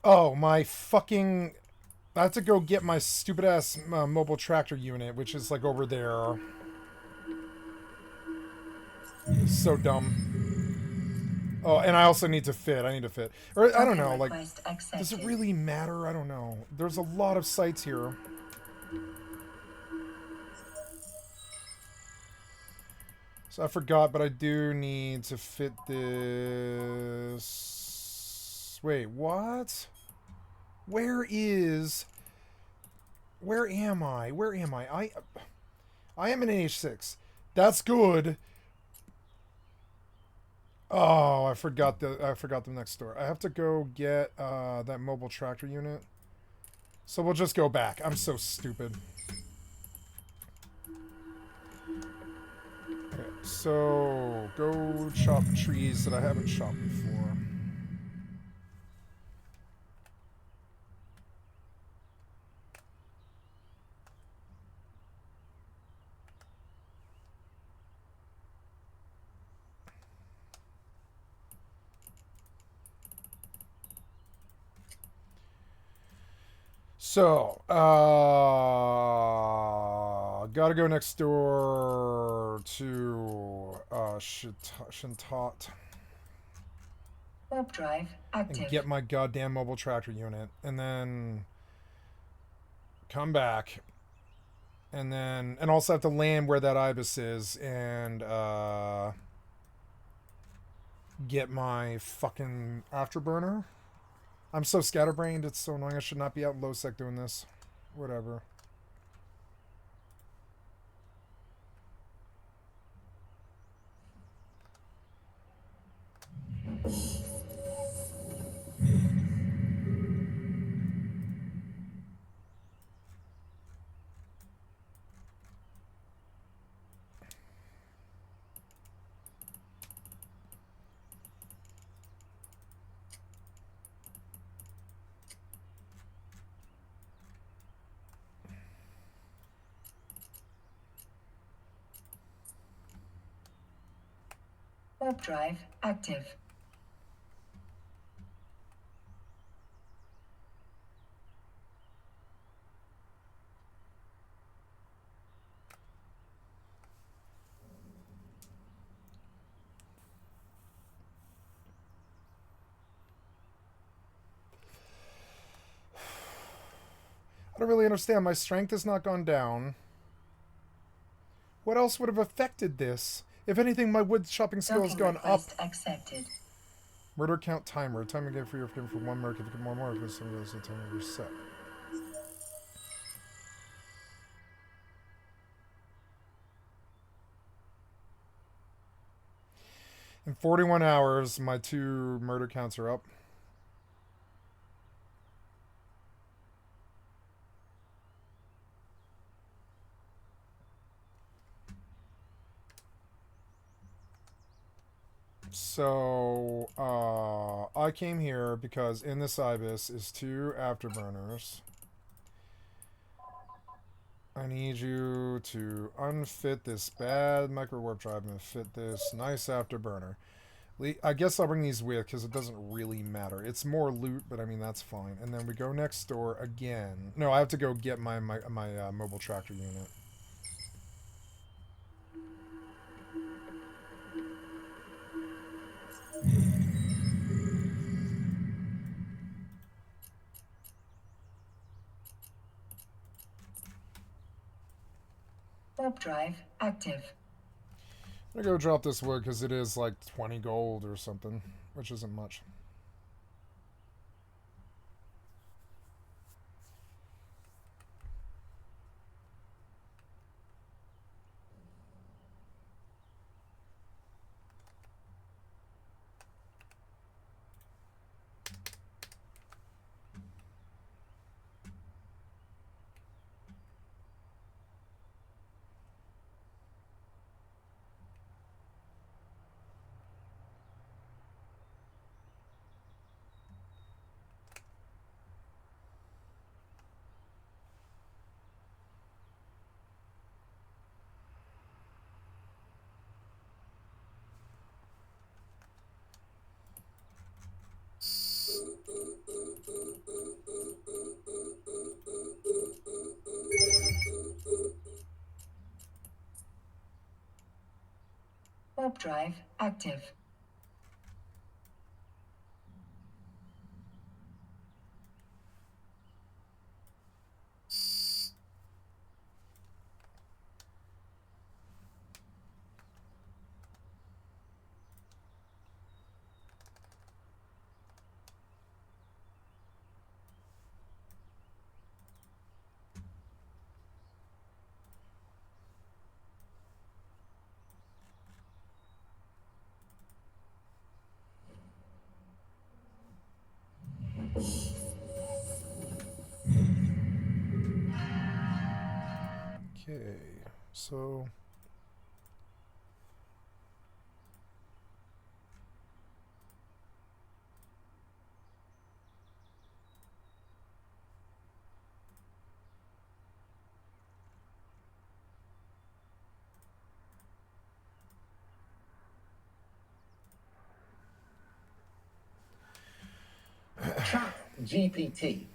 Oh, my fucking... I have to go get my stupid ass mobile tractor unit, which is like over there. So dumb. Oh, and I also need to fit. I need to fit. Or, I don't Token know, like... request Does it accepted. really matter? I don't know. There's a lot of sites here. So I forgot, but I do need to fit this... Wait, what? Where is... Where am I? Where am I? I am in H6. That's good. Oh, I forgot the next door. I have to go get that mobile tractor unit. So we'll just go back. I'm so stupid. Okay, so go chop trees that I haven't chopped before. So, gotta go next door to Shintot Warp drive and active. get my goddamn mobile tractor unit, and then come back, and also have to land where that ibis is, and get my fucking afterburner. I'm so scatterbrained. It's so annoying. I should not be out in low sec doing this. Whatever. Warp drive active. I don't really understand. My strength has not gone down. What else would have affected this? If anything, my wood chopping skill has Token gone up. request accepted. Murder count timer. Time again for your freedom for one murder. If you get more murders, some of those time reset. In 41 hours, my 2 murder counts are up. So, I came here because in this ibis is 2 afterburners. I need you to unfit this bad micro warp drive and fit this nice afterburner. I guess I'll bring these with because it doesn't really matter. It's more loot, but I mean that's fine. And then we go next door again. No, I have to go get my mobile tractor unit. Warp drive active. I'm gonna go drop this wood because it is like 20 gold or something, which isn't much. Warp drive active. Okay, so Chat GPT.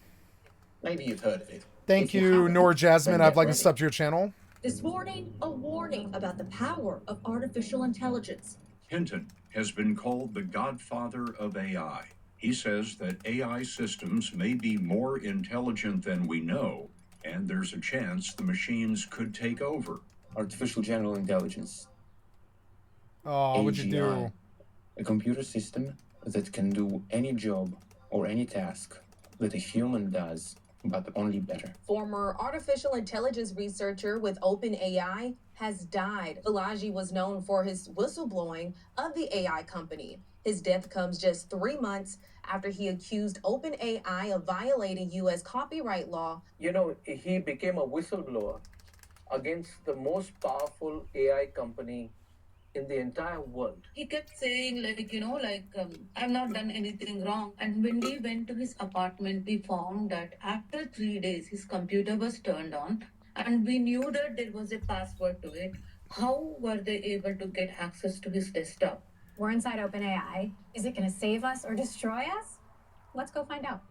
Maybe you've heard of it. thank If you you, haven't, Nor Jasmine. then I'd get like to ready. sub to your channel. This morning, a warning about the power of artificial intelligence. Hinton has been called the godfather of AI. He says that AI systems may be more intelligent than we know, and there's a chance the machines could take over. Artificial General Intelligence, Oh, what'd you do? AGI, a computer system that can do any job or any task that a human does, but only better. Former artificial intelligence researcher with OpenAI has died. Balaji was known for his whistleblowing of the AI company. His death comes just 3 months after he accused OpenAI of violating U.S. copyright law. You know, he became a whistleblower against the most powerful AI company in the entire world. He kept saying, I've not done anything wrong. And when we went to his apartment, we found that after 3 days, his computer was turned on, and we knew that there was a password to it. How were they able to get access to his desktop? We're inside OpenAI. Is it going to save us or destroy us? Let's go find out.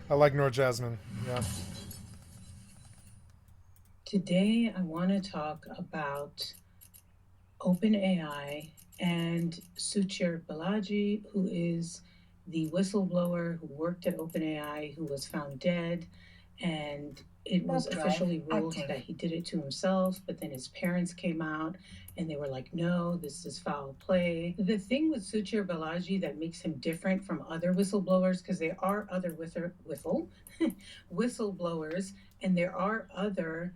I like Nor Jasmine. Yeah. Today, I want to talk about OpenAI and Suchir Balaji, who is the whistleblower who worked at OpenAI, who was found dead. And it was officially ruled that he did it to himself, but then his parents came out and they were like, no, this is foul play. The thing with Suchir Balaji that makes him different from other whistleblowers, because there are other whistleblowers, and there are other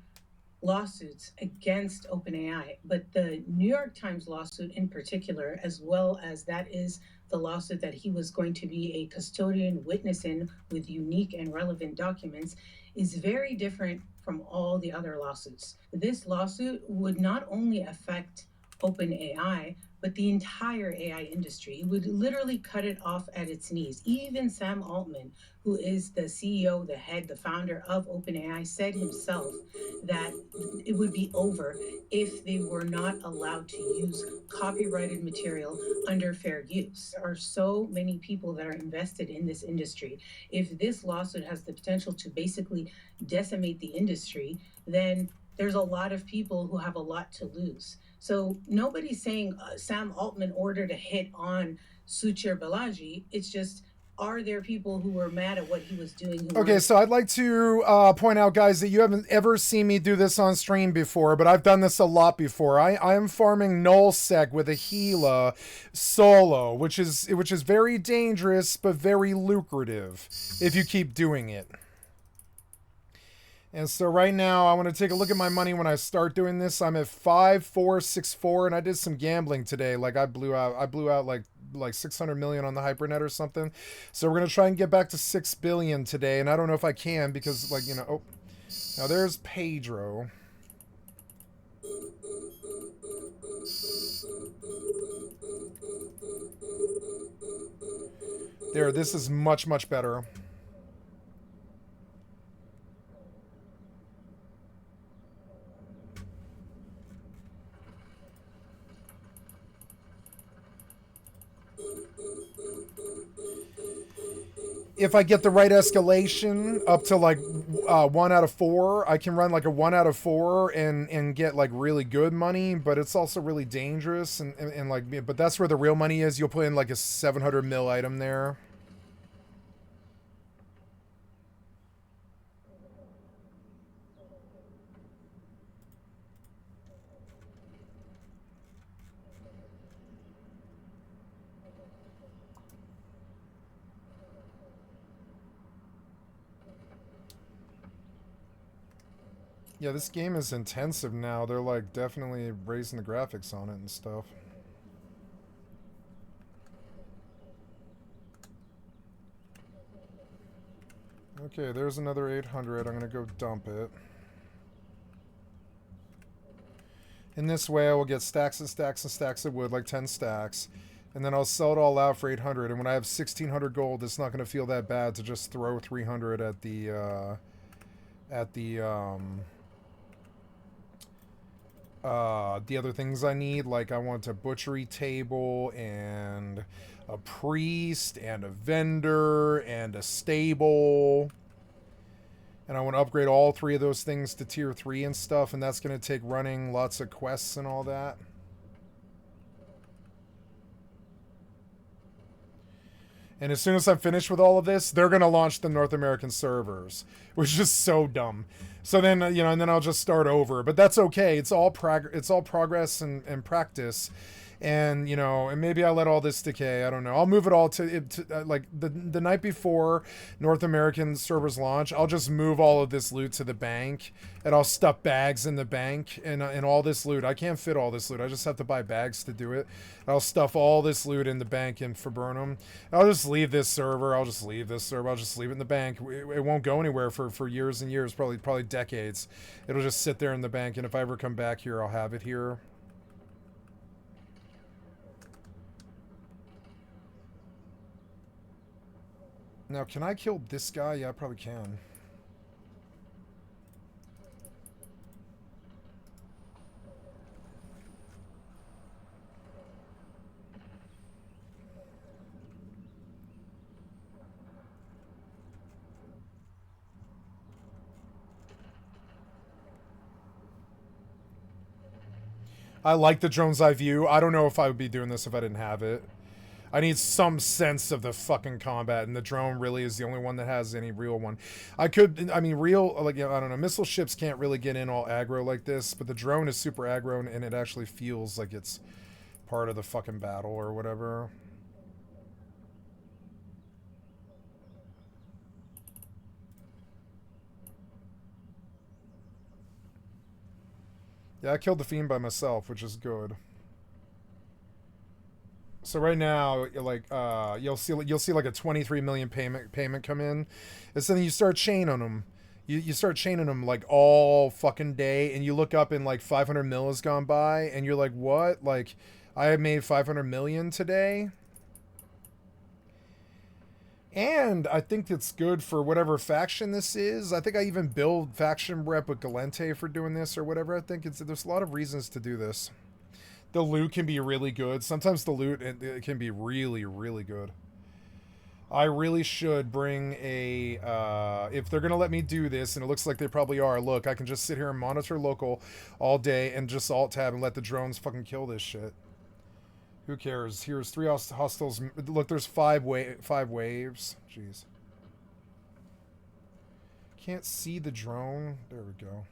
lawsuits against OpenAI, but the New York Times lawsuit in particular, as well as that is the lawsuit that he was going to be a custodian witness in with unique and relevant documents, is very different from all the other lawsuits. This lawsuit would not only affect OpenAI, but the entire AI industry. It would literally cut it off at its knees. Even Sam Altman, who is the CEO, the head, the founder of OpenAI, said himself that it would be over if they were not allowed to use copyrighted material under fair use. There are so many people that are invested in this industry. If this lawsuit has the potential to basically decimate the industry, then there's a lot of people who have a lot to lose. So nobody's saying Sam Altman ordered a hit on Suchir Balaji. It's just, are there people who were mad at what he was doing? Okay, so I'd like to point out, guys, that you haven't ever seen me do this on stream before, but I've done this a lot before. I am farming nullsec with a Gila solo, which is very dangerous but very lucrative if you keep doing it. And so right now, I want to take a look at my money when I start doing this. I'm at 5464, and I did some gambling today. Like I blew out like 600 million on the hypernet or something. So we're gonna try and get back to 6 billion today, and I don't know if I can because, like, you know, oh, now there's Pedro. There, this is much better. If I get the right escalation up to like 1 out of 4. I can run like a 1 out of 4 and get like really good money, but it's also really dangerous and like, but that's where the real money is. You'll put in like a 700 mil item there. Yeah, this game is intensive now. They're like definitely raising the graphics on it and stuff. Okay, there's another 800. I'm gonna go dump it. In this way, I will get stacks and stacks and stacks of wood, like 10 stacks. And then I'll sell it all out for 800. And when I have 1,600 gold, it's not going to feel that bad to just throw 300 at the other things I need. Like I want a butchery table and a priest and a vendor and a stable. And I want to upgrade all 3 of those things to tier 3 and stuff. And that's going to take running lots of quests and all that. And as soon as I'm finished with all of this, they're going to launch the North American servers, which is so dumb. So then, you know, and then I'll just start over. But that's okay. It's all progress and practice. And, you know, and maybe I let all this decay. I don't know. I'll move it all to like the night before North American servers launch. I'll just move all of this loot to the bank, and I'll stuff bags in the bank and all this loot. I can't fit all this loot. I just have to buy bags to do it. I'll stuff all this loot in the bank and for Burnham. I'll just leave this server. I'll just leave this server. I'll just leave it in the bank. It won't go anywhere for years and years, probably decades. It'll just sit there in the bank, and if I ever come back here, I'll have it here. Now, can I kill this guy? Yeah, I probably can. I like the drone's eye view. I don't know if I would be doing this if I didn't have it. I need some sense of the fucking combat, and the drone really is the only one that has any real one. I mean, real, like, you know, I don't know, missile ships can't really get in all aggro like this, but the drone is super aggro, and it actually feels like it's part of the fucking battle or whatever. Yeah, I killed the Fiend by myself, which is good. So right now, like, you'll see like a 23 million payment come in, and so then you start chaining them. You start chaining them like all fucking day, and you look up and like 500 mil has gone by, and you're like, what? Like, I have made 500 million today. And I think it's good for whatever faction this is. I think I even build faction rep with Galente for doing this or whatever. I think there's a lot of reasons to do this. The loot can be really good. Sometimes the loot it can be really, really good. I really should bring a... if they're going to let me do this, and it looks like they probably are, look, I can just sit here and monitor local all day and just alt-tab and let the drones fucking kill this shit. Who cares? Here's 3 hostiles. Look, there's 5 waves. Jeez. Can't see the drone. There we go.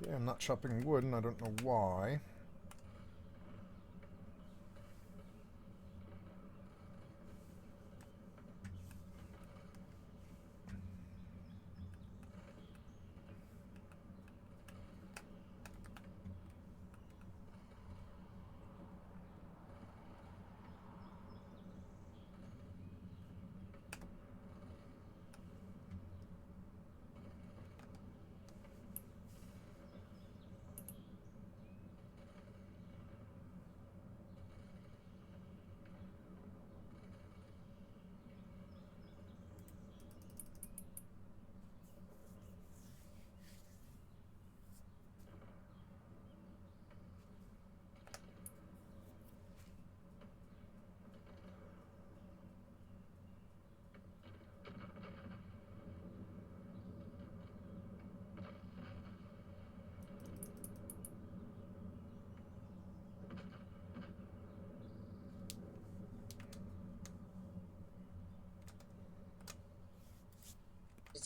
Okay, I'm not chopping wood, and I don't know why.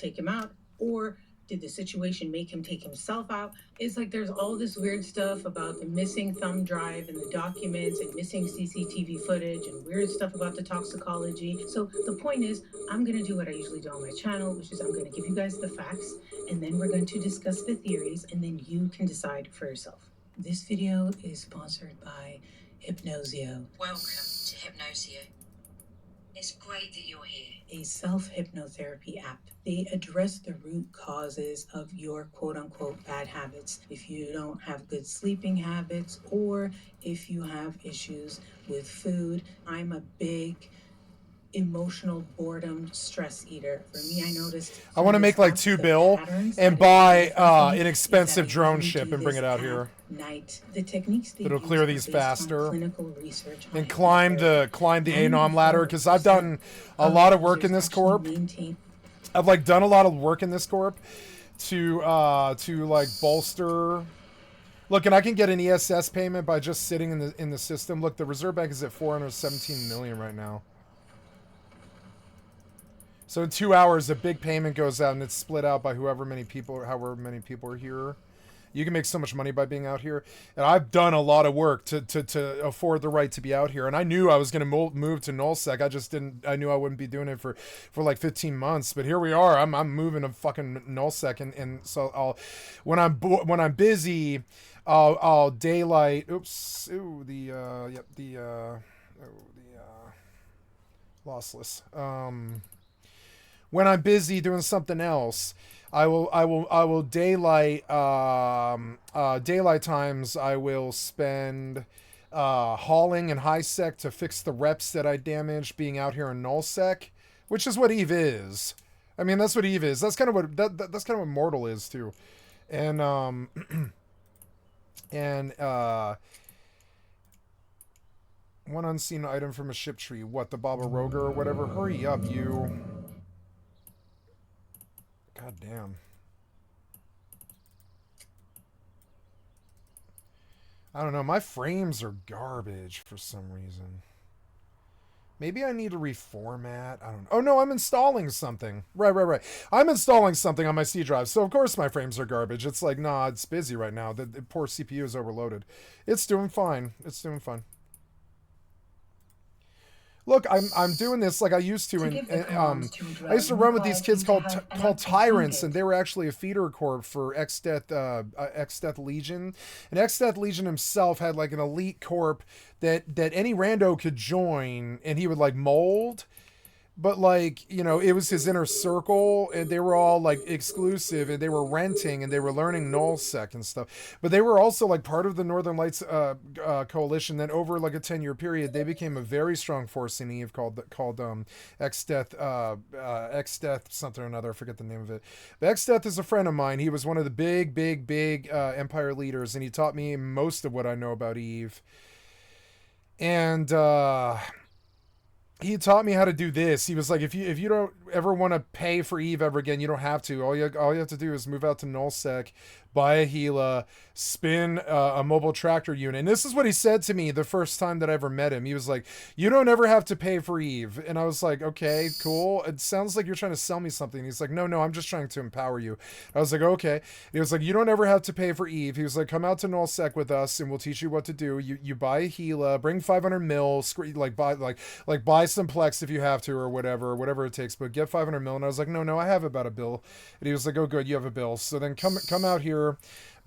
take him out, or did the situation make him take himself out? It's like there's all this weird stuff about the missing thumb drive and the documents and missing CCTV footage and weird stuff about the toxicology. So the point is, I'm going to do what I usually do on my channel, which is I'm going to give you guys the facts, and then we're going to discuss the theories, and then you can decide for yourself. This video is sponsored by Hypnosio. Welcome to Hypnosio. It's great that you're here. A self-hypnotherapy app. They address the root causes of your quote-unquote bad habits. If you don't have good sleeping habits, or if you have issues with food. I'm a big emotional boredom stress eater. For me, I noticed I want to make like $2 billion and buy an expensive drone ship and bring it out here. The techniques It'll clear these faster. And climb the Anom ladder, because I've done a lot of work in this corp. I've like done a lot of work in this corp to like bolster. Look, and I can get an ESS payment by just sitting in the system. Look, the Reserve Bank is at 417 million right now. So in 2 hours, a big payment goes out, and it's split out by however many people are here. You can make so much money by being out here. And I've done a lot of work to afford the right to be out here. And I knew I was going to move to nullsec. I knew I wouldn't be doing it for like 15 months. But here we are. I'm moving to fucking nullsec. And so when I'm busy, I'll daylight. Oops. Ooh, lossless. When I'm busy doing something else, I will daylight daylight times. I will spend hauling and high sec to fix the reps that I damaged being out here in nullsec, which is what Eve is. I mean, that's what Eve is. That's kind of what that's kind of what Mortal is too. And one unseen item from a ship tree. What, the Baba Roga or whatever? Hurry up, you. God damn. I don't know. My frames are garbage for some reason. Maybe I need to reformat. I don't know. Oh, no, I'm installing something. Right. I'm installing something on my C drive. So, of course, my frames are garbage. It's like, nah, it's busy right now. The poor CPU is overloaded. It's doing fine. It's doing fine. Look, I'm doing this like I used to, and I used to run with these kids called Tyrants, and they were actually a feeder corp for X-Death Legion, and X-Death Legion himself had like an elite corp that any rando could join, and he would like mold. But like, you know, it was his inner circle, and they were all like exclusive, and they were renting, and they were learning nullsec and stuff. But they were also like part of the Northern Lights coalition. Then over like a 10-year period, they became a very strong force in Eve called X-Death something or another. I forget the name of it. But X-Death is a friend of mine. He was one of the big Empire leaders, and he taught me most of what I know about Eve. And he taught me how to do this. He was like, if you don't ever want to pay for Eve ever again, you don't have to. All you have to do is move out to nullsec, buy a Gila, spin a mobile tractor unit. And this is what he said to me the first time that I ever met him. He was like, you don't ever have to pay for Eve. And I was like, okay, cool. It sounds like you're trying to sell me something. He's like, no, I'm just trying to empower you. I was like, okay. He was like, you don't ever have to pay for Eve. He was like, come out to nullsec with us and we'll teach you what to do. You buy a Gila, bring 500 mil, buy some Plex if you have to, or whatever it takes, but get 500 mil. And I was like, no, I have about a bill. And he was like, oh good, you have a bill. So then come out here.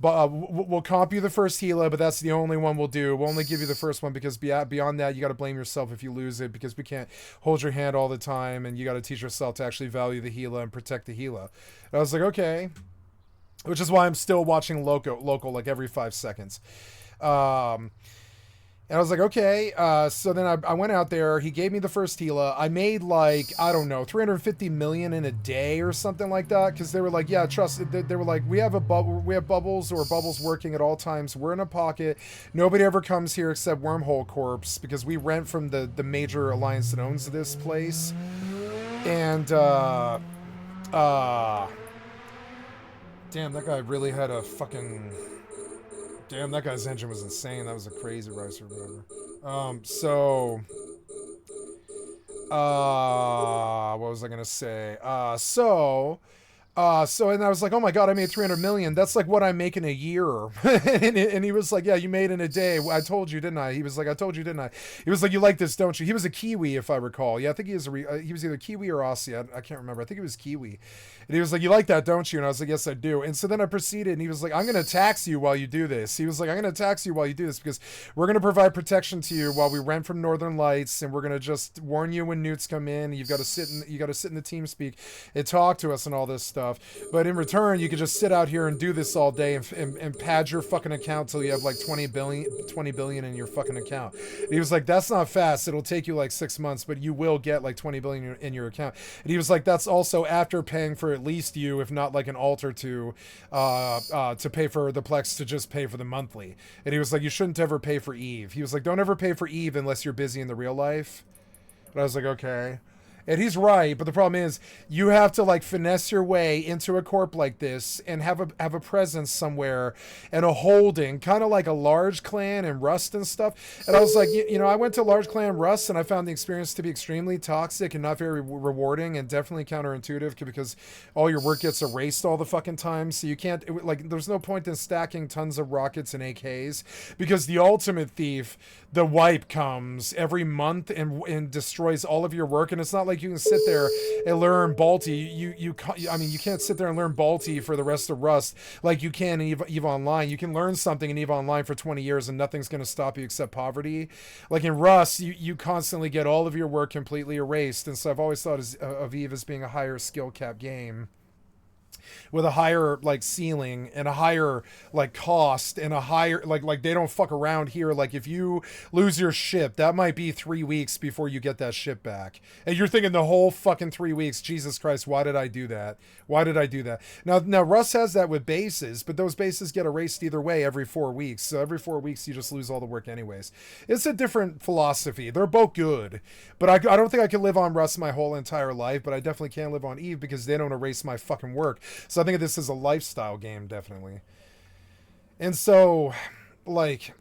But we'll comp you the first Gila, but that's the only one we'll do. We'll only give you the first one, because beyond that, you got to blame yourself if you lose it, because we can't hold your hand all the time, and you got to teach yourself to actually value the Gila and protect the Gila. And I was like, okay. Which is why I'm still watching local like every 5 seconds. And I was like, okay. So then I went out there. He gave me the first Gila. I made like, I don't know, 350 million in a day or something like that. Because they were like, yeah, trust. They were like, we have bubbles working at all times. We're in a pocket. Nobody ever comes here except Wormhole Corps, because we rent from the major alliance that owns this place. And damn, that guy really had a fucking. Damn, that guy's engine was insane. That was a crazy racer or whatever. What was I gonna say? So And I was like, oh my God, I made 300 million. That's like what I make in a year. and he was like, yeah, you made in a day. I told you, didn't I? He was like, I told you, didn't I? He was like, you like this, don't you? He was a Kiwi, if I recall. Yeah, I think he was either Kiwi or Aussie. I can't remember. I think it was Kiwi. And he was like, you like that, don't you? And I was like, yes, I do. And so then I proceeded, and he was like, I'm going to tax you while you do this. He was like, I'm going to tax you while you do this because we're going to provide protection to you while we rent from Northern Lights, and we're going to just warn you when newts come in. You've got to sit in the team speak and talk to us and all this stuff. But in return, you could just sit out here and do this all day and pad your fucking account till you have like 20 billion in your fucking account. And he was like, that's not fast. It'll take you like 6 months, but you will get like 20 billion in your account. And he was like, that's also after paying for at least you, if not like an alt or two, to pay for the Plex, to just pay for the monthly. And he was like, you shouldn't ever pay for Eve. He was like, don't ever pay for Eve unless you're busy in the real life. And I was like, okay. And he's right, but the problem is you have to like finesse your way into a corp like this and have a presence somewhere and a holding, kind of like a large clan and Rust and stuff. And I was like, you know, I went to large clan Rust and I found the experience to be extremely toxic and not very rewarding and definitely counterintuitive because all your work gets erased all the fucking time. So you can't, like, there's no point in stacking tons of rockets and AKs because the ultimate thief, the wipe, comes every month and destroys all of your work. And it's not like you can sit there and learn Balti. You can't sit there and learn Balti for the rest of Rust like you can in EVE Online. You can learn something in EVE Online for 20 years and nothing's going to stop you except poverty. Like in Rust, you constantly get all of your work completely erased. And so I've always thought of EVE as being a higher skill cap game with a higher like ceiling and a higher like cost and a higher like they don't fuck around here. Like if you lose your ship, that might be 3 weeks before you get that ship back, and you're thinking the whole fucking 3 weeks, Jesus Christ, why did I do that? Now Russ has that with bases, but those bases get erased either way every 4 weeks, so every 4 weeks you just lose all the work anyways. It's a different philosophy. They're both good, but I don't think I can live on Rust my whole entire life, but I definitely can live on Eve because they don't erase my fucking work. So I think of this as a lifestyle game, definitely. And so, like,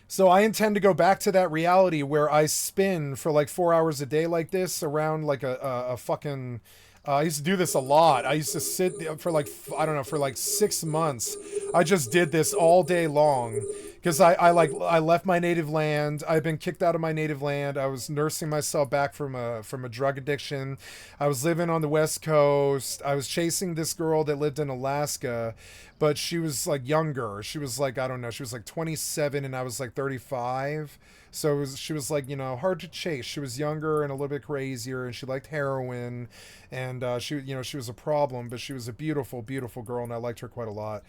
so I intend to go back to that reality where I spin for like 4 hours a day like this around like a fucking... I used to do this a lot. I used to sit for like, I don't know, for like 6 months. I just did this all day long because I left my native land. I've been kicked out of my native land. I was nursing myself back from a drug addiction. I was living on the West Coast. I was chasing this girl that lived in Alaska, but she was like younger. She was like, I don't know, she was like 27 and I was like 35. So she was like, you know, hard to chase. She was younger and a little bit crazier, and she liked heroin, and she was a problem, but she was a beautiful, beautiful girl, and I liked her quite a lot.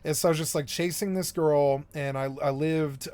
And so I was just like chasing this girl, and I lived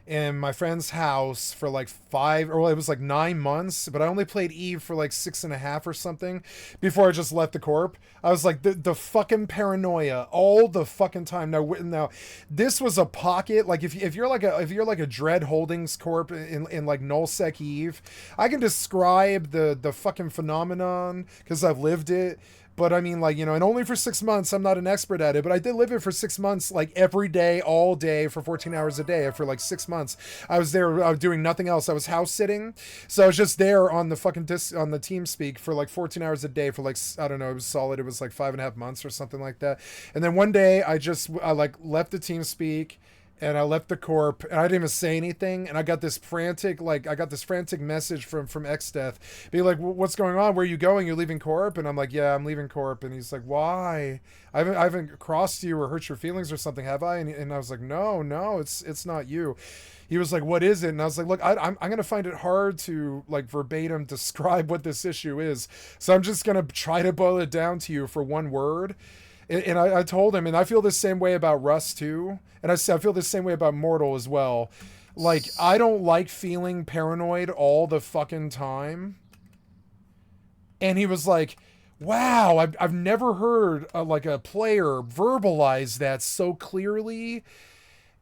in my friend's house for like it was like 9 months, but I only played Eve for like 6.5 or something before I just left the corp. I was like the fucking paranoia all the fucking time. Now this was a pocket. Like if you're like a Dread Holdings corp in like nullsec Eve, I can describe the fucking phenomenon because I've lived it. But I mean, like, you know, and only for 6 months, I'm not an expert at it, but I did live it for 6 months, like every day, all day for 14 hours a day. For like 6 months, I was there doing nothing else. I was house sitting. So I was just there on the fucking on the TeamSpeak for like 14 hours a day for like, I don't know, it was solid. It was like 5.5 months or something like that. And then one day I like left the TeamSpeak and I left the corp and I didn't even say anything. And I got this frantic message from XDeath being like, what's going on? Where are you going? You're leaving corp? And I'm like, yeah, I'm leaving corp. And he's like, why? I haven't crossed you or hurt your feelings or something, have I? And I was like, no, it's not you. He was like, what is it? And I was like, look, I'm going to find it hard to like verbatim describe what this issue is. So I'm just going to try to boil it down to you for one word. And I told him, and I feel the same way about Rust too. And I feel the same way about Mortal as well. Like, I don't like feeling paranoid all the fucking time. And he was like, wow, I've never heard like a player verbalize that so clearly.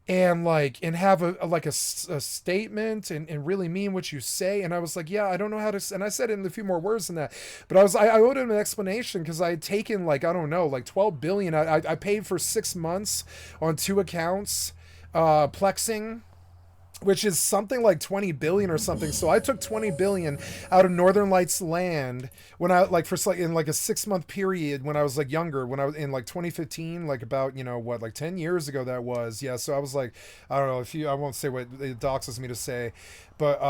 And like, and have a statement and really mean what you say. And I was like, yeah, I don't know how to, and I said it in a few more words than that, but I owed him an explanation because I had taken like, I don't know, like 12 billion. I paid for 6 months on 2 accounts, plexing. which is something like 20 billion or something. So I took 20 billion out of Northern Lights land when I like for like in like a 6-month period when I was like younger, when I was in like 2015, like about, you know, what, like 10 years ago that was. Yeah, so I was like, I don't know if you, I won't say what it doxes me to say, but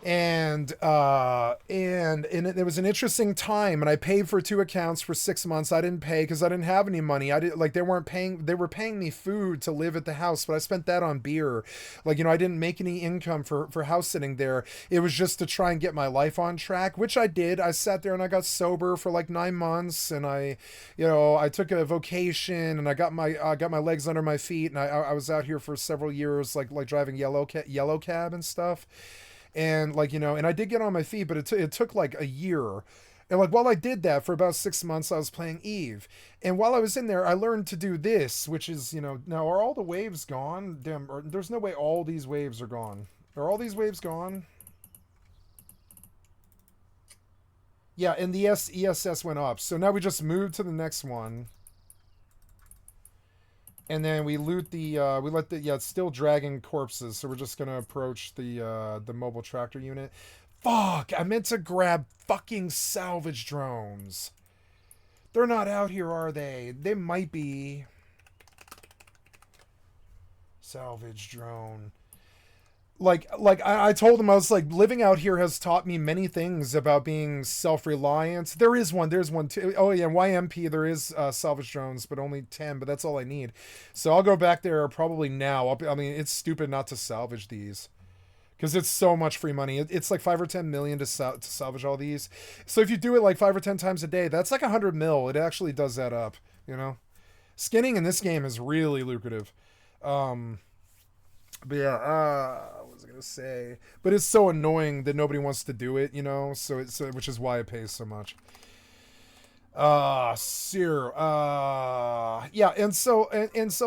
and it was an interesting time, and I paid for 2 accounts for 6 months. I didn't pay because I didn't have any money. I did like they were paying me food to live at the house, but I spent that on beer. Like, you know, I didn't make any income for house sitting there. It was just to try and get my life on track, which I did. I sat there and I got sober for like 9 months, and I took a vocation, and I got my legs under my feet, and I was out here for several years, like driving yellow cab and stuff. And like, you know, and I did get on my feet, but it took like a year. And like while I did that for about 6 months, I was playing Eve. And while I was in there, I learned to do this, which is, you know, now are all the waves gone? Damn, there's no way all these waves are gone. Are all these waves gone? Yeah, and the ESS went up. So now we just moved to the next one. And then we loot the, it's still dragging corpses, so we're just gonna approach the mobile tractor unit. Fuck, I meant to grab fucking salvage drones. They're not out here, are they? They might be. Salvage drone. Like I told him, I was like, living out here has taught me many things about being self-reliant. There's one too. Oh yeah, YMP, there is salvage drones, but only 10, but that's all I need. So I'll go back there probably now. I mean, it's stupid not to salvage these, because it's so much free money. It's like 5 or 10 million to salvage all these. So if you do it like 5 or 10 times a day, that's like 100 mil. It actually does that up, you know. Skinning in this game is really lucrative. But yeah, what was I gonna say? But it's so annoying that nobody wants to do it, you know. So which is why it pays so much. Yeah, and so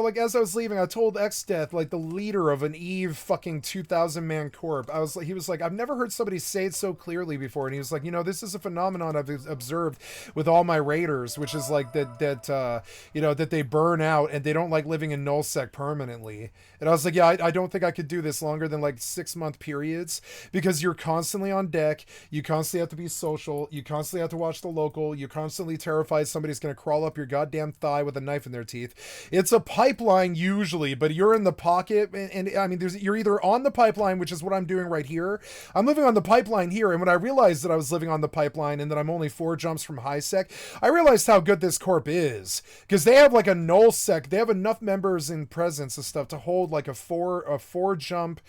like as I was leaving, I told X-Death, like the leader of an Eve fucking 2,000 man corp, he was like, I've never heard somebody say it so clearly before, and he was like, you know, this is a phenomenon I've observed with all my raiders, which is like that you know, that they burn out and they don't like living in nullsec permanently. And I was like, yeah, I don't think I could do this longer than like 6-month periods, because you're constantly on deck, you constantly have to be social, you constantly have to watch the local, you constantly terrified somebody's going to crawl up your goddamn thigh with a knife in their teeth. It's a pipeline usually, but you're in the pocket, and I mean, you're either on the pipeline, which is what I'm doing right here. I'm living on the pipeline here, and when I realized that I was living on the pipeline and that I'm only 4 jumps from high sec, I realized how good this corp is, because they have like a null sec. They have enough members in presence and stuff to hold like a four jump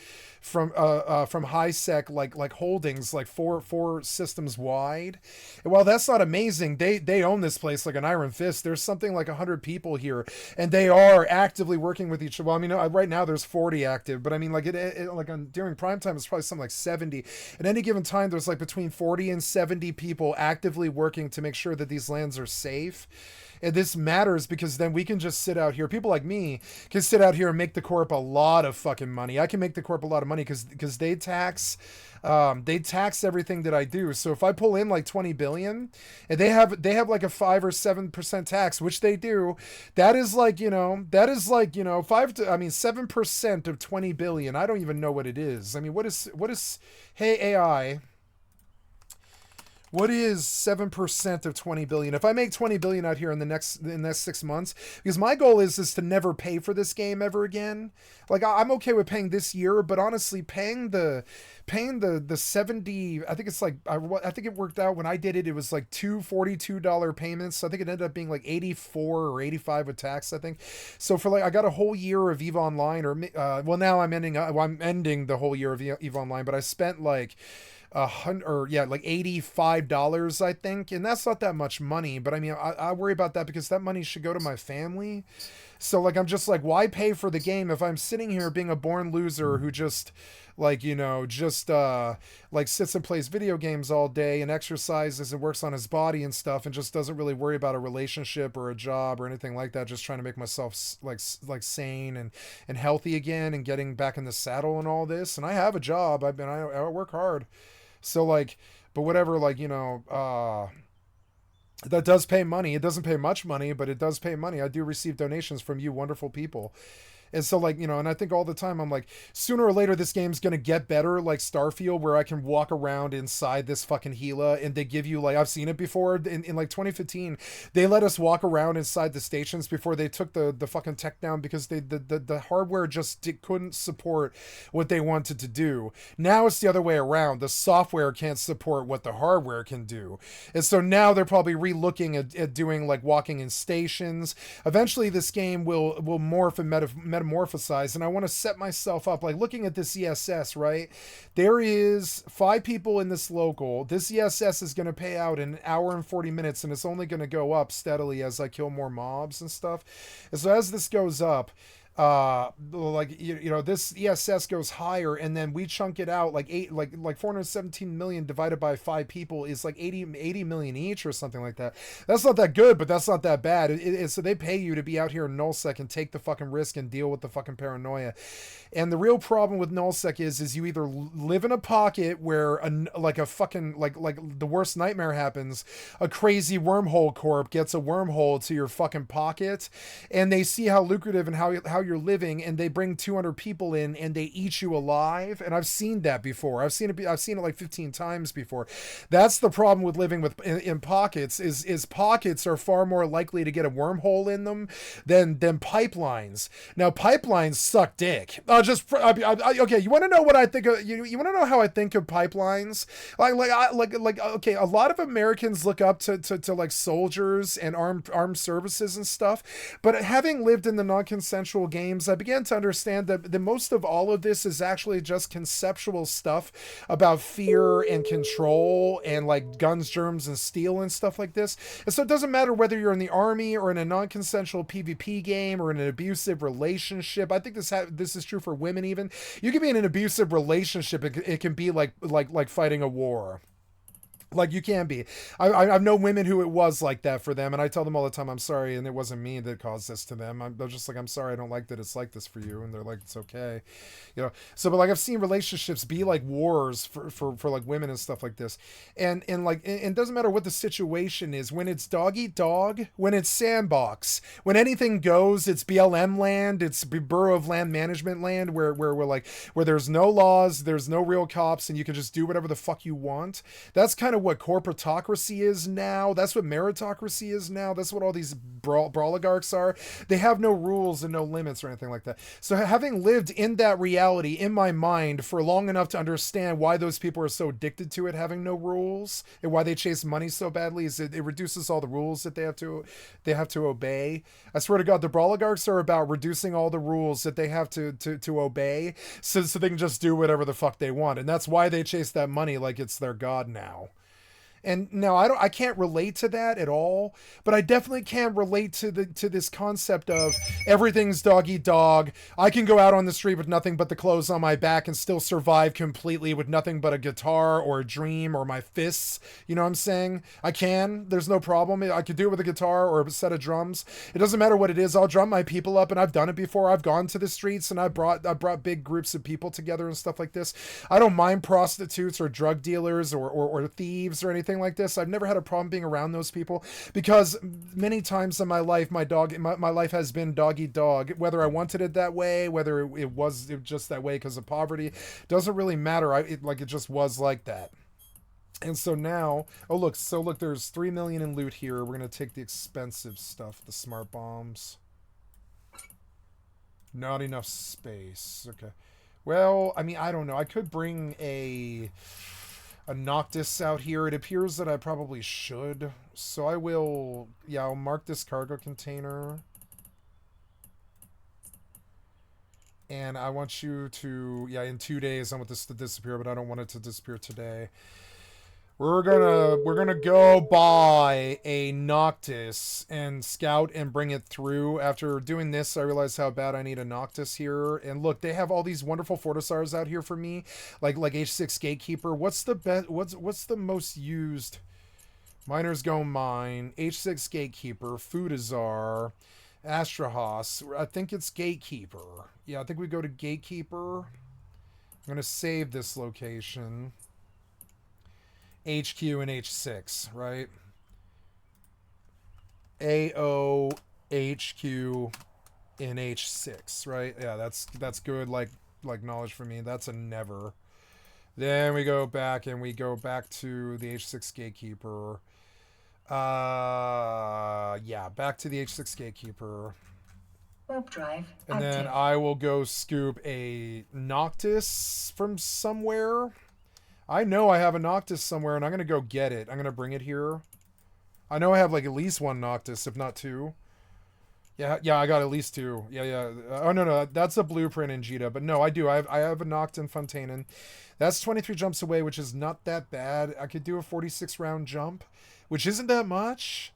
from high sec like holdings like four systems wide. And while that's not amazing, they own this place like an iron fist. There's something like 100 people here, and they are actively working with each other. Well, I mean, right now there's 40 active, but I mean, like during prime time it's probably something like 70. At any given time, there's like between 40 and 70 people actively working to make sure that these lands are safe. And this matters because then we can just sit out here. People like me can sit out here and make the corp a lot of fucking money. I can make the corp a lot of money because they tax everything that I do. So if I pull in like 20 billion and they have like a 5 or 7% tax, which they do, that is like, you know, 7% of 20 billion. I don't even know what it is. I mean, what is, hey AI, what is 7% of 20 billion? If I make 20 billion out here in the next 6 months, because my goal is to never pay for this game ever again. Like I'm okay with paying this year, but honestly, paying the 70, I think it's like, I think it worked out when I did it. It was like $242 payments. So I think it ended up being like 84 or 85 with tax, I think. So for like, I got a whole year of EVE Online, or well, now I'm ending the whole year of EVE Online, but I spent like like $85, I think, and that's not that much money, but I mean, I worry about that because that money should go to my family. So like, I'm just like, why pay for the game if I'm sitting here being a born loser who just like, you know, just like sits and plays video games all day and exercises and works on his body and stuff and just doesn't really worry about a relationship or a job or anything like that, just trying to make myself like sane and healthy again and getting back in the saddle and all this. And I have a job. I work hard. So like, but whatever, like, you know, that does pay money. It doesn't pay much money, but it does pay money. I do receive donations from you wonderful people. And so, like, you know, and I think all the time, I'm like, sooner or later, this game's going to get better, like Starfield, where I can walk around inside this fucking Gila, and they give you, like, I've seen it before, in like 2015, they let us walk around inside the stations before they took the fucking tech down, because the hardware just couldn't support what they wanted to do. Now it's the other way around. The software can't support what the hardware can do. And so now they're probably re-looking at doing, like, walking in stations. Eventually this game will morph and metamorphosize, and I want to set myself up, like, looking at this ESS, right? There is 5 people in this local. This ESS is going to pay out in an hour and 40 minutes, and it's only going to go up steadily as I kill more mobs and stuff. And so as this goes up, like, you know, this ESS goes higher, and then we chunk it out, like 417 million divided by 5 people is like 80 million each or something like that. That's not that good, but that's not that bad. So they pay you to be out here in nullsec and take the fucking risk and deal with the fucking paranoia. And the real problem with nullsec is you either live in a pocket where like a fucking like the worst nightmare happens, a crazy wormhole corp gets a wormhole to your fucking pocket, and they see how lucrative and how you're living, and they bring 200 people in and they eat you alive. And I've seen that before. I've seen it like 15 times before. That's the problem with living in pockets, is pockets are far more likely to get a wormhole in them than pipelines. Now, pipelines suck dick. Okay, you want to know what I think of, you want to know how I think of pipelines? Okay, a lot of Americans look up to like soldiers and armed services and stuff, but having lived in the non-consensual games, I began to understand that the most of all of this is actually just conceptual stuff about fear and control and like guns, germs, and steel and stuff like this. And so it doesn't matter whether you're in the army or in a non-consensual PvP game or in an abusive relationship. I think this is true for women even. You can be in an abusive relationship. It can be like fighting a war. Like, you can be. I know women who it was like that for them, and I tell them all the time, I'm sorry, and it wasn't me that caused this to them. I'm just like, I'm sorry, I don't like that it's like this for you. And they're like, it's okay. You know, so, but like, I've seen relationships be like wars for like women and stuff like this. And it doesn't matter what the situation is. When it's dog eat dog, when it's sandbox, when anything goes, it's BLM land, it's Bureau of Land Management land, where there's no laws, there's no real cops, and you can just do whatever the fuck you want. That's kind of what corporatocracy is now. That's what meritocracy is now. That's what all these brawligarchs are. They have no rules and no limits or anything like that. So having lived in that reality in my mind for long enough to understand why those people are so addicted to it, having no rules, and why they chase money so badly, is it reduces all the rules that they have to obey. I swear to God, the brawligarchs are about reducing all the rules that they have to obey, so they can just do whatever the fuck they want. And that's why they chase that money like it's their god now. And now I can't relate to that at all, but I definitely can relate to this concept of everything's dog eat dog. I can go out on the street with nothing but the clothes on my back and still survive completely with nothing but a guitar or a dream or my fists. You know what I'm saying? I can. There's no problem. I could do it with a guitar or a set of drums. It doesn't matter what it is. I'll drum my people up, and I've done it before. I've gone to the streets and I brought big groups of people together and stuff like this. I don't mind prostitutes or drug dealers or thieves or anything like this. I've never had a problem being around those people, because many times in my life, my life has been dog eat dog. Whether I wanted it that way, whether it was just that way because of poverty, doesn't really matter. It just was like that. And so now, look, there's 3 million in loot here. We're gonna take the expensive stuff, the smart bombs. Not enough space. Okay. Well, I mean, I don't know. I could bring a Noctis out here. It appears that I probably should. So I will, I'll mark this cargo container. And I want you to, in 2 days I want this to disappear, but I don't want it to disappear today. We're gonna go buy a Noctis and scout and bring it through. After doing this, I realized how bad I need a Noctis here. And look, they have all these wonderful Fortisars out here for me, like H6 Gatekeeper. What's the best? What's the most used? Miners go mine. H6 Gatekeeper, Foodazar, Astrahos. I think it's Gatekeeper. Yeah, I think we go to Gatekeeper. I'm gonna save this location. HQ and H6, right? AO, HQ, in H6, right? Yeah, that's good, like knowledge for me. That's a never. Then we go back and we go back to the H6 gatekeeper. Yeah, back to the H6 gatekeeper. Warp drive And active. then I will go scoop a Noctis from somewhere. I know I have a Noctis somewhere, and I'm going to go get it. I'm going to bring it here. I know I have, like, at least one Noctis, if not two. Yeah, I got at least two. Yeah. Oh, no, that's a blueprint in Jita. But no, I do. I have a Noct in Fontainen. That's 23 jumps away, which is not that bad. I could do a 46-round jump, which isn't that much.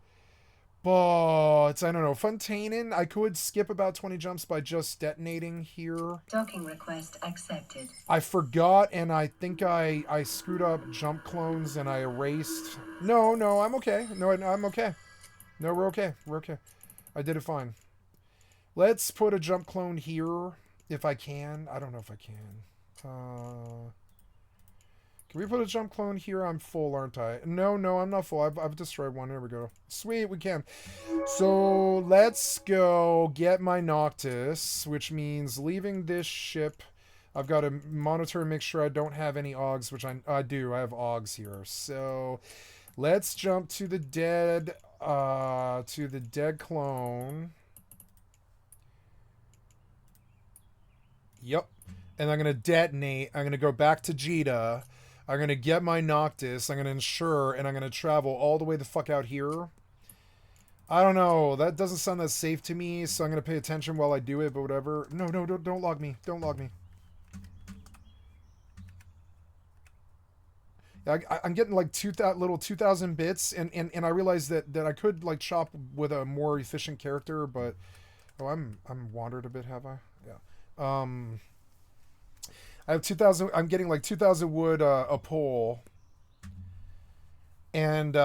But, I don't know. Fontainen, I could skip about 20 jumps by just detonating here. Docking request accepted. I forgot, and I think I screwed up jump clones, and I erased... No, I'm okay. No, I'm okay. No, we're okay. We're okay. I did it fine. Let's put a jump clone here, if I can. I don't know if I can. Can we put a jump clone here? I'm full, aren't I? No, I'm not full. I've destroyed one. There we go. Sweet, we can. So, let's go get my Noctis, which means leaving this ship. I've got to monitor and make sure I don't have any Augs, which I do. I have Augs here. So, let's jump to the dead clone. Yep. And I'm going to detonate. I'm going to go back to Jita. I'm going to get my Noctis. I'm going to ensure, and I'm going to travel all the way the fuck out here. I don't know. That doesn't sound that safe to me, so I'm going to pay attention while I do it, but whatever. No, don't log me. Don't log me. I'm getting like 2,000 bits, and I realize that I could like chop with a more efficient character, but I'm wandered a bit, have I? Yeah. I have 2,000. I'm getting like 2,000 wood a pole, and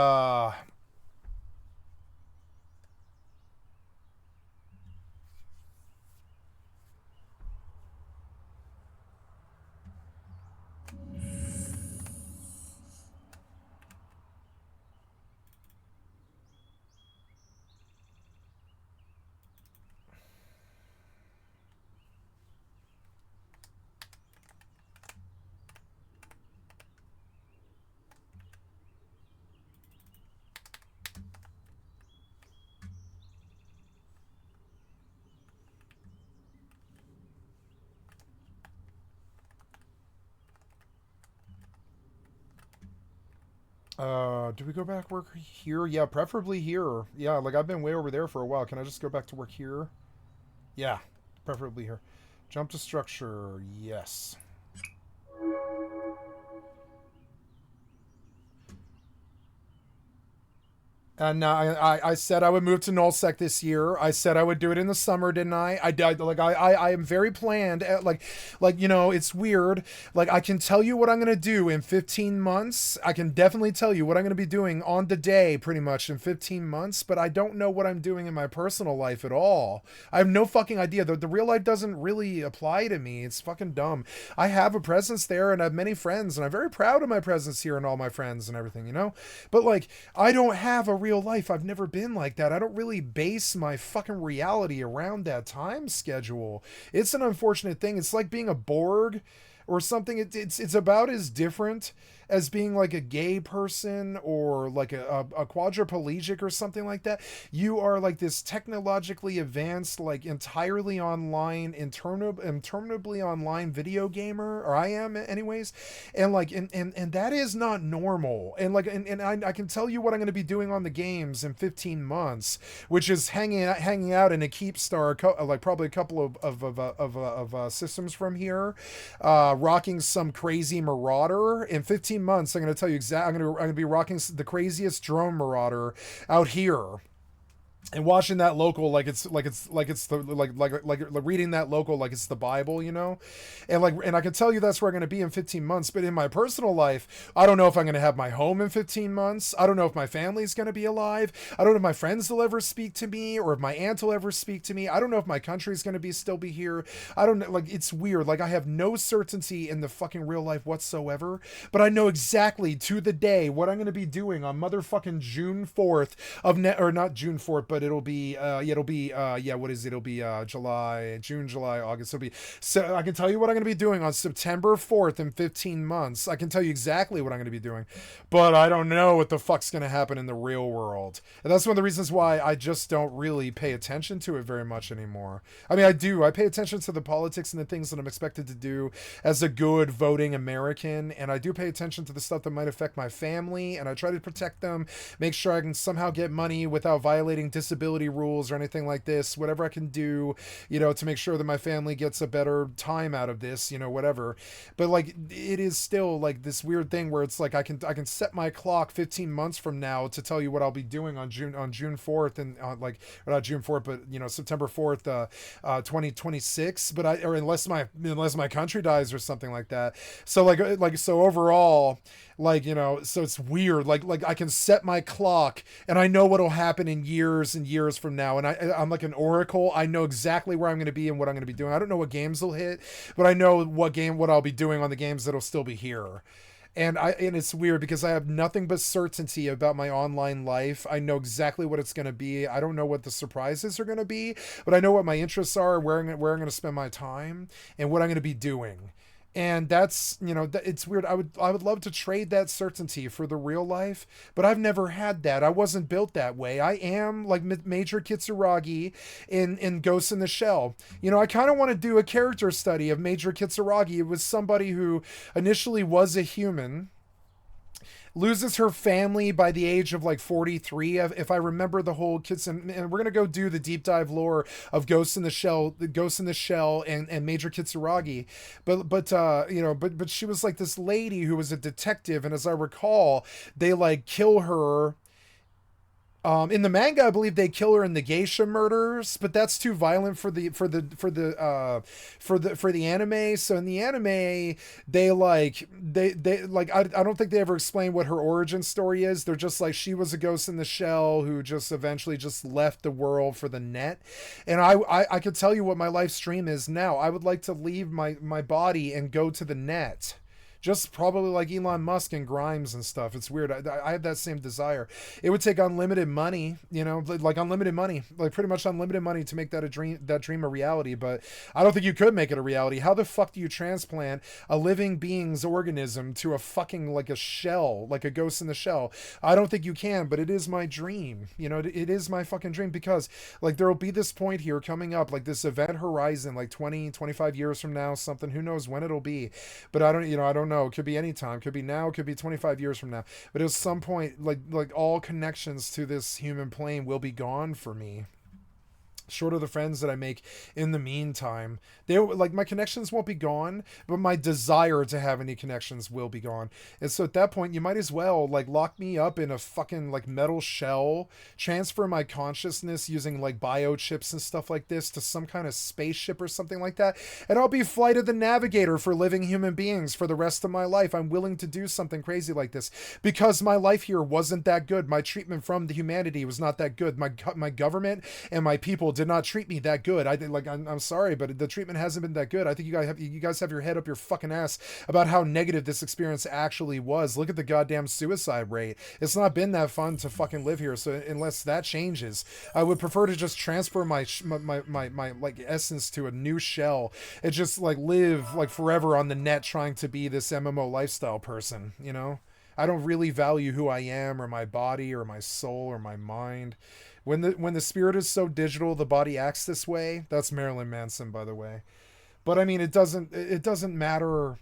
do we go back work here? Yeah, preferably here. Yeah, like I've been way over there for a while. Can I just go back to work here? Yeah, preferably here. Jump to structure. Yes. And I said I would move to Nullsec this year. I said I would do it in the summer, didn't I? I am very planned. Like you know, it's weird. Like I can tell you what I'm gonna do in 15 months. I can definitely tell you what I'm gonna be doing on the day, pretty much in 15 months. But I don't know what I'm doing in my personal life at all. I have no fucking idea. The real life doesn't really apply to me. It's fucking dumb. I have a presence there, and I have many friends, and I'm very proud of my presence here and all my friends and everything, you know. But like, I don't have a real life. I've never been like that. I don't really base my fucking reality around that time schedule. It's an unfortunate thing. It's like being a Borg or something. It's about as different as being like a gay person or like a quadriplegic or something like that. You are like this technologically advanced, like entirely online, interminably online video gamer, or I am anyways. And like, and that is not normal. And like, and I can tell you what I'm going to be doing on the games in 15 months, which is hanging out in a Keepstar, like probably a couple of systems from here, rocking some crazy Marauder. In 15 months, I'm going to tell you exactly. I'm going to be rocking the craziest drone Marauder out here, and watching that local like it's the reading that local like it's the Bible, you know. And I can tell you that's where I'm going to be in 15 months. But in my personal life, I don't know if I'm going to have my home in 15 months. I don't know if my family's going to be alive. I don't know if my friends will ever speak to me, or if my aunt will ever speak to me. I don't know if my country's going to still be here. I don't know. Like, it's weird. Like, I have no certainty in the fucking real life whatsoever. But I know exactly to the day what I'm going to be doing on motherfucking June 4th or not June 4th, but it'll be what is it? It'll be June, July, August. It'll be, so I can tell you what I'm going to be doing on September 4th in 15 months. I can tell you exactly what I'm going to be doing, but I don't know what the fuck's going to happen in the real world. And that's one of the reasons why I just don't really pay attention to it very much anymore. I mean, I do. I pay attention to the politics and the things that I'm expected to do as a good voting American, and I do pay attention to the stuff that might affect my family, and I try to protect them, make sure I can somehow get money without violating disability rules or anything like this, whatever I can do, to make sure that my family gets a better time out of this, whatever. But like, it is still like this weird thing where it's like I can set my clock 15 months from now to tell you what I'll be doing on June 4th, and not June 4th, but September 4th, 2026. But unless my country dies or something like that. So so overall, so it's weird. Like I can set my clock and I know what'll happen in years and years from now. And I'm like an oracle. I know exactly where I'm going to be and what I'm going to be doing. I don't know what games will hit, but I know what I'll be doing on the games that'll still be here. And it's weird because I have nothing but certainty about my online life. I know exactly what it's going to be. I don't know what the surprises are going to be, but I know what my interests are, where I'm going to spend my time, and what I'm going to be doing. And that's, it's weird. I would love to trade that certainty for the real life, but I've never had that. I wasn't built that way. I am like Major Kitsuragi in Ghost in the Shell. I kind of want to do a character study of Major Kitsuragi. It was somebody who initially was a human, loses her family by the age of like 43, if I remember the whole kids. And we're going to go do the deep dive lore of Ghost in the Shell and Major Kitsuragi. But she was like this lady who was a detective. And as I recall, they like kill her. In the manga, I believe they kill her in the geisha murders, but that's too violent for the anime. So in the anime, I don't think they ever explain what her origin story is. They're just like, she was a ghost in the shell who just eventually just left the world for the net. And I could tell you what my life stream is now. I would like to leave my body and go to the net. Just probably like Elon Musk and Grimes and stuff. It's weird. I have that same desire. It would take unlimited money, like unlimited money, like pretty much unlimited money to make that dream a reality. But I don't think you could make it a reality. How the fuck do you transplant a living being's organism to a fucking like a shell, like a ghost in the shell? I don't think you can, but it is my dream. It is my fucking dream, because like there will be this point here coming up, like this event horizon, like 20, 25 years from now, something, who knows when it'll be. But I don't know. It could be any time, could be now, could be 25 years from now, but at some point, like all connections to this human plane will be gone for me, short of the friends that I make in the meantime. They like, my connections won't be gone, but my desire to have any connections will be gone. And so at that point, you might as well like lock me up in a fucking like metal shell, transfer my consciousness using like biochips and stuff like this to some kind of spaceship or something like that, and I'll be Flight of the Navigator for living human beings for the rest of my life. I'm willing to do something crazy like this because my life here wasn't that good. My treatment from the humanity was not that good. My government and my people did not treat me that good. I'm sorry, but the treatment hasn't been that good. I think you guys have your head up your fucking ass about how negative this experience actually was. Look at the goddamn suicide rate. It's not been that fun to fucking live here. So unless that changes, I would prefer to just transfer my like essence to a new shell and just like live like forever on the net trying to be this MMO lifestyle person, I don't really value who I am or my body or my soul or my mind. When the spirit is so digital, the body acts this way. That's Marilyn Manson, by the way. But I mean, it doesn't matter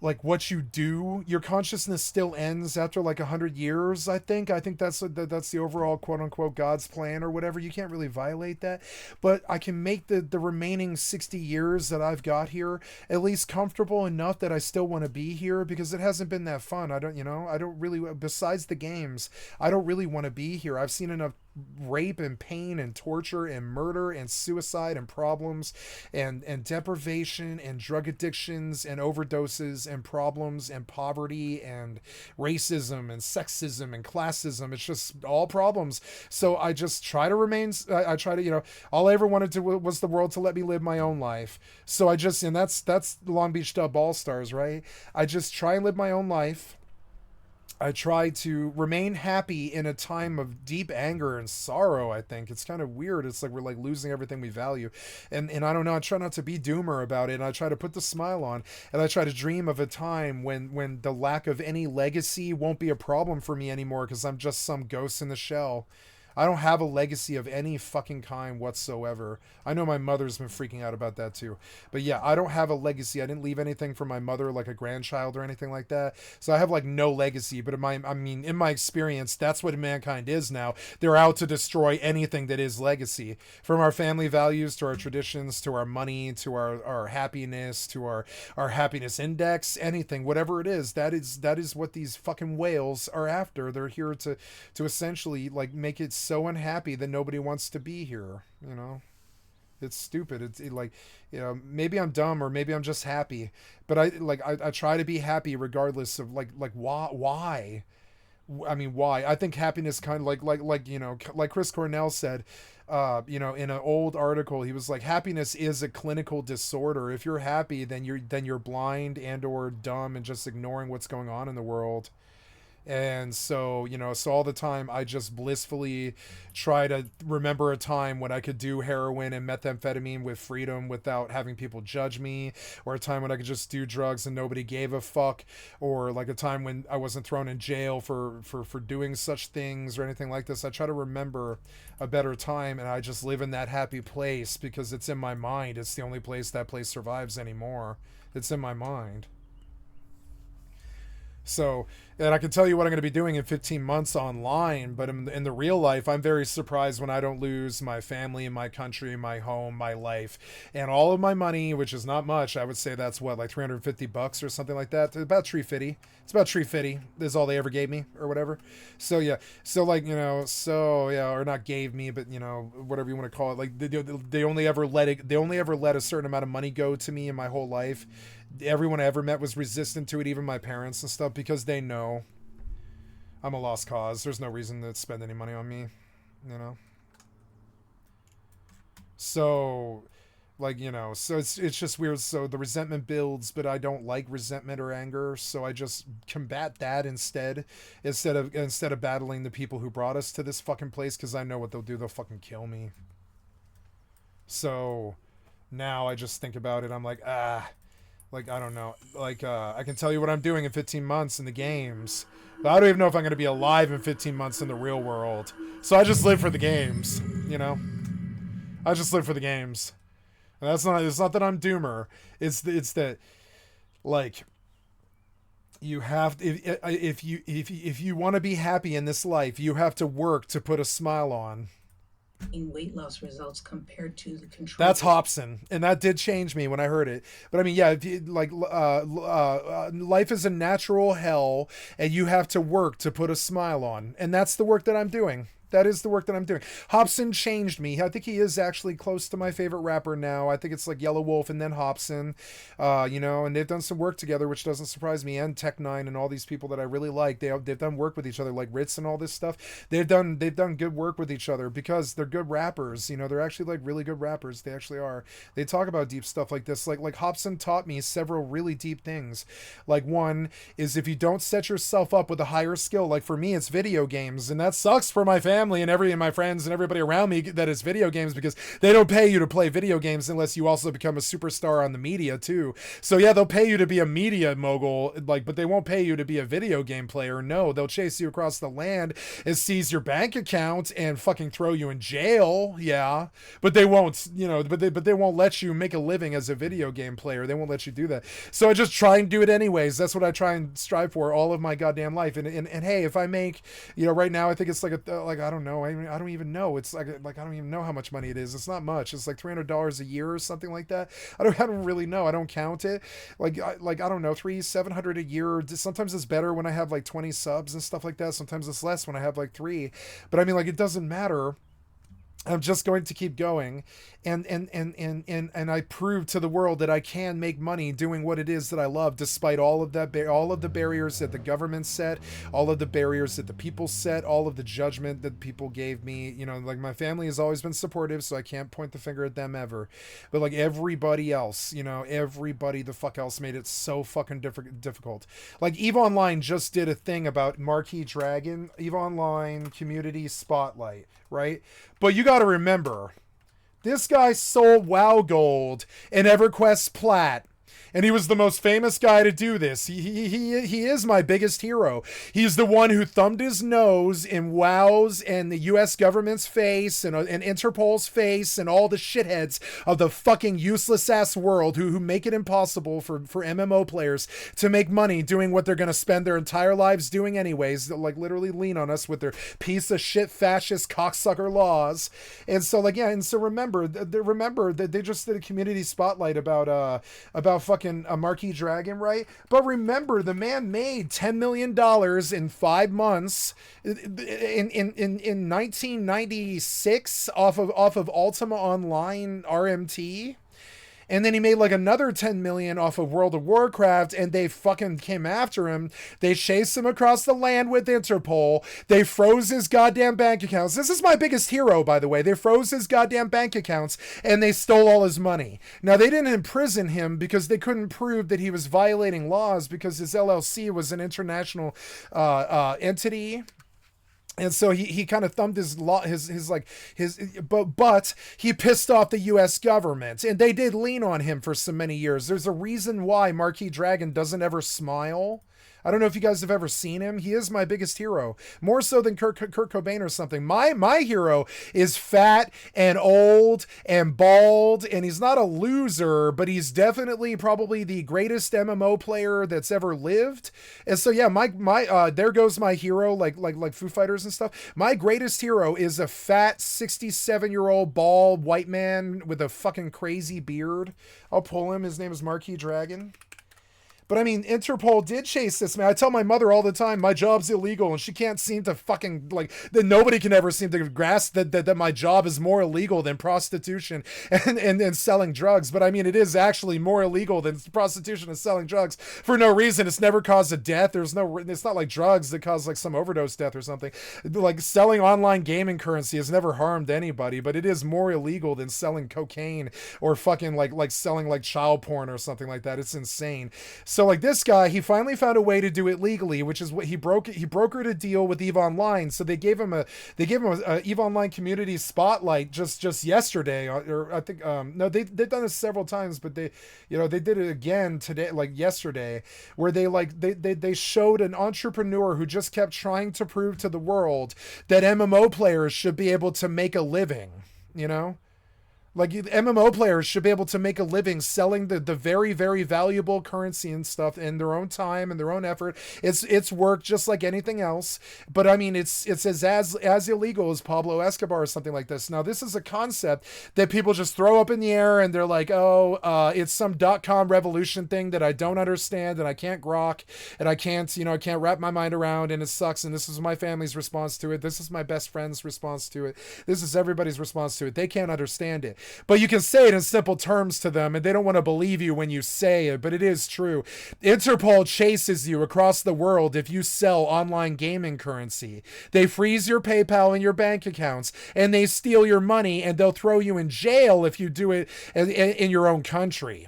like what you do. Your consciousness still ends after like 100 years. I think that's the overall quote unquote God's plan or whatever. You can't really violate that, but I can make the remaining 60 years that I've got here at least comfortable enough that I still want to be here, because it hasn't been that fun. I don't really, besides the games, I don't really want to be here. I've seen enough rape and pain and torture and murder and suicide and problems and deprivation and drug addictions and overdoses and problems and poverty and racism and sexism and classism. It's just all problems. So I just try to remain, I try to, all I ever wanted to was the world to let me live my own life. So I just, and that's Long Beach Dub All Stars, right? I just try and live my own life. I try to remain happy in a time of deep anger and sorrow. I think it's kind of weird. It's like we're like losing everything we value. And I don't know, I try not to be doomer about it. And I try to put the smile on, and I try to dream of a time when the lack of any legacy won't be a problem for me anymore because I'm just some ghost in the shell. I don't have a legacy of any fucking kind whatsoever. I know my mother's been freaking out about that too. But yeah, I don't have a legacy. I didn't leave anything for my mother, like a grandchild or anything like that. So I have like no legacy. But in my experience, that's what mankind is now. They're out to destroy anything that is legacy. From our family values to our traditions to our money to our happiness to our happiness index, anything, whatever it is, that is what these fucking whales are after. They're here to essentially like make it so unhappy that nobody wants to be here. It's stupid. Like, maybe I'm dumb or maybe I'm just happy, but I try to be happy regardless of like why. I mean, why? I think happiness kind of like Chris Cornell said, in an old article, he was like, happiness is a clinical disorder. If you're happy, then you're blind and or dumb and just ignoring what's going on in the world. And so, so all the time I just blissfully try to remember a time when I could do heroin and methamphetamine with freedom without having people judge me, or a time when I could just do drugs and nobody gave a fuck, or like a time when I wasn't thrown in jail for doing such things or anything like this. I try to remember a better time, and I just live in that happy place because it's in my mind. It's the only place that place survives anymore. It's in my mind. So, and I can tell you what I'm going to be doing in 15 months online, but in the real life, I'm very surprised when I don't lose my family and my country, my home, my life, and all of my money, which is not much. I would say that's what, like $350 or something like that. About $350. It's about $350 is all they ever gave me or whatever. So yeah, so like, so yeah, or not gave me, but whatever you want to call it. Like they only ever let a certain amount of money go to me in my whole life. Everyone I ever met was resistant to it, even my parents and stuff, because they know I'm a lost cause. There's no reason to spend any money on me, So, like, so it's just weird. So the resentment builds, but I don't like resentment or anger, so I just combat that instead of battling the people who brought us to this fucking place, because I know what they'll do. They'll fucking kill me. So now I just think about it. I'm like, like, I don't know. Like, I can tell you what I'm doing in 15 months in the games, but I don't even know if I'm going to be alive in 15 months in the real world. So I just live for the games, I just live for the games. And it's not that I'm doomer. It's that, like, you have, if you want to be happy in this life, you have to work to put a smile on. In weight loss results compared to the control. That's Hobson, and that did change me when I heard it. But I mean, yeah, if you, like, life is a natural hell, and you have to work to put a smile on, and that's the work that I'm doing. That is the work that I'm doing. Hobson changed me. I think he is actually close to my favorite rapper now. I think it's like Yellow Wolf and then Hobson, and they've done some work together, which doesn't surprise me. And Tech Nine and all these people that I really like, they've done work with each other, like Ritz and all this stuff. They've done good work with each other because they're good rappers. They're actually like really good rappers. They actually are. They talk about deep stuff like this. Like Hobson taught me several really deep things. Like, one is, if you don't set yourself up with a higher skill, like for me, it's video games, and that sucks for my family and my friends and everybody around me that is video games, because they don't pay you to play video games unless you also become a superstar on the media too. So yeah, they'll pay you to be a media mogul, but they won't pay you to be a video game player. No, they'll chase you across the land and seize your bank account and fucking throw you in jail. Yeah, but they won't, but they won't let you make a living as a video game player. They won't let you do that. So I just try and do it anyways. That's what I try and strive for all of my goddamn life. And hey, if I make, right now I think it's like I don't know. I don't even know. It's like I don't even know how much money it is. It's not much. It's like $300 a year or something like that. I don't really know. I don't count it. I don't know, $700 a year. Sometimes it's better when I have like 20 subs and stuff like that. Sometimes it's less when I have like 3. But I mean, like, it doesn't matter. I'm just going to keep going, and I prove to the world that I can make money doing what it is that I love, despite all of that, all of the barriers that the government set, all of the barriers that the people set, all of the judgment that people gave me. You know, like my family has always been supportive, so I can't point the finger at them ever. But like everybody else, you know, everybody the fuck else made it so fucking difficult. Like EVE Online just did a thing about Marquee Dragon, EVE Online Community Spotlight, right? But you got to remember, this guy sold WoW Gold and EverQuest Plat. And he was the most famous guy to do this. He is my biggest hero. He's the one who thumbed his nose in WoW's and the U.S. government's face and Interpol's face and all the shitheads of the fucking useless-ass world who make it impossible for MMO players to make money doing what they're going to spend their entire lives doing anyways, like literally lean on us with their piece of shit fascist cocksucker laws. And so, like, yeah, and so remember that they just did a community spotlight about fucking a Marquee Dragon, right? But remember, the man made $10 million in 5 months in 1996 off of Ultima Online RMT. And then he made like another 10 million off of World of Warcraft, and they fucking came after him. They chased him across the land with Interpol. They froze his goddamn bank accounts. This is my biggest hero, by the way. They froze his goddamn bank accounts, and they stole all his money. Now, they didn't imprison him because they couldn't prove that he was violating laws because his LLC was an international entity. And so he kind of thumbed his but he pissed off the U.S. government, and they did lean on him for so many years. There's a reason why Marquee Dragon doesn't ever smile. I don't know if you guys have ever seen him. He is my biggest hero, more so than Kurt Cobain or something. My hero is fat and old and bald, and he's not a loser, but he's definitely probably the greatest MMO player that's ever lived. And so yeah, my there goes my hero, like Foo Fighters and stuff. My greatest hero is a fat 67-year-old bald white man with a fucking crazy beard. I'll pull him. His name is Marquee Dragon. But I mean, Interpol did chase this man. I tell my mother all the time, my job's illegal, and she can't seem to fucking, like, that nobody can ever seem to grasp that my job is more illegal than prostitution and selling drugs. But I mean, it is actually more illegal than prostitution and selling drugs for no reason. It's never caused a death. It's not like drugs that cause like some overdose death or something. Like selling online gaming currency has never harmed anybody, but it is more illegal than selling cocaine or fucking like selling like child porn or something like that. It's insane. So like this guy, he finally found a way to do it legally, which is what he brokered a deal with EVE Online. So they gave him a EVE Online community spotlight just yesterday, or I think no, they've done this several times, but they did it again today, like yesterday, where they showed an entrepreneur who just kept trying to prove to the world that MMO players should be able to make a living, you know? Like MMO players should be able to make a living selling the very, very valuable currency and stuff in their own time and their own effort. It's work just like anything else. But I mean, it's as illegal as Pablo Escobar or something like this. Now, this is a concept that people just throw up in the air and they're like, it's some .com revolution thing that I don't understand and I can't grok and I can't wrap my mind around, and it sucks. And this is my family's response to it. This is my best friend's response to it. This is everybody's response to it. They can't understand it. But you can say it in simple terms to them, and they don't want to believe you when you say it, but it is true. Interpol chases you across the world if you sell online gaming currency. They freeze your PayPal and your bank accounts, and they steal your money, and they'll throw you in jail if you do it in your own country.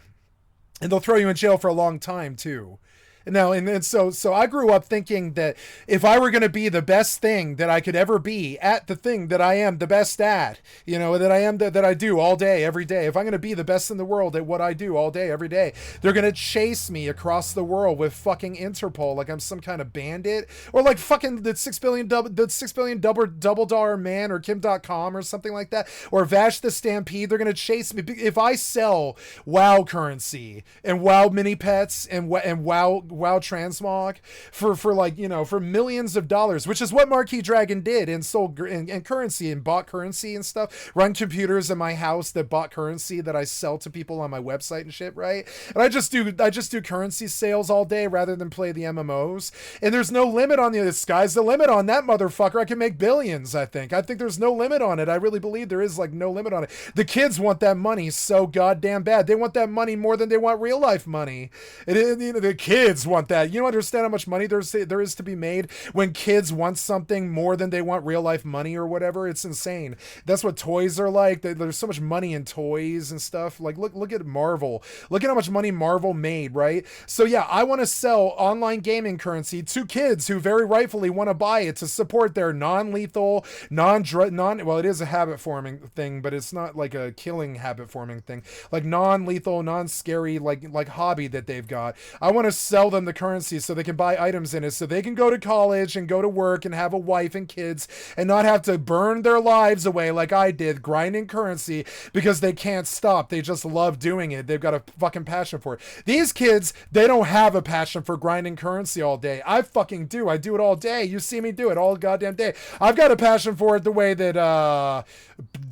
And they'll throw you in jail for a long time, too. Now, and so I grew up thinking that if I were going to be the best thing that I could ever be at the thing that I am the best at, that I do all day, every day, if I'm going to be the best in the world at what I do all day, every day, they're going to chase me across the world with fucking Interpol like I'm some kind of bandit, or like fucking the 6 billion double dollar man or Kim.com or something like that, or Vash the Stampede. They're going to chase me if I sell WoW currency and WoW mini pets and WoW WoW transmog for like, you know, for millions of dollars, which is what Marquee Dragon did, and sold and currency and bought currency and stuff, run computers in my house that bought currency that I sell to people on my website and shit, right? And I just do currency sales all day rather than play the MMOs. And there's no limit on the sky's the limit on that motherfucker. I can make billions, I think. I think there's no limit on it. I really believe there is like no limit on it. The kids want that money so goddamn bad. They want that money more than they want real life money. You know, the kids want that. You don't understand how much money there is to be made when kids want something more than they want real life money or whatever. It's insane. That's what toys are like. There's so much money in toys and stuff. Like look at Marvel. Look at how much money Marvel made, right? So yeah, I want to sell online gaming currency to kids who very rightfully want to buy it to support their non-lethal, well, it is a habit forming thing, but it's not like a killing habit forming thing. Like non-lethal, non-scary, like hobby that they've got. I want to sell them the currency so they can buy items in it, so they can go to college and go to work and have a wife and kids and not have to burn their lives away like I did grinding currency because they can't stop. They just love doing it. They've got a fucking passion for it. These kids, they don't have a passion for grinding currency all day. I fucking do. I do it all day. You see me do it all goddamn day. I've got a passion for it the way that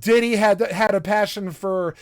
Diddy had a passion for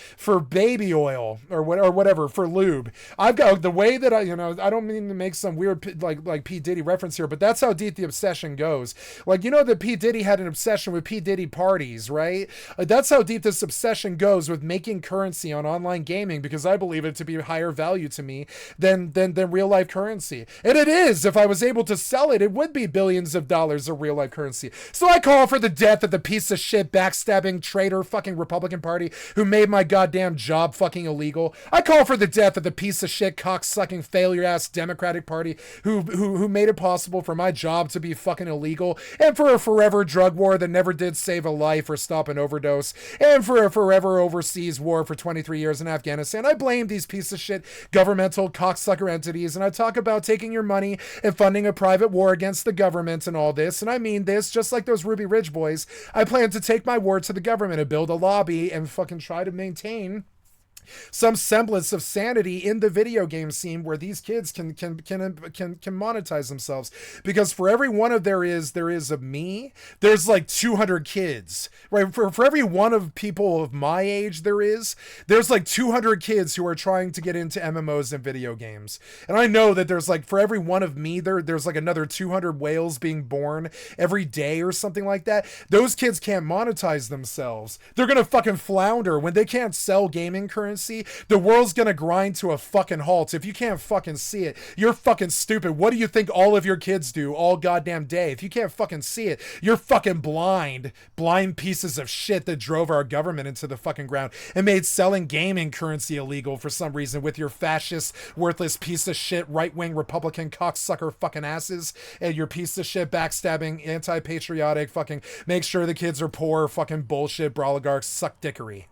baby oil or whatever, for lube. I've got the way that I don't mean to make some weird like P. Diddy reference here, but that's how deep the obsession goes. Like, you know that P. Diddy had an obsession with P. Diddy parties, right? That's how deep this obsession goes with making currency on online gaming, because I believe it to be higher value to me than real life currency. And it is. If I was able to sell it, it would be billions of dollars of real life currency. So I call for the death of the piece of shit, backstabbing, traitor fucking Republican Party who made my goddamn job fucking illegal. I call for the death of the piece of shit, cocksucking, failure ass Democratic Party who made it possible for my job to be fucking illegal, and for a forever drug war that never did save a life or stop an overdose, and for a forever overseas war for 23 years in Afghanistan. I blame these piece of shit governmental cocksucker entities, and I talk about taking your money and funding a private war against the government and all this, and I mean this just like those Ruby Ridge boys. I plan to take my word to the government and build a lobby and fucking try to maintain some semblance of sanity in the video game scene where these kids can monetize themselves. Because for every one of there is of me, there's like 200 kids, right? For every one of people of my age there's like 200 kids who are trying to get into MMOs and video games. And I know that there's like, for every one of me, there's like another 200 whales being born every day or something like that. Those kids can't monetize themselves. They're gonna fucking flounder when they can't sell gaming currency. The world's gonna grind to a fucking halt. If you can't fucking see it, you're fucking stupid. What do you think all of your kids do all goddamn day? If you can't fucking see it, you're fucking blind pieces of shit that drove our government into the fucking ground and made selling gaming currency illegal for some reason with your fascist, worthless piece of shit, right-wing Republican cocksucker fucking asses and your piece of shit backstabbing, anti-patriotic fucking make sure the kids are poor fucking bullshit oligarchs suck dickery,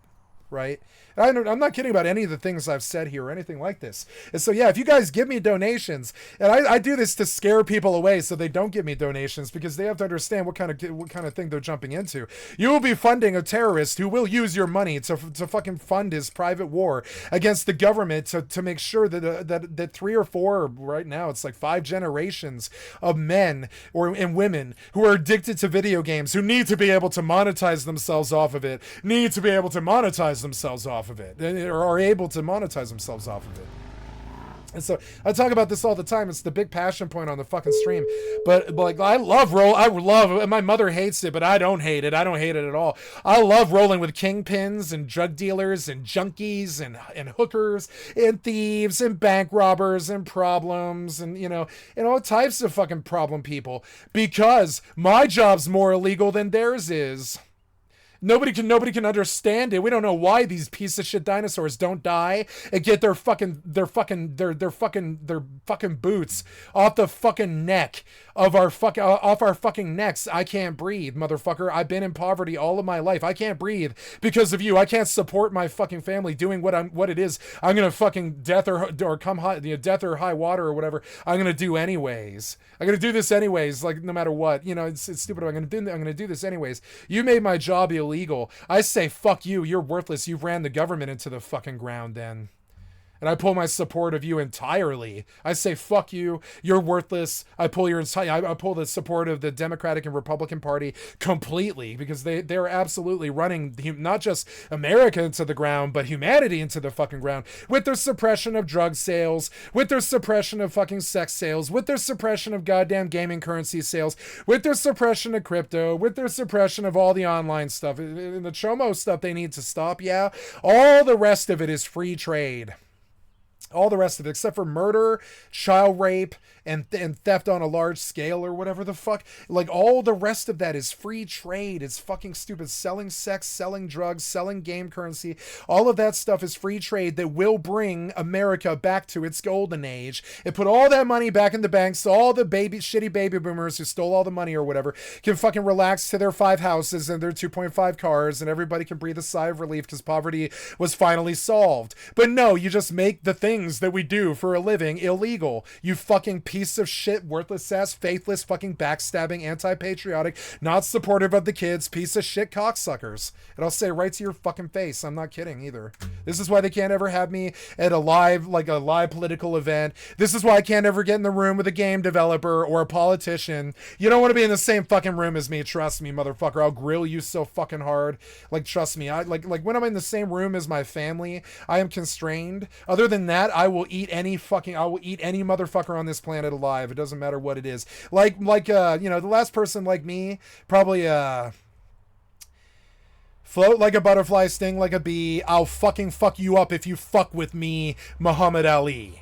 right? I'm not kidding about any of the things I've said here or anything like this. And so, yeah, if you guys give me donations, and I do this to scare people away so they don't give me donations, because they have to understand what kind of thing they're jumping into. You will be funding a terrorist who will use your money to fucking fund his private war against the government to make sure that 3 or 4, right now it's like 5 generations of men and women who are addicted to video games, who need to be able to monetize themselves off of it, or are able to monetize themselves off of it. And so I talk about this all the time. It's the big passion point on the fucking stream. But like, I love, and my mother hates it, but I don't hate it. I don't hate it at all. I love rolling with kingpins and drug dealers and junkies and hookers and thieves and bank robbers and problems and, and all types of fucking problem people, because my job's more illegal than theirs is. Nobody can understand it. We don't know why these piece of shit dinosaurs don't die and get their fucking boots off the fucking neck of off our fucking necks. I can't breathe, motherfucker. I've been in poverty all of my life. I can't breathe because of you. I can't support my fucking family doing what it is I'm gonna fucking death or come high, death or high water or whatever I'm gonna do anyways. I'm gonna do this anyways, like no matter what. It's stupid. I'm gonna do this anyways. You made my job illegal. I say fuck you. You're worthless. You ran the government into the fucking ground then. And I pull my support of you entirely. I say, fuck you, you're worthless. I pull I pull the support of the Democratic and Republican Party completely, because they're absolutely running not just America into the ground, but humanity into the fucking ground, with their suppression of drug sales, with their suppression of fucking sex sales, with their suppression of goddamn gaming currency sales, with their suppression of crypto, with their suppression of all the online stuff. And the Chomo stuff they need to stop, yeah. All the rest of it is free trade. All the rest of it, except for murder, child rape, and theft on a large scale or whatever the fuck. Like, all the rest of that is free trade. It's fucking stupid. Selling sex, selling drugs, selling game currency. All of that stuff is free trade that will bring America back to its golden age. It put all that money back in the bank, so all the shitty baby boomers who stole all the money or whatever can fucking relax to their 5 houses and their 2.5 cars, and everybody can breathe a sigh of relief because poverty was finally solved. But no, you just make the things that we do for a living illegal. You fucking piece of shit, worthless ass, faithless, fucking backstabbing, anti-patriotic, not supportive of the kids, piece of shit cocksuckers. And I'll say right to your fucking face, I'm not kidding either. This is why they can't ever have me at a live political event. This is why I can't ever get in the room with a game developer or a politician. You don't want to be in the same fucking room as me, trust me, motherfucker. I'll grill you so fucking hard. Like, trust me, I like when I'm in the same room as my family, I am constrained. Other than that, I will eat any motherfucker on this planet alive. It doesn't matter what it is. Like the last person like me, probably float like a butterfly, sting like a bee. I'll fucking fuck you up if you fuck with me, Muhammad Ali.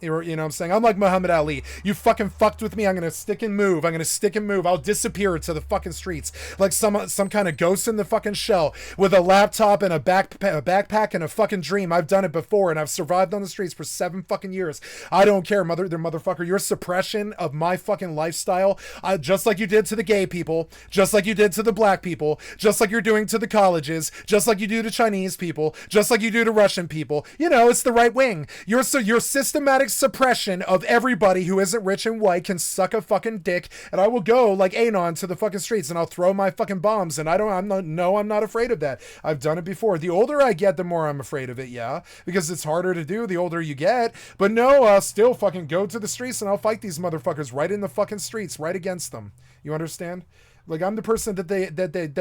You know what I'm saying? I'm like Muhammad Ali. You fucking fucked with me, I'm gonna stick and move. I'll disappear to the fucking streets like some kind of ghost in the fucking shell with a laptop and a backpack and a fucking dream. I've done it before, and I've survived on the streets for 7 fucking years. I don't care, motherfucker. Your suppression of my fucking lifestyle, just like you did to the gay people, just like you did to the black people, just like you're doing to the colleges, just like you do to Chinese people, just like you do to Russian people. It's the right wing. Your systematic suppression of everybody who isn't rich and white can suck a fucking dick, and I will go like Anon to the fucking streets and I'll throw my fucking bombs, and I'm not afraid of that. I've done it before. The older I get, the more I'm afraid of it, yeah, because it's harder to do the older you get. But no, I'll still fucking go to the streets and I'll fight these motherfuckers right in the fucking streets, right against them. You understand? Like, I'm the person that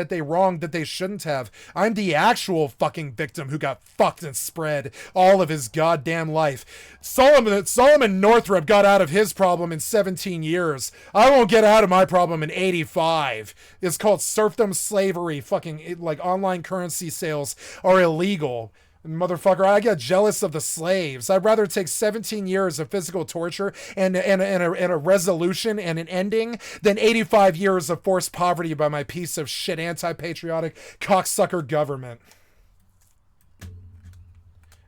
they wronged that they shouldn't have. I'm the actual fucking victim who got fucked and spread all of his goddamn life. Solomon Northrop got out of his problem in 17 years. I won't get out of my problem in 85. It's called serfdom, slavery. Fucking, like, online currency sales are illegal. Motherfucker, I get jealous of the slaves. I'd rather take 17 years of physical torture and a resolution and an ending than 85 years of forced poverty by my piece of shit anti-patriotic cocksucker government.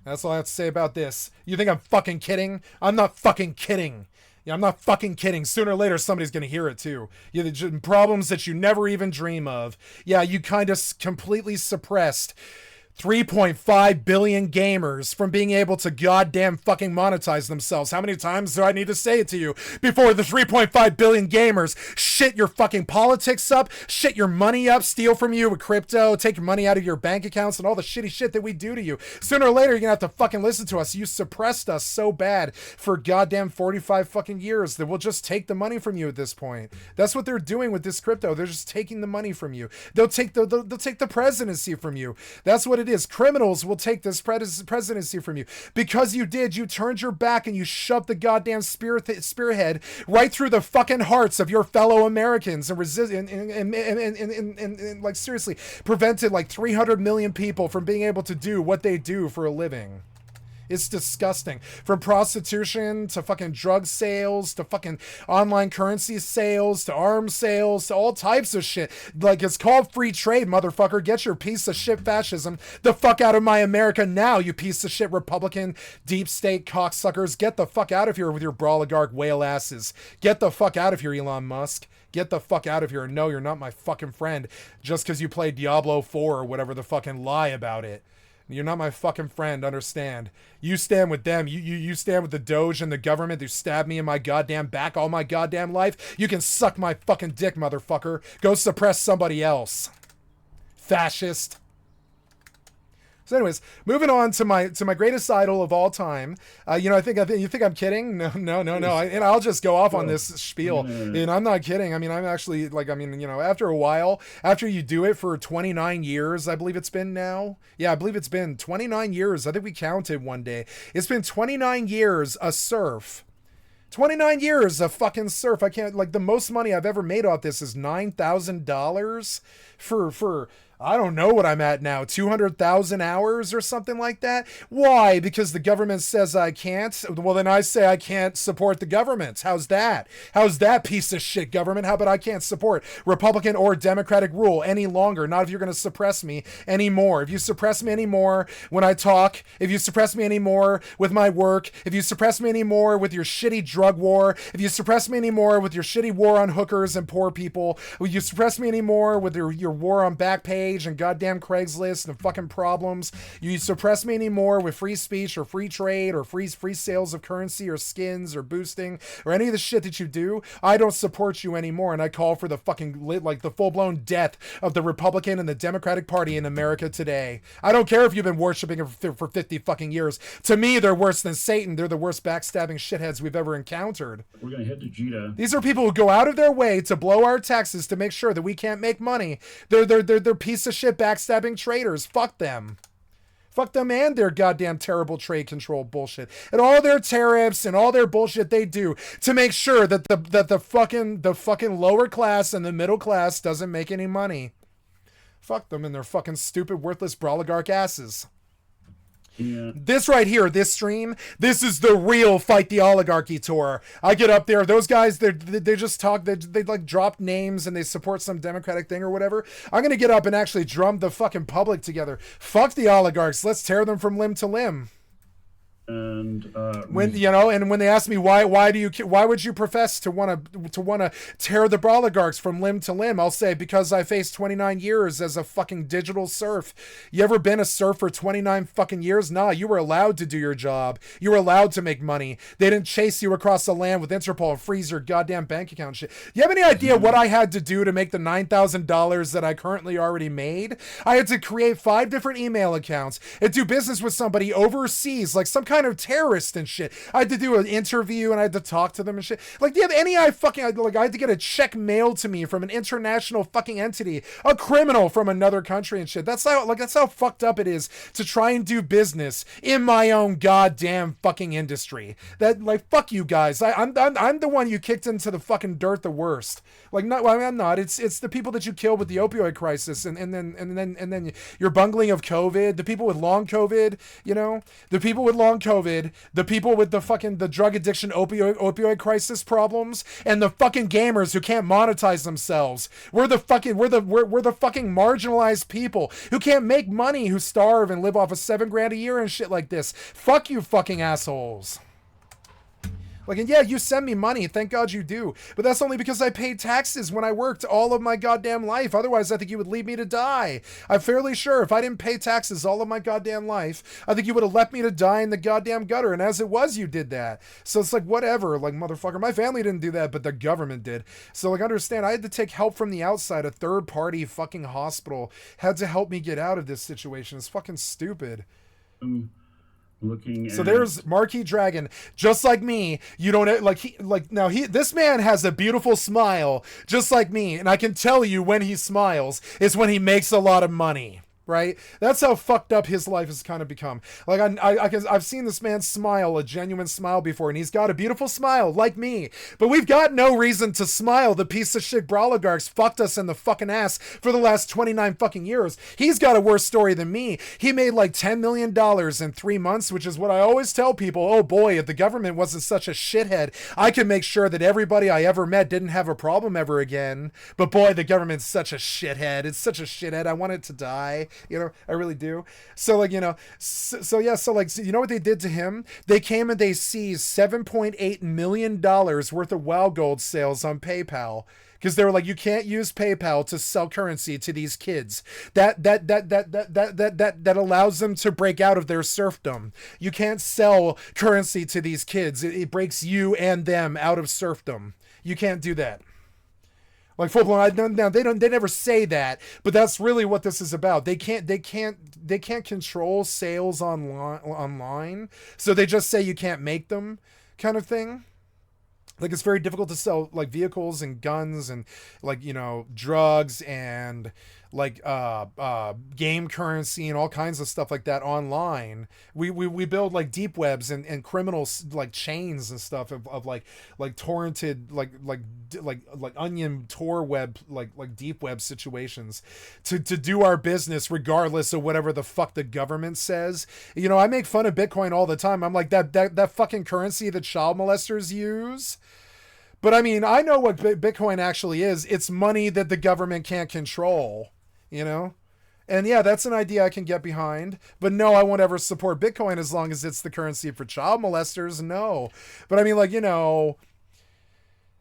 That's all I have to say about this. You think I'm fucking kidding? I'm not fucking kidding. Yeah, I'm not fucking kidding. Sooner or later, somebody's going to hear it too. Yeah, the problems that you never even dream of. Yeah, you kind of completely suppressed 3.5 billion gamers from being able to goddamn fucking monetize themselves. How many times do I need to say it to you before the 3.5 billion gamers shit your fucking politics up, shit your money up, steal from you with crypto, take your money out of your bank accounts and all the shitty shit that we do to you? Sooner or later, you're gonna have to fucking listen to us. You suppressed us so bad for goddamn 45 fucking years that we'll just take the money from you at this point. That's what they're doing with this crypto. They're just taking the money from you. They'll take the presidency from you. That's what it is. Criminals will take this presidency from you because you turned your back and you shoved the goddamn spearhead right through the fucking hearts of your fellow Americans and resist and like seriously prevented like 300 million people from being able to do what they do for a living. It's disgusting. From prostitution to fucking drug sales to fucking online currency sales to arms sales to all types of shit. Like, it's called free trade, motherfucker. Get your piece of shit fascism the fuck out of my America now, you piece of shit Republican deep state cocksuckers. Get the fuck out of here with your oligarch whale asses. Get the fuck out of here, Elon Musk. Get the fuck out of here. No, you're not my fucking friend just because you play Diablo 4 or whatever the fucking lie about it. You're not my fucking friend, understand? You stand with them. You stand with the Doge and the government who stabbed me in my goddamn back all my goddamn life. You can suck my fucking dick, motherfucker. Go suppress somebody else. Fascist. So, anyways, moving on to my greatest idol of all time. I think you think I'm kidding? No. And I'll just go off on this spiel, and I'm not kidding. I mean, I'm actually after a while, after you do it for 29 years, I believe it's been now. Yeah, I believe it's been 29 years. I think we counted one day. It's been 29 years a surf. 29 years of fucking surf. I can't, the most money I've ever made off this is $9,000 for I don't know what I'm at now, 200,000 hours or something like that. Why? Because the government says I can't? Well, then I say I can't support the government. How's that? How's that piece of shit government? How about I can't support Republican or Democratic rule any longer? Not if you're going to suppress me anymore. If you suppress me anymore when I talk, if you suppress me anymore with my work, if you suppress me anymore with your shitty drug war, if you suppress me anymore with your shitty war on hookers and poor people, will you suppress me anymore with your war on Backpage and goddamn Craigslist and fucking problems? You suppress me anymore with free speech or free trade or free sales of currency or skins or boosting or any of the shit that you do, I don't support you anymore, and I call for the fucking the full-blown death of the Republican and the Democratic Party in America today. I don't care if you've been worshiping it for 50 fucking years. To me, they're worse than Satan. They're the worst backstabbing shitheads we've ever encountered. We're gonna head to Jeddah. These are people who go out of their way to blow our taxes to make sure that we can't make money. They're piece of shit backstabbing traders. Fuck them. Fuck them and their goddamn terrible trade control bullshit and all their tariffs and all their bullshit they do to make sure that the fucking lower class and the middle class doesn't make any money. Fuck them and their fucking stupid worthless broligarch asses. Yeah. This right here, this stream, this is the real Fight the Oligarchy tour. I get up there, those guys, they just talk, they like drop names and they support some Democratic thing or whatever. I'm gonna get up and actually drum the fucking public together. Fuck the oligarchs, let's tear them from limb to limb. And when they ask me why would you profess to want to tear the broligarchs from limb to limb, I'll say because I faced 29 years as a fucking digital serf. You ever been a serf for 29 fucking years? Nah, you were allowed to do your job. You were allowed to make money. They didn't chase you across the land with Interpol and freeze your goddamn bank account shit. You have any idea what I had to do to make the $9,000 that I currently already made? I had to create 5 different email accounts and do business with somebody overseas, like some kind of terrorist and shit. I had to do an interview and I had to talk to them and shit. Like, do you have any I had to get a check mailed to me from an international fucking entity, a criminal from another country and shit. That's how fucked up it is to try and do business in my own goddamn fucking industry. That, fuck you guys. I'm the one you kicked into the fucking dirt the worst. I'm not. It's the people that you killed with the opioid crisis and then your bungling of COVID, the people with long COVID, the people with long COVID, the people with the drug addiction opioid crisis problems, and the fucking gamers who can't monetize themselves. We're the fucking marginalized people who can't make money, who starve and live off of $7,000 a year and shit like this. Fuck you fucking assholes. And yeah, you send me money. Thank God you do. But that's only because I paid taxes when I worked all of my goddamn life. Otherwise, I think you would leave me to die. I'm fairly sure if I didn't pay taxes all of my goddamn life, I think you would have left me to die in the goddamn gutter. And as it was, you did that. So it's whatever. Motherfucker, my family didn't do that, but the government did. So understand, I had to take help from the outside. A third-party fucking hospital had to help me get out of this situation. It's fucking stupid. Looking so there's Marquis Dragon, just like me. You don't this man has a beautiful smile, just like me, and I can tell you when he smiles is when he makes a lot of money. Right? That's how fucked up his life has kind of become. I've seen this man smile, a genuine smile before, and he's got a beautiful smile, like me. But we've got no reason to smile. The piece of shit broligarchs fucked us in the fucking ass for the last 29 fucking years. He's got a worse story than me. He made $10 million in 3 months, which is what I always tell people. Oh boy, if the government wasn't such a shithead, I could make sure that everybody I ever met didn't have a problem ever again. But boy, the government's such a shithead. It's such a shithead. I want it to die. I really do. So you know what they did to him? They came and they seized $7.8 million worth of WoW Gold sales on PayPal. Because they were like, you can't use PayPal to sell currency to these kids. That allows them to break out of their serfdom. You can't sell currency to these kids. It breaks you and them out of serfdom. You can't do that. Full blown. Now they never say that, but that's really what this is about. They can't can't control sales online, so they just say you can't make them, kind of thing. Like, it's very difficult to sell like vehicles and guns and like, you know, drugs and like game currency and all kinds of stuff like that online. We build like deep webs and criminal like chains and stuff of like torrented like onion Tor web like deep web situations to do our business regardless of whatever the fuck the government says. You know, I make fun of Bitcoin all the time. I'm like, that fucking currency that child molesters use. But I mean, I know what Bitcoin actually is. It's money that the government can't control, you know? And yeah, that's an idea I can get behind. But no, I won't ever support Bitcoin as long as it's the currency for child molesters. No. But I mean, like, you know...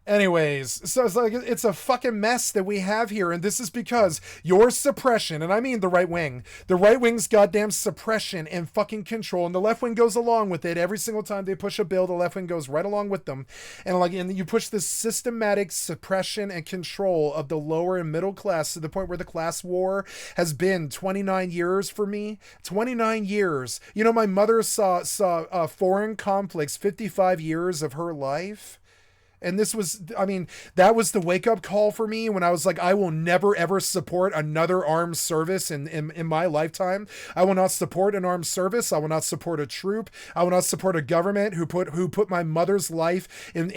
Anyways, so it's like, it's a fucking mess that we have here, and this is because your suppression, and I mean the right wing's goddamn suppression and fucking control, and the left wing goes along with it. Every single time they push a bill, the left wing goes right along with them, and you push this systematic suppression and control of the lower and middle class to the point where the class war has been 29 years for me. 29 years. You know, my mother saw foreign conflicts 55 years of her life. And this was, I mean, that was the wake-up call for me when I was like, I will never, ever support another armed service in my lifetime. I will not support an armed service. I will not support a troop. I will not support a government who put my mother's life in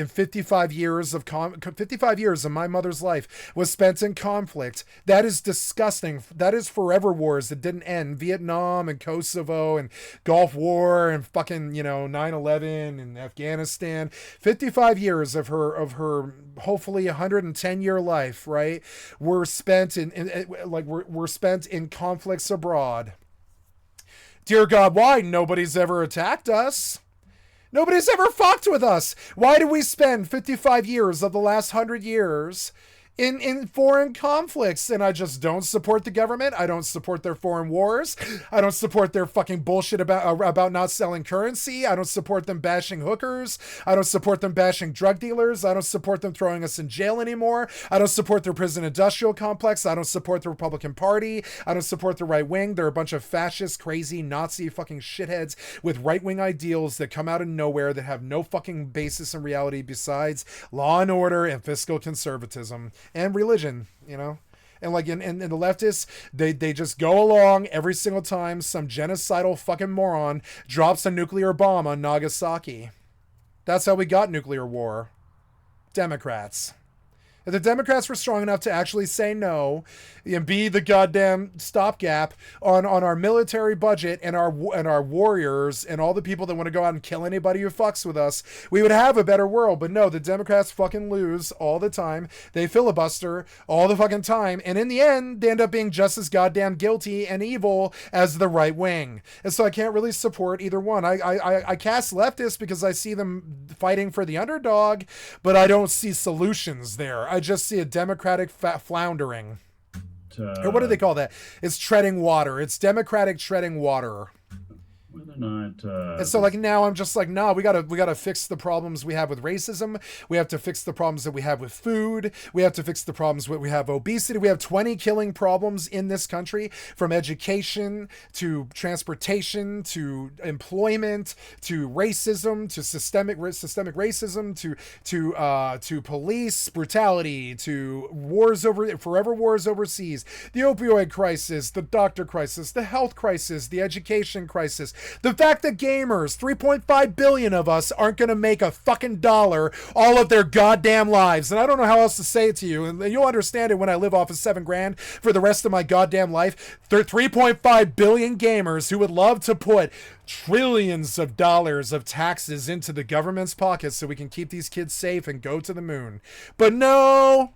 55 years of 55 years of my mother's life was spent in conflict. That is disgusting. That is forever wars that didn't end. Vietnam and Kosovo and Gulf War and fucking, you know, 9/11 and Afghanistan. 55 years of her hopefully 110-year life, right, were spent were spent in conflicts abroad. Dear God, why? Nobody's ever attacked us. Nobody's ever fucked with us. Why do we spend 55 years of the last 100 years in foreign conflicts? And I just don't support the government. I don't support their foreign wars. I don't support their fucking bullshit about not selling currency. I don't support them bashing hookers. I don't support them bashing drug dealers. I don't support them throwing us in jail anymore. I don't support their prison industrial complex. I don't support the Republican Party. I don't support the right wing. They're a bunch of fascist, crazy, Nazi fucking shitheads with right-wing ideals that come out of nowhere that have no fucking basis in reality besides law and order and fiscal conservatism. And religion, you know, and like in the leftists, they just go along every single time some genocidal fucking moron drops a nuclear bomb on Nagasaki. That's how we got nuclear war. Democrats. If the Democrats were strong enough to actually say no and be the goddamn stopgap on our military budget and our warriors and all the people that want to go out and kill anybody who fucks with us, we would have a better world. But no, the Democrats fucking lose all the time. They filibuster all the fucking time. And in the end, they end up being just as goddamn guilty and evil as the right wing. And so I can't really support either one. I cast leftists because I see them fighting for the underdog, but I don't see solutions there. I just see a democratic floundering. Or what do they call that? It's treading water. It's democratic treading water. Whether or not, and so like now I'm just like, no, we gotta fix the problems we have with racism. We have to fix the problems that we have with food. We have to fix the problems we have obesity. We have 20 killing problems in this country, from education to transportation to employment to racism to systemic racism to police brutality to forever wars overseas, the opioid crisis, the doctor crisis, the health crisis, the education crisis. The fact that gamers, 3.5 billion of us, aren't going to make a fucking dollar all of their goddamn lives. And I don't know how else to say it to you. And you'll understand it when I live off of $7,000 for the rest of my goddamn life. There are 3.5 billion gamers who would love to put trillions of dollars of taxes into the government's pockets so we can keep these kids safe and go to the moon. But no,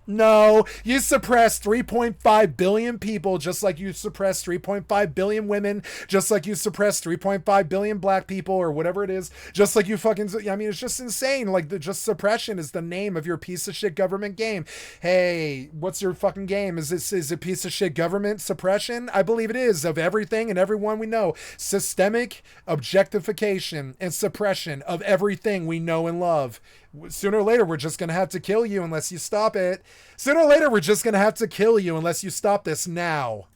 you suppress 3.5 billion people just like you suppress 3.5 billion women, just like you suppress 3.5 billion black people or whatever it is, just like you fucking, I mean, it's just insane. Like, just suppression is the name of your piece of shit government game. Hey, what's your fucking game? Is it piece of shit government suppression? I believe it is, of everything and everyone we know. Systemic objectification and suppression of everything we know and love. Sooner or later, we're just going to have to kill you unless you stop it. Sooner or later, we're just going to have to kill you unless you stop this now.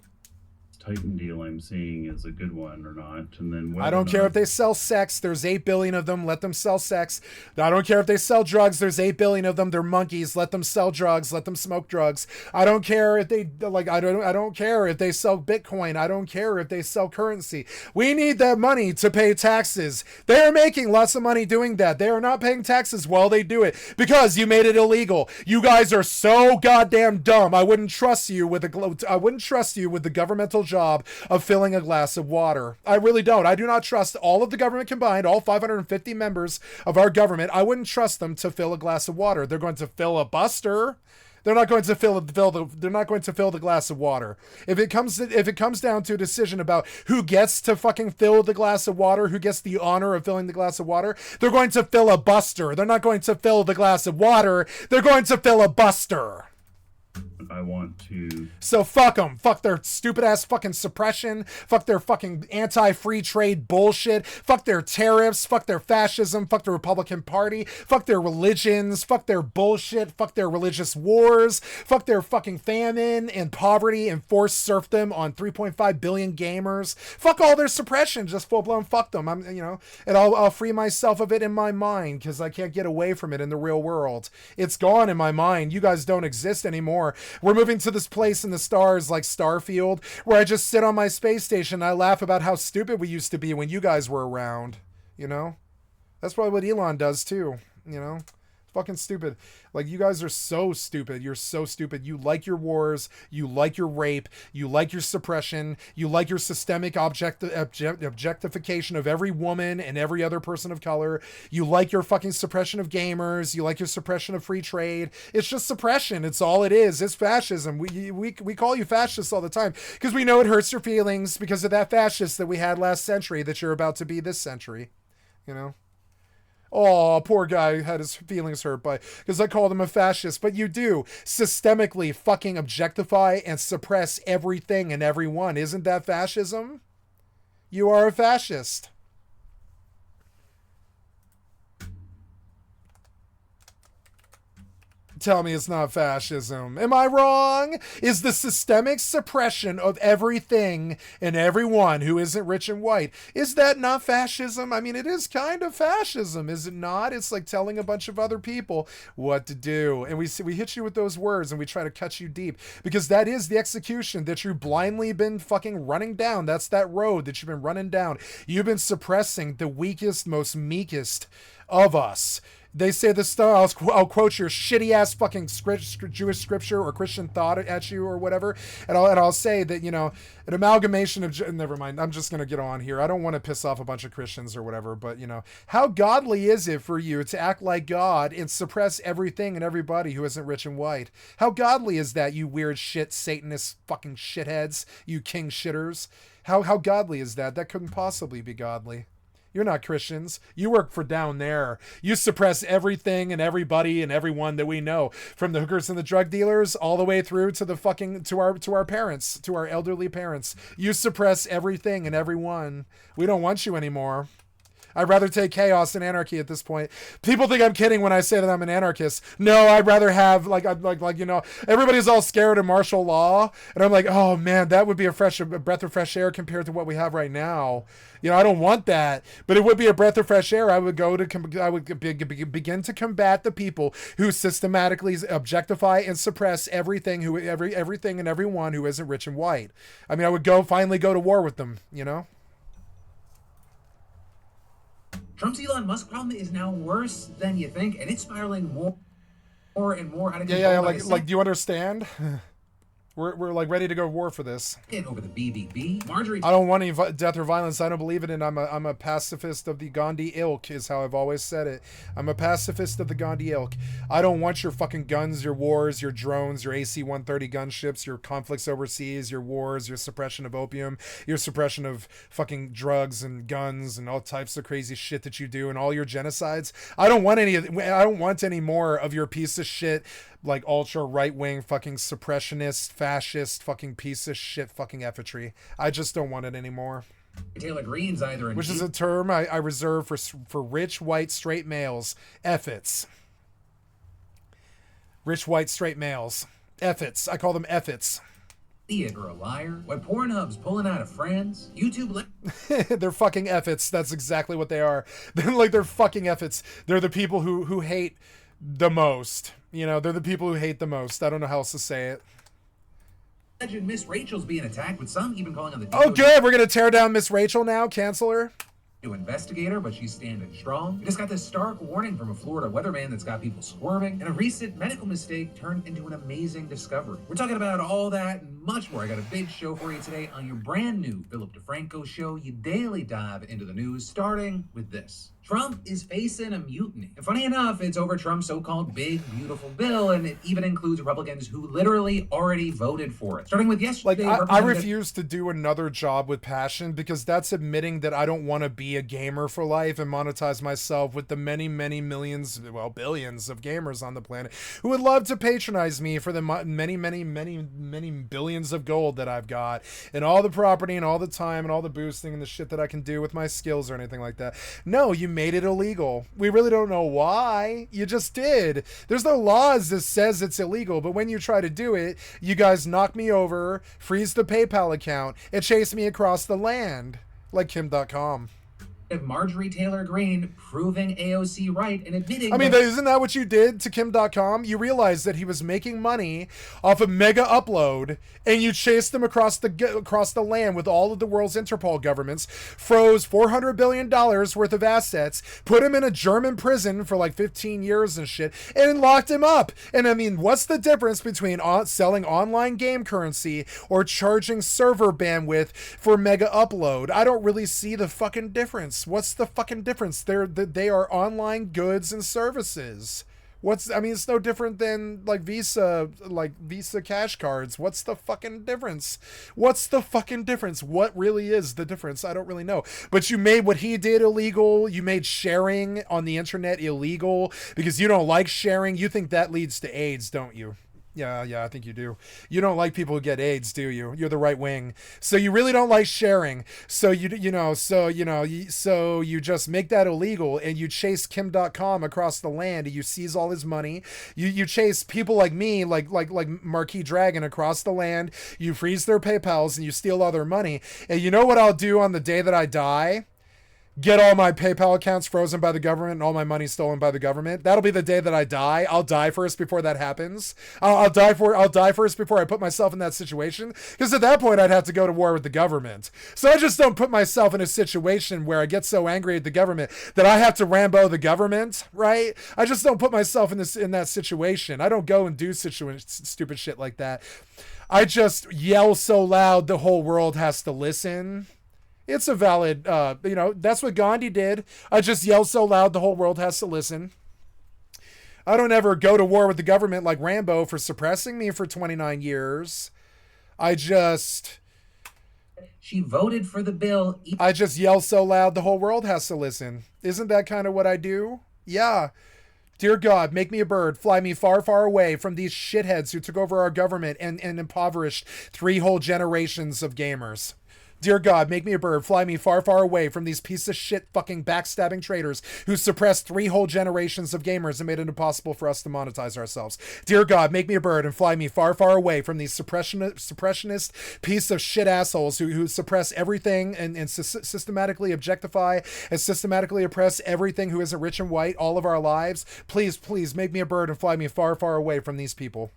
Titan deal I'm seeing is a good one or not. And then I don't care if they sell sex. There's 8 billion of them. Let them sell sex. I don't care if they sell drugs. There's 8 billion of them. They're monkeys. Let them sell drugs. Let them smoke drugs. I don't care if they I don't care if they sell Bitcoin. I don't care if they sell currency. We need that money to pay taxes. They are making lots of money doing that. They are not paying taxes while they do it because you made it illegal. You guys are so goddamn dumb. I wouldn't trust you with the governmental job of filling a glass of water. I really don't. I do not trust all of the government combined, all 550 members of our government. I wouldn't trust them to fill a glass of water. They're going to filibuster. They're not going to fill the glass of water. If it comes down to a decision about who gets to fucking fill the glass of water, who gets the honor of filling the glass of water, they're going to filibuster. They're not going to fill the glass of water. They're going to filibuster. I want to. So fuck them. Fuck their stupid ass fucking suppression. Fuck their fucking anti-free trade bullshit. Fuck their tariffs. Fuck their fascism. Fuck the Republican Party. Fuck their religions. Fuck their bullshit. Fuck their religious wars. Fuck their fucking famine and poverty and forced serfdom on 3.5 billion gamers. Fuck all their suppression. Just full blown fuck them. And I'll free myself of it in my mind because I can't get away from it in the real world. It's gone in my mind. You guys don't exist anymore. We're moving to this place in the stars like Starfield where I just sit on my space station and I laugh about how stupid we used to be when you guys were around. That's probably what Elon does too. Fucking stupid. Like, you guys are so stupid. You're so stupid. You like your wars. You like your rape. You like your suppression. You like your systemic objectification of every woman and every other person of color. You like your fucking suppression of gamers. You like your suppression of free trade. It's just suppression. It's all it is. It's fascism. We call you fascists all the time because we know it hurts your feelings because of that fascist that we had last century that you're about to be this century. Oh, poor guy had his feelings hurt because I called him a fascist. But you do systemically fucking objectify and suppress everything and everyone. Isn't that fascism? You are a fascist. Tell me it's not fascism. Am I wrong? Is the systemic suppression of everything and everyone who isn't rich and white, is that not fascism? I mean, it is kind of fascism, is it not? It's like telling a bunch of other people what to do. And we hit you with those words and we try to cut you deep because that is the execution that you've blindly been fucking running down. That's that road that you've been running down. You've been suppressing the weakest, most meekest of us. They say this stuff, I'll quote your shitty ass fucking Jewish scripture or Christian thought at you or whatever. And I'll say that, an amalgamation of, never mind. I'm just going to get on here. I don't want to piss off a bunch of Christians or whatever, but how godly is it for you to act like God and suppress everything and everybody who isn't rich and white? How godly is that, you weird shit, Satanist fucking shitheads, you king shitters? How godly is that? That couldn't possibly be godly. You're not Christians. You work for down there. You suppress everything and everybody and everyone that we know, from the hookers and the drug dealers all the way through to the fucking to our parents, to our elderly parents. You suppress everything and everyone. We don't want you anymore. I'd rather take chaos than anarchy at this point. People think I'm kidding when I say that I'm an anarchist. No, I'd rather have everybody's all scared of martial law, and I'm like, oh man, that would be a breath of fresh air compared to what we have right now. I don't want that, but it would be a breath of fresh air. I would begin to combat the people who systematically objectify and suppress everything and everyone who isn't rich and white. I mean, I would finally go to war with them. Trump's Elon Musk problem is now worse than you think, and it's spiraling more and more out of control. Yeah, like, do you understand? We're like ready to go to war for this. Over the BBB, Marjorie. I don't want any death or violence. I don't believe in it. I'm a pacifist of the Gandhi ilk, is how I've always said it. I'm a pacifist of the Gandhi ilk. I don't want your fucking guns, your wars, your drones, your AC-130 gunships, your conflicts overseas, your wars, your suppression of opium, your suppression of fucking drugs and guns and all types of crazy shit that you do, and all your genocides. I don't want any more of your piece of shit, like ultra right-wing fucking suppressionist, fascist fucking piece of shit fucking effatry. I just don't want it anymore. Taylor Greene's either in, which is a term I reserve for rich white straight males. Effits. Rich white straight males. Effits. I call them effits. idiot or a liar, why Pornhub's pulling out of France, YouTube. They're fucking efforts. That's exactly what they are. They're fucking efforts. They're the people who hate the most. You know, they're the people who hate the most. I don't know how else to say it. Imagine Miss Rachel's being attacked, with some even calling on the. Oh, good. We're gonna tear down Miss Rachel now. Cancel her. To investigate her, but she's standing strong. We just got this stark warning from a Florida weatherman that's got people squirming, and a recent medical mistake turned into an amazing discovery. We're talking about all that and much more. I got a big show for you today on your brand new Philip DeFranco show. You daily dive into the news, starting with this. Trump is facing a mutiny. And funny enough, it's over Trump's so-called big, beautiful bill, and it even includes Republicans who literally already voted for it. Starting with yesterday... I refuse to do another job with passion, because that's admitting that I don't want to be a gamer for life and monetize myself with the many, many millions, well, billions of gamers on the planet who would love to patronize me for the many, many, many, many billions of gold that I've got, and all the property and all the time and all the boosting and the shit that I can do with my skills or anything like that. No, you made it illegal. We really don't know why. You just did. There's no laws that says it's illegal, but when you try to do it, you guys knock me over, freeze the PayPal account, and chase me across the land like Kim.com. Marjorie Taylor Greene proving AOC right and admitting... I mean, isn't that what you did to Kim.com? You realized that he was making money off a mega upload, and you chased him across the land with all of the world's Interpol governments, froze $400 billion worth of assets, put him in a German prison for like 15 years and shit, and locked him up. And I mean, what's the difference between selling online game currency or charging server bandwidth for mega upload? I don't really see the fucking difference. What's the fucking difference? They are online goods and services. It's no different than like Visa cash cards. What's the fucking difference? What's the fucking difference? What really is the difference? I don't really know. But you made what he did illegal. You made sharing on the internet illegal because you don't like sharing. You think that leads to AIDS, don't you? Yeah, I think you do. You don't like people who get AIDS, do you? You're the right wing. So you really don't like sharing. So you just make that illegal, and you chase Kim.com across the land, and you seize all his money. You chase people like me, like Marquis Dragon across the land. You freeze their PayPals, and you steal all their money. And you know what I'll do on the day that I die? Get all my PayPal accounts frozen by the government and all my money stolen by the government. That'll be the day that I die. I'll die first before that happens. I'll die first before I put myself in that situation. Because at that point, I'd have to go to war with the government. So I just don't put myself in a situation where I get so angry at the government that I have to Rambo the government, right? I just don't put myself in that situation. I don't go and do stupid shit like that. I just yell so loud the whole world has to listen. It's a valid, that's what Gandhi did. I just yell so loud the whole world has to listen. I don't ever go to war with the government like Rambo for suppressing me for 29 years. She voted for the bill. I just yell so loud the whole world has to listen. Isn't that kind of what I do? Yeah. Dear God, make me a bird, fly me far, far away from these shitheads who took over our government and impoverished 3 whole generations of gamers. Dear God, make me a bird, fly me far, far away from these piece of shit fucking backstabbing traitors who suppressed 3 whole generations of gamers and made it impossible for us to monetize ourselves. Dear God, make me a bird and fly me far, far away from these suppressionist piece of shit assholes who suppress everything and systematically objectify and systematically oppress everything who isn't rich and white all of our lives. Please, please make me a bird and fly me far, far away from these people.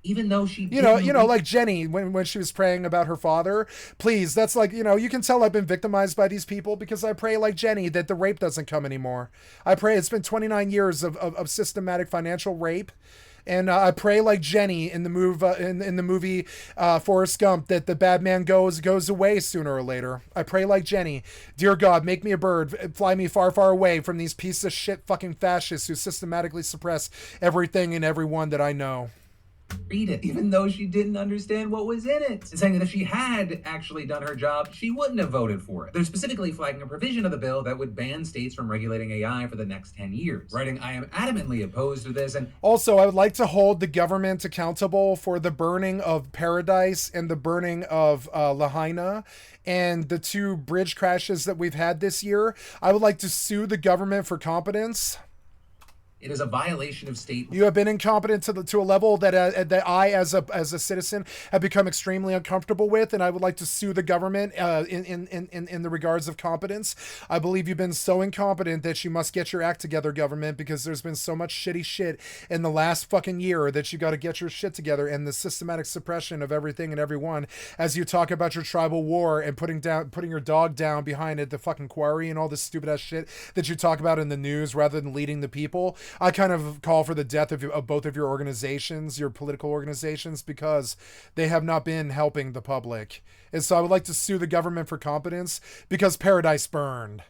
Even though she, like Jenny when she was praying about her father, please, that's like, you can tell I've been victimized by these people because I pray like Jenny that the rape doesn't come anymore. I pray it's been 29 years of systematic financial rape. And I pray like Jenny in the movie Forrest Gump that the bad man goes away sooner or later. I pray like Jenny. Dear God, make me a bird, fly me far, far away from these pieces of shit fucking fascists who systematically suppress everything and everyone that I know. Read it, even though she didn't understand what was in it, and saying that if she had actually done her job, she wouldn't have voted for it. They're specifically flagging a provision of the bill that would ban states from regulating AI for the next 10 years, writing, "I am adamantly opposed to this," and also, I would like to hold the government accountable for the burning of Paradise and the burning of Lahaina and the 2 bridge crashes that we've had this year. I would like to sue the government for competence. It is a violation of state. You have been incompetent to a level that I, as a citizen, have become extremely uncomfortable with, and I would like to sue the government in the regards of competence. I believe you've been so incompetent that you must get your act together, government, because there's been so much shitty shit in the last fucking year that you got to get your shit together, and the systematic suppression of everything and everyone as you talk about your tribal war and putting your dog down behind it, the fucking quarry and all this stupid ass shit that you talk about in the news rather than leading the people. I kind of call for the death of both of your organizations, your political organizations, because they have not been helping the public. And so I would like to sue the government for competence because paradise burned.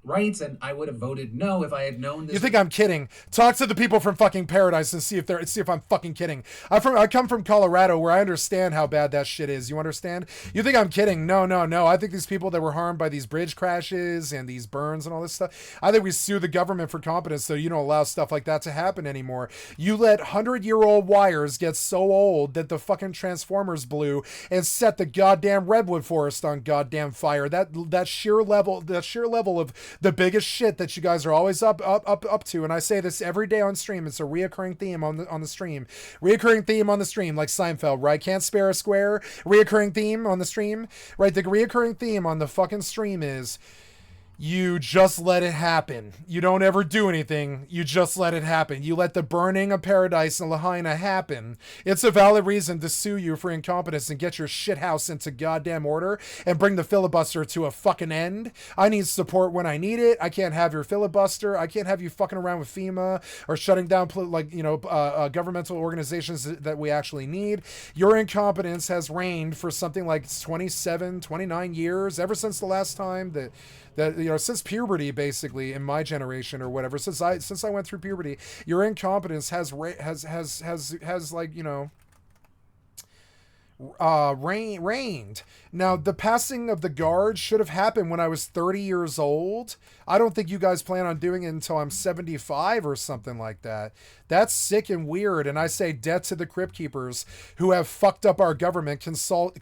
Rights, and I would have voted no if I had known this. You think I'm kidding? Talk to the people from fucking Paradise and see if I'm fucking kidding. I come from Colorado, where I understand how bad that shit is. You understand? You think I'm kidding? No. I think these people that were harmed by these bridge crashes and these burns and all this stuff, I think we sue the government for competence so you don't allow stuff like that to happen anymore. You let 100-year-old wires get so old that the fucking transformers blew and set the goddamn redwood forest on goddamn fire. That sheer level of the biggest shit that you guys are always up to, and I say this every day on stream. It's a reoccurring theme on the stream. Reoccurring theme on the stream, like Seinfeld, right? Can't spare a square. Reoccurring theme on the stream, right? The reoccurring theme on the fucking stream is you just let it happen. You don't ever do anything. You just let it happen. You let the burning of Paradise and Lahaina happen. It's a valid reason to sue you for incompetence and get your shit house into goddamn order and bring the filibuster to a fucking end. I need support when I need it. I can't have your filibuster. I can't have you fucking around with FEMA or shutting down governmental organizations that we actually need. Your incompetence has reigned for something like 27, 29 years, ever since the last time that since puberty, basically, in my generation or whatever, since I went through puberty, your incompetence has reigned. Now, the passing of the guard should have happened when I was 30 years old. I don't think you guys plan on doing it until I'm 75 or something like that. That's sick and weird. And I say death to the Crypt Keepers who have fucked up our government. Consult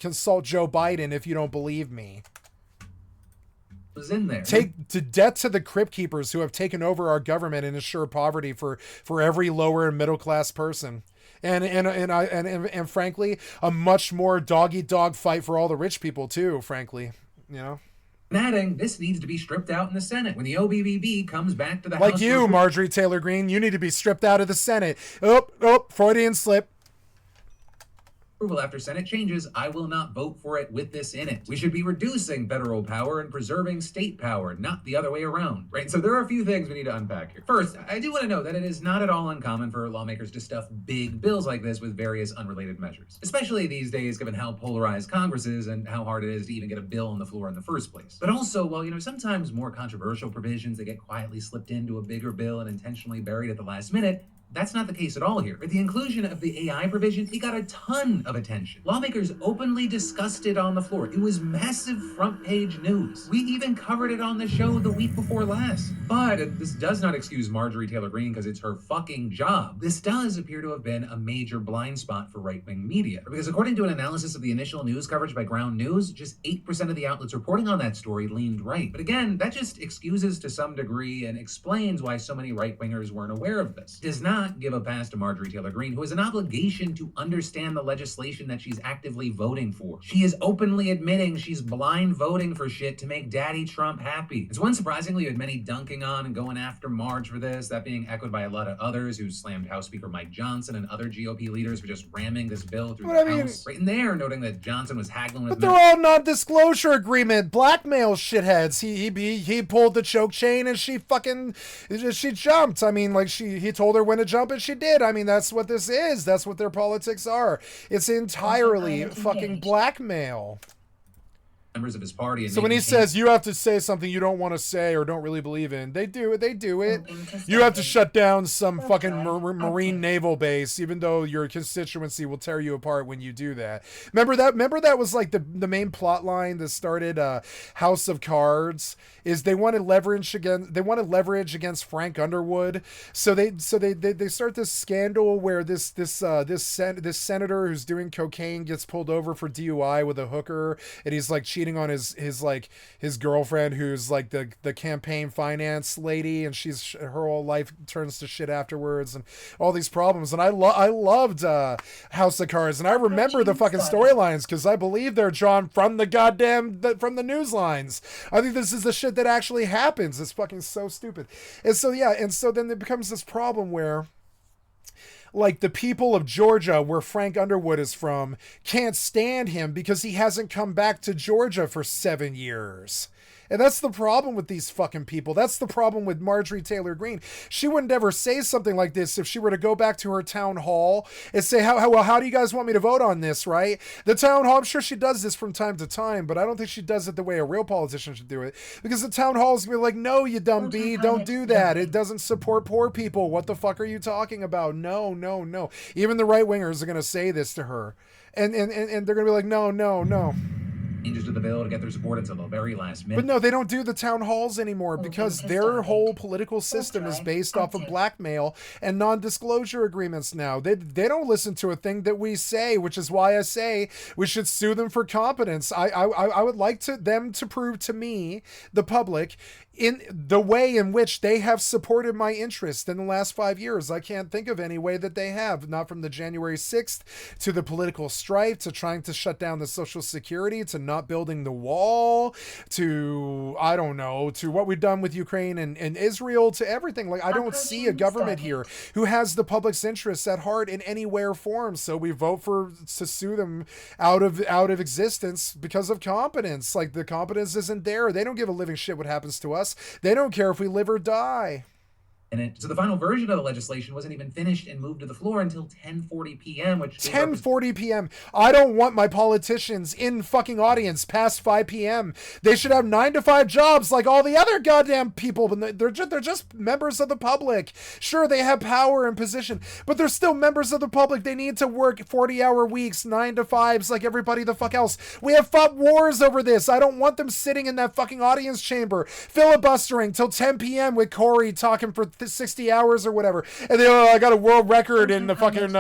Joe Biden if you don't believe me. Was in there. Take to death to the Crypt Keepers who have taken over our government and ensure poverty for every lower and middle class person, and frankly, a much more dog-eat-dog fight for all the rich people too. Frankly, Adding, this needs to be stripped out in the Senate when the OBBB comes back to the like House. Like you, Marjorie Taylor Greene, you need to be stripped out of the Senate. Oh, Freudian slip. After Senate changes, I will not vote for it with this in it. We should be reducing federal power and preserving state power, not the other way around, right? So there are a few things we need to unpack here. First, I do want to note that it is not at all uncommon for lawmakers to stuff big bills like this with various unrelated measures, especially these days given how polarized Congress is and how hard it is to even get a bill on the floor in the first place. But also, while sometimes more controversial provisions that get quietly slipped into a bigger bill and intentionally buried at the last minute, that's not the case at all here. With the inclusion of the AI provision, it got a ton of attention. Lawmakers openly discussed it on the floor. It was massive front page news. We even covered it on the show the week before last. But this does not excuse Marjorie Taylor Greene because it's her fucking job. This does appear to have been a major blind spot for right-wing media. Because according to an analysis of the initial news coverage by Ground News, just 8% of the outlets reporting on that story leaned right. But again, that just excuses to some degree and explains why so many right-wingers weren't aware of this. It does not give a pass to Marjorie Taylor Greene, who has an obligation to understand the legislation that she's actively voting for. She is openly admitting she's blind voting for shit to make Daddy Trump happy. It's unsurprisingly with many dunking on and going after Marge for this, that being echoed by a lot of others who slammed House Speaker Mike Johnson and other GOP leaders for just ramming this bill through the House. Right in there, noting that Johnson was haggling with. But they're all non-disclosure agreement blackmail shitheads. He pulled the choke chain and she jumped. I mean, like he told her when to jump and she did. I mean, that's what this is. That's what their politics are. It's entirely fucking blackmail. Members of his party. And so when he says you have to say something you don't want to say or don't really believe in, they do it. You have to shut down some fucking Marine naval base, even though your constituency will tear you apart when you do that. Remember that was like the main plot line that started House of Cards. Is they wanted leverage against Frank Underwood. So they start this scandal where this senator who's doing cocaine gets pulled over for DUI with a hooker, and he's like cheating cheating on his girlfriend, who's like the campaign finance lady, and her whole life turns to shit afterwards, and all these problems. And I loved House of Cards, and I remember the fucking storylines because I believe they're drawn from from the news lines. I think this is the shit that actually happens. It's fucking so stupid. And so yeah, and so then it becomes this problem where, like, the people of Georgia, where Frank Underwood is from, can't stand him because he hasn't come back to Georgia for 7 years. And that's the problem with these fucking people. That's the problem with Marjorie Taylor Greene. She wouldn't ever say something like this if she were to go back to her town hall and say, how do you guys want me to vote on this, right? The town hall, I'm sure she does this from time to time, but I don't think she does it the way a real politician should do it. Because the town hall is going to be like, no, you dumb bee, don't do that. It doesn't support poor people. What the fuck are you talking about? No, no, no. Even the right-wingers are going to say this to her. And they're going to be like, no, no, no. Changes to the bill to get their support until the very last minute. But no, they don't do the town halls anymore because their whole political system is based off of blackmail and non-disclosure agreements now. They don't listen to a thing that we say, which is why I say we should sue them for competence. I would like them to prove to me, the public, in the way in which they have supported my interest in the last 5 years. I can't think of any way that they have, not from the January 6th to the political strife, to trying to shut down the Social Security, to not building the wall, to, I don't know, to what we've done with Ukraine and Israel, to everything. Like, I don't see a government here who has the public's interests at heart in any way or form. So we vote to sue them out of existence because of competence. Like, the competence isn't there. They don't give a living shit what happens to us. They don't care if we live or die. So the final version of the legislation wasn't even finished and moved to the floor until 10:40 p.m., which 10:40 p.m. I don't want my politicians in fucking audience past 5 p.m. They should have 9 to 5 jobs like all the other goddamn people, but they're just members of the public. Sure, they have power and position, but they're still members of the public. They need to work 40-hour weeks, 9 to 5s like everybody the fuck else. We have fought wars over this. I don't want them sitting in that fucking audience chamber filibustering till 10 p.m. with Corey talking for 60 hours or whatever, and they I got a world record in the fucking in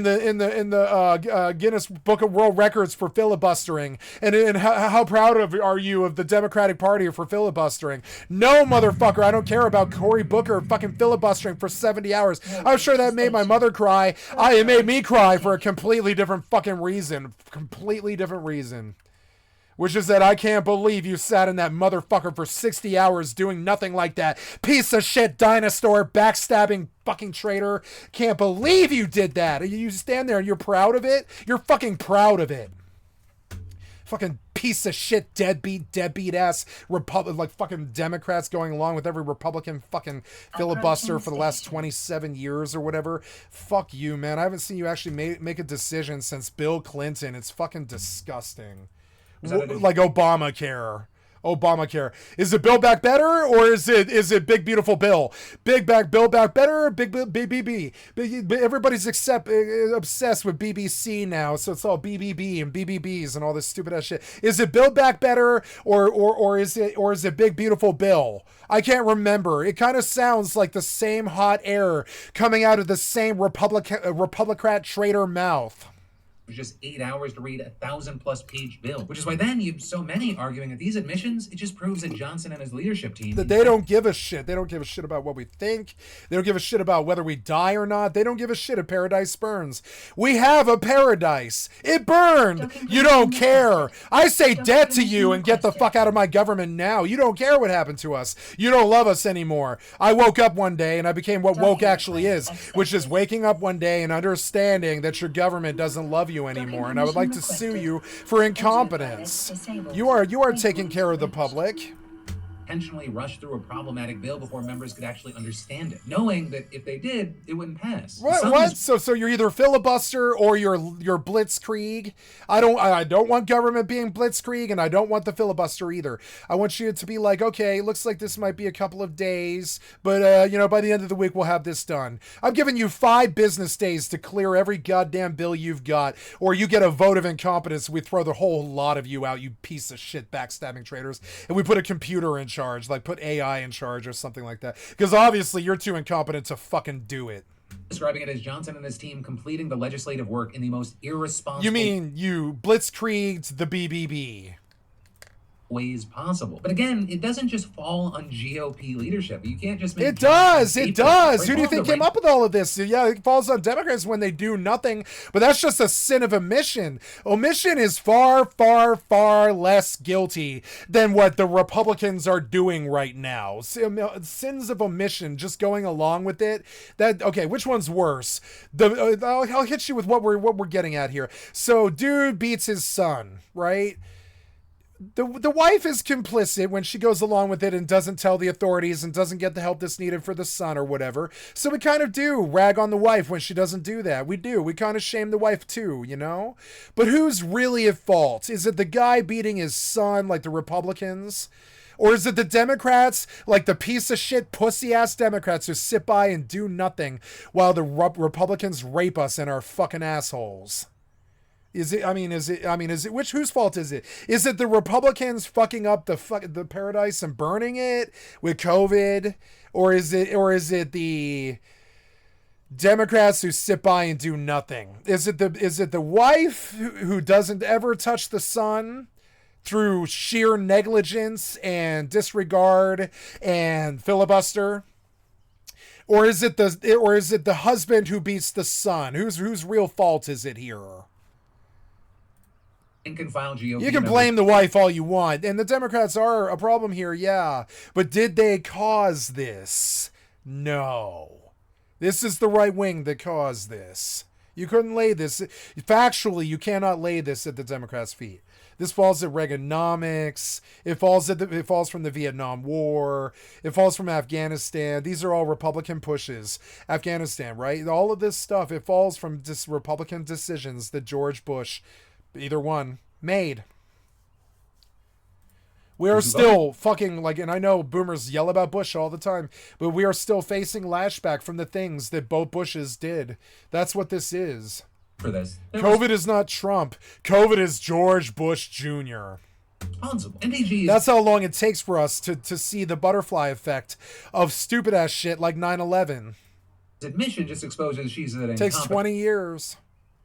the Guinness Book of World Records for filibustering, and how proud are you of the Democratic Party for filibustering? No, motherfucker, I don't care about Cory Booker fucking filibustering for 70 hours. I'm sure that made my mother cry. It made me cry for a completely different fucking reason. Which is that I can't believe you sat in that motherfucker for 60 hours doing nothing like that. Piece of shit dinosaur backstabbing fucking traitor. Can't believe you did that. You stand there and you're proud of it? You're fucking proud of it. Fucking piece of shit deadbeat ass like fucking Democrats going along with every Republican fucking filibuster for the last 27 years or whatever. Fuck you, man. I haven't seen you actually make a decision since Bill Clinton. It's fucking disgusting. Like Obamacare. Is it Build Back Better or is it Big Beautiful Bill? Build Back Better or Big BBB? Everybody's obsessed with BBC now, so it's all BBB and BBBs and all this stupid ass shit. Is it Build Back Better or is it Big Beautiful Bill? I can't remember. It kind of sounds like the same hot air coming out of the same Republican traitor mouth. It was just 8 hours to read a 1,000+ page bill, which is why then you have so many arguing that these admissions, it just proves that Johnson and his leadership team... That they don't give a shit. They don't give a shit about what we think. They don't give a shit about whether we die or not. They don't give a shit if paradise burns. We have a paradise. It burned. You don't care. I say dead to you and get the fuck out of my government now. You don't care what happened to us. You don't love us anymore. I woke up one day and I became what woke actually is, which is waking up one day and understanding that your government doesn't love you anymore, and I would like to sue you for incompetence. You are taking care of the public. Intentionally rushed through a problematic bill before members could actually understand it, knowing that if they did, it wouldn't pass. What? So you're either filibuster or you're blitzkrieg. I don't want government being blitzkrieg, and I don't want the filibuster either. I want you to be like, okay, looks like this might be a couple of days, but by the end of the week we'll have this done. I'm giving you 5 business days to clear every goddamn bill you've got, or you get a vote of incompetence. We throw the whole lot of you out, you piece of shit backstabbing traitors, and we put a computer in charge, like put AI in charge or something like that, because obviously you're too incompetent to fucking do it. Describing it as Johnson and his team completing the legislative work in the most irresponsible... You mean you blitzkrieged the BBB? ways possible. But again, it doesn't just fall on GOP leadership. You can't just make It does. Like, Who do you think came up with all of this? Yeah, it falls on Democrats when they do nothing, but that's just a sin of omission. Omission is far, far, far less guilty than what the Republicans are doing right now. Sins of omission, just going along with it. Okay, which one's worse? I'll hit you with what we're getting at here. So, dude beats his son, right? The wife is complicit when she goes along with it and doesn't tell the authorities and doesn't get the help that's needed for the son or whatever. So we kind of do rag on the wife when she doesn't do that. We do. We kind of shame the wife too, you know? But who's really at fault? Is it the guy beating his son like the Republicans? Or is it the Democrats, like the piece of shit pussy-ass Democrats who sit by and do nothing while the Republicans rape us and are fucking assholes? Whose fault is it? Is it the Republicans fucking up the paradise and burning it with COVID? Or is it the Democrats who sit by and do nothing? Is it the wife who doesn't ever touch the son through sheer negligence and disregard and filibuster? Or is it the husband who beats the son? Whose real fault is it here? Can file GOP you can blame the wife all you want, and the Democrats are a problem here, yeah. But did they cause this? No. This is the right wing that caused this. You couldn't lay this. Factually, you cannot lay this at the Democrats' feet. This falls at Reaganomics. It falls from the Vietnam War. It falls from Afghanistan. These are all Republican pushes. Afghanistan, right? All of this stuff, it falls from Republican decisions that George Bush, either one, made. We are still fucking and I know boomers yell about Bush all the time, but we are still facing lashback from the things that both Bushes did. That's what this is. For this, COVID is not Trump. COVID is George Bush Jr. Responsible. MTG. That's how long it takes for us to see the butterfly effect of stupid ass shit like 9/11. Admission just exposes she's an takes 20 years.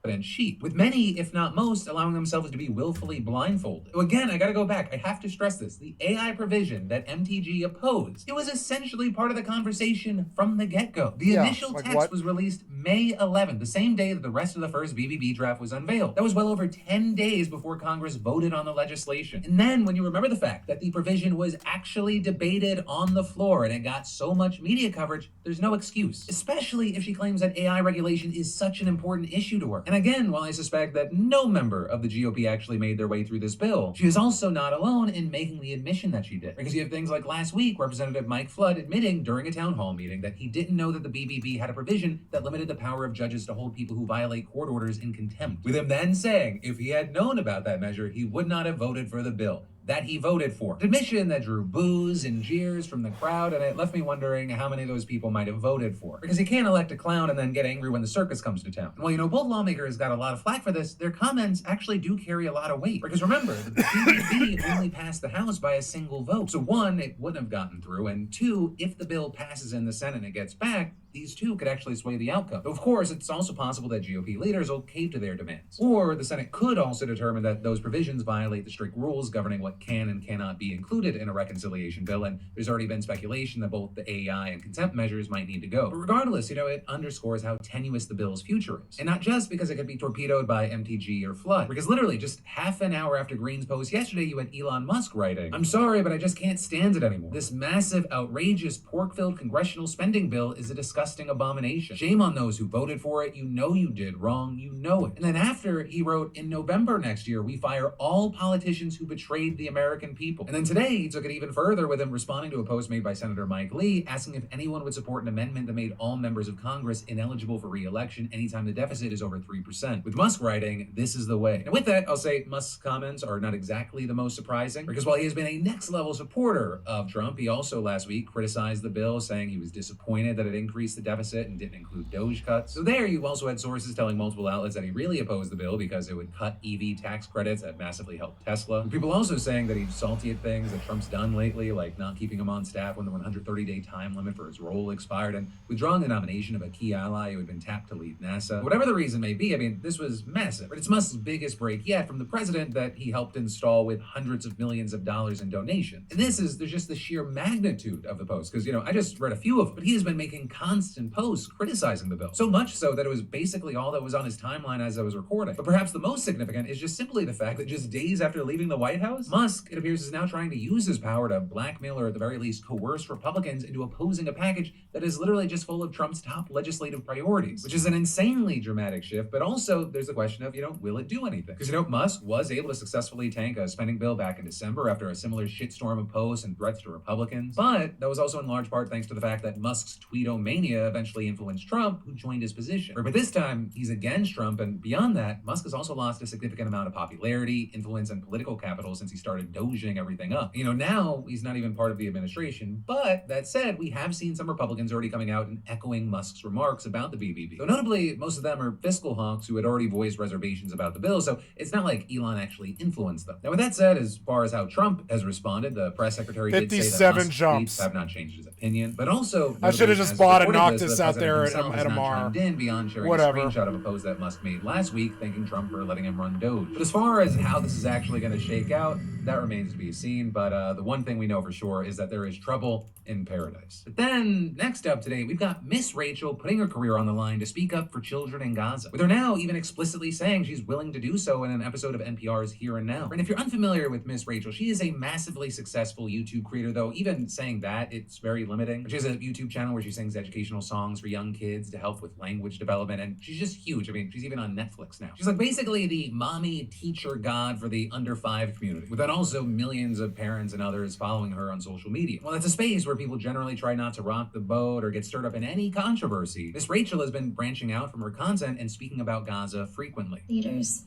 And sheep, with many, if not most, allowing themselves to be willfully blindfolded. So again, I gotta go back. I have to stress this. The AI provision that MTG opposed, it was essentially part of the conversation from the get-go. The initial text was released May 11th, the same day that the rest of the first BBB draft was unveiled. That was well over 10 days before Congress voted on the legislation. And then, when you remember the fact that the provision was actually debated on the floor and it got so much media coverage, there's no excuse. Especially if she claims that AI regulation is such an important issue to her. And again, while I suspect that no member of the GOP actually made their way through this bill, she is also not alone in making the admission that she did. Because you have things like last week, Representative Mike Flood admitting during a town hall meeting that he didn't know that the BBB had a provision that limited the power of judges to hold people who violate court orders in contempt. With him then saying, if he had known about that measure, he would not have voted for the bill that he voted for. An admission that drew boos and jeers from the crowd, and it left me wondering how many of those people might have voted for. Because you can't elect a clown and then get angry when the circus comes to town. And while, both lawmakers got a lot of flack for this, their comments actually do carry a lot of weight. Because remember, the BBB only passed the House by a single vote. So one, it wouldn't have gotten through, and two, if the bill passes in the Senate and it gets back, these two could actually sway the outcome. Of course, it's also possible that GOP leaders will cave to their demands. Or the Senate could also determine that those provisions violate the strict rules governing what can and cannot be included in a reconciliation bill, and there's already been speculation that both the AI and contempt measures might need to go. But regardless, it underscores how tenuous the bill's future is. And not just because it could be torpedoed by MTG or Flood, because literally just half an hour after Green's post yesterday, you had Elon Musk writing, "I'm sorry, but I just can't stand it anymore. This massive, outrageous, pork-filled congressional spending bill is a disgusting abomination. Shame on those who voted for it. You know you did wrong. You know it." And then after, he wrote, "In November next year, we fire all politicians who betrayed the American people." And then today, he took it even further with him responding to a post made by Senator Mike Lee, asking if anyone would support an amendment that made all members of Congress ineligible for re-election anytime the deficit is over 3%. With Musk writing, "This is the way." And with that, I'll say Musk's comments are not exactly the most surprising, because while he has been a next-level supporter of Trump, he also last week criticized the bill, saying he was disappointed that it increased increased the deficit and didn't include Doge cuts. So there, you also had sources telling multiple outlets that he really opposed the bill because it would cut EV tax credits that massively helped Tesla. And people also saying that he's salty at things that Trump's done lately, like not keeping him on staff when the 130-day time limit for his role expired and withdrawing the nomination of a key ally who had been tapped to lead NASA. Whatever the reason may be, I mean, this was massive. But it's Musk's biggest break yet from the president that he helped install with hundreds of millions of dollars in donations. And there's just the sheer magnitude of the post, because, I just read a few of them, but he has been making constant posts criticizing the bill. So much so that it was basically all that was on his timeline as I was recording. But perhaps the most significant is just simply the fact that just days after leaving the White House, Musk, it appears, is now trying to use his power to blackmail or at the very least coerce Republicans into opposing a package that is literally just full of Trump's top legislative priorities, which is an insanely dramatic shift. But also there's the question of, will it do anything? Because, Musk was able to successfully tank a spending bill back in December after a similar shitstorm of posts and threats to Republicans. But that was also in large part thanks to the fact that Musk's tweetomania eventually influenced Trump, who joined his position. But this time, he's against Trump, and beyond that, Musk has also lost a significant amount of popularity, influence, and political capital since he started doging everything up. Now he's not even part of the administration, but that said, we have seen some Republicans already coming out and echoing Musk's remarks about the BBB. Though notably, most of them are fiscal hawks who had already voiced reservations about the bill, so it's not like Elon actually influenced them. Now, with that said, as far as how Trump has responded, the press secretary did say that Musk's tweets have not changed his opinion, but also I should have just bought a Noctis out there at a Amar. In beyond sharing Whatever. a screenshot of a post that Musk made last week, thanking Trump for letting him run Doge. But as far as how this is actually going to shake out, that remains to be seen. But the one thing we know for sure is that there is trouble in paradise. But then, next up today, we've got Miss Rachel putting her career on the line to speak up for children in Gaza, with her now even explicitly saying she's willing to do so in an episode of NPR's Here and Now. And if you're unfamiliar with Miss Rachel, she is a massively successful YouTube creator, though even saying that, it's very limiting. She has a YouTube channel where she sings educational songs for young kids to help with language development, and she's just huge. I mean, she's even on Netflix now. She's like basically the mommy teacher god for the under 5 community, with that also millions of parents and others following her on social media. Well, that's a space where people generally try not to rock the boat or get stirred up in any controversy. Miss Rachel has been branching out from her content and speaking about Gaza frequently. Leaders,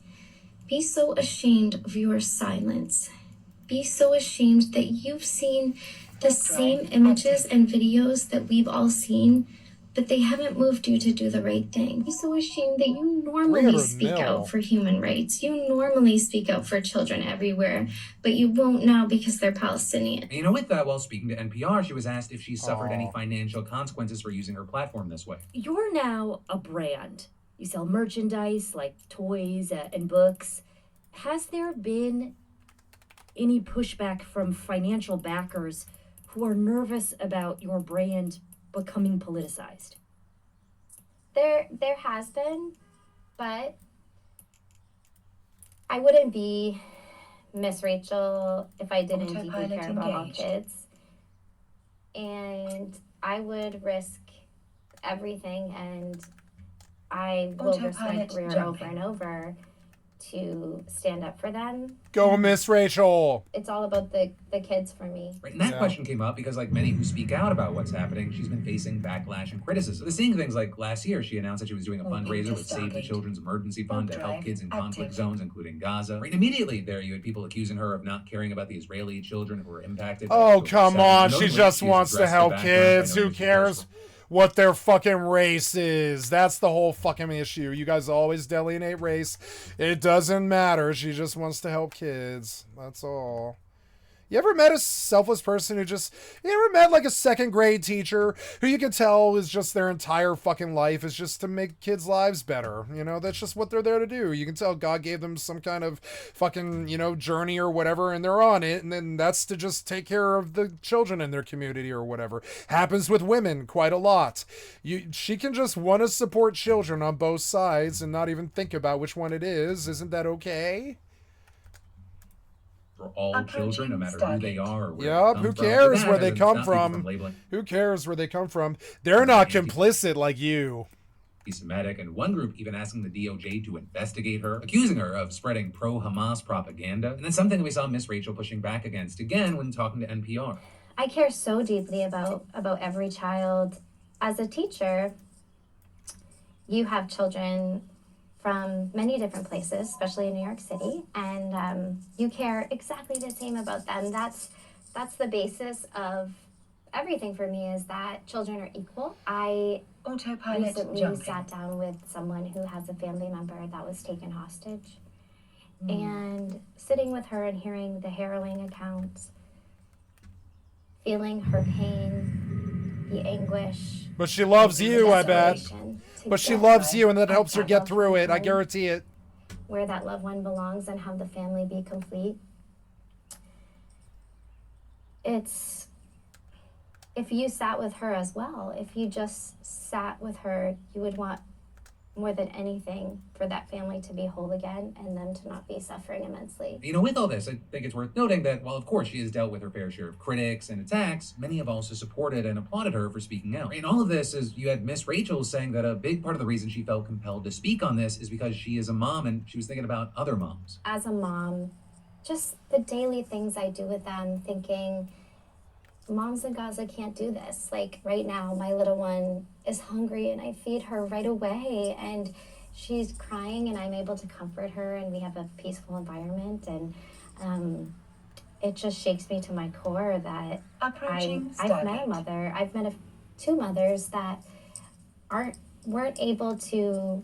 be so ashamed of your silence. Be so ashamed that you've seen the same images and videos that we've all seen, but they haven't moved you to do the right thing. Be so ashamed that you normally speak out for human rights. You normally speak out for children everywhere, but you won't now because they're Palestinian. And with that, while speaking to NPR, she was asked if she suffered any financial consequences for using her platform this way. You're now a brand. You sell merchandise like toys and books. Has there been any pushback from financial backers who are nervous about your brand becoming politicized? There has been, but I wouldn't be Miss Rachel if I didn't deeply care about all kids. And I would risk everything, and I will risk my career over and over to stand up for them. Go, Miss Rachel! It's all about the kids for me. Right, and that question came up because, like many who speak out about what's happening, she's been facing backlash and criticism. The seeing things like last year, she announced that she was doing a fundraiser with Save the Children's Emergency Fund to help kids in conflict zones, including Gaza. Right, immediately there, you had people accusing her of not caring about the Israeli children who were impacted. Oh, come on. She just wants to help kids. Who cares what their fucking race is? That's the whole fucking issue. You guys always delineate race. It doesn't matter. She just wants to help kids. That's all. You ever met a selfless person you ever met like a second grade teacher who you can tell is just their entire fucking life is just to make kids' lives better? That's just what they're there to do. You can tell God gave them some kind of fucking, journey or whatever, and they're on it. And then that's to just take care of the children in their community or whatever. Happens with women quite a lot. She can just want to support children on both sides and not even think about which one it is. Isn't that okay? For all children, no matter who they are or where yep, who cares where they come from? Who cares where they come from? They're not complicit like you. Anti-Semitic, and one group even asking the DOJ to investigate her, accusing her of spreading pro-Hamas propaganda. And that's something we saw Miss Rachel pushing back against again when talking to NPR. I care so deeply about every child. As a teacher, you have children from many different places, especially in New York City, and you care exactly the same about them. That's the basis of everything for me is that children are equal. I recently sat down with someone who has a family member that was taken hostage. And sitting with her and hearing the harrowing accounts, feeling her pain, the anguish. But she loves you, I bet. desperation to But she get loves you, and that that helps her loved get through one it. I home, guarantee it. where that loved one belongs and have the family be complete. It's, if you sat with her as well, if you just sat with her, you would want more than anything for that family to be whole again and them to not be suffering immensely. You know, with all this, I think it's worth noting that while of course she has dealt with her fair share of critics and attacks, many have also supported and applauded her for speaking out. In all of this, is you had Miss Rachel saying that a big part of the reason she felt compelled to speak on this is because she is a mom and she was thinking about other moms. As a mom, just the daily things I do with them, thinking, moms in Gaza can't do this. Like right now, my little one is hungry and I feed her right away and she's crying and I'm able to comfort her and we have a peaceful environment, and it just shakes me to my core that I've met a mother, I've met two mothers that weren't able to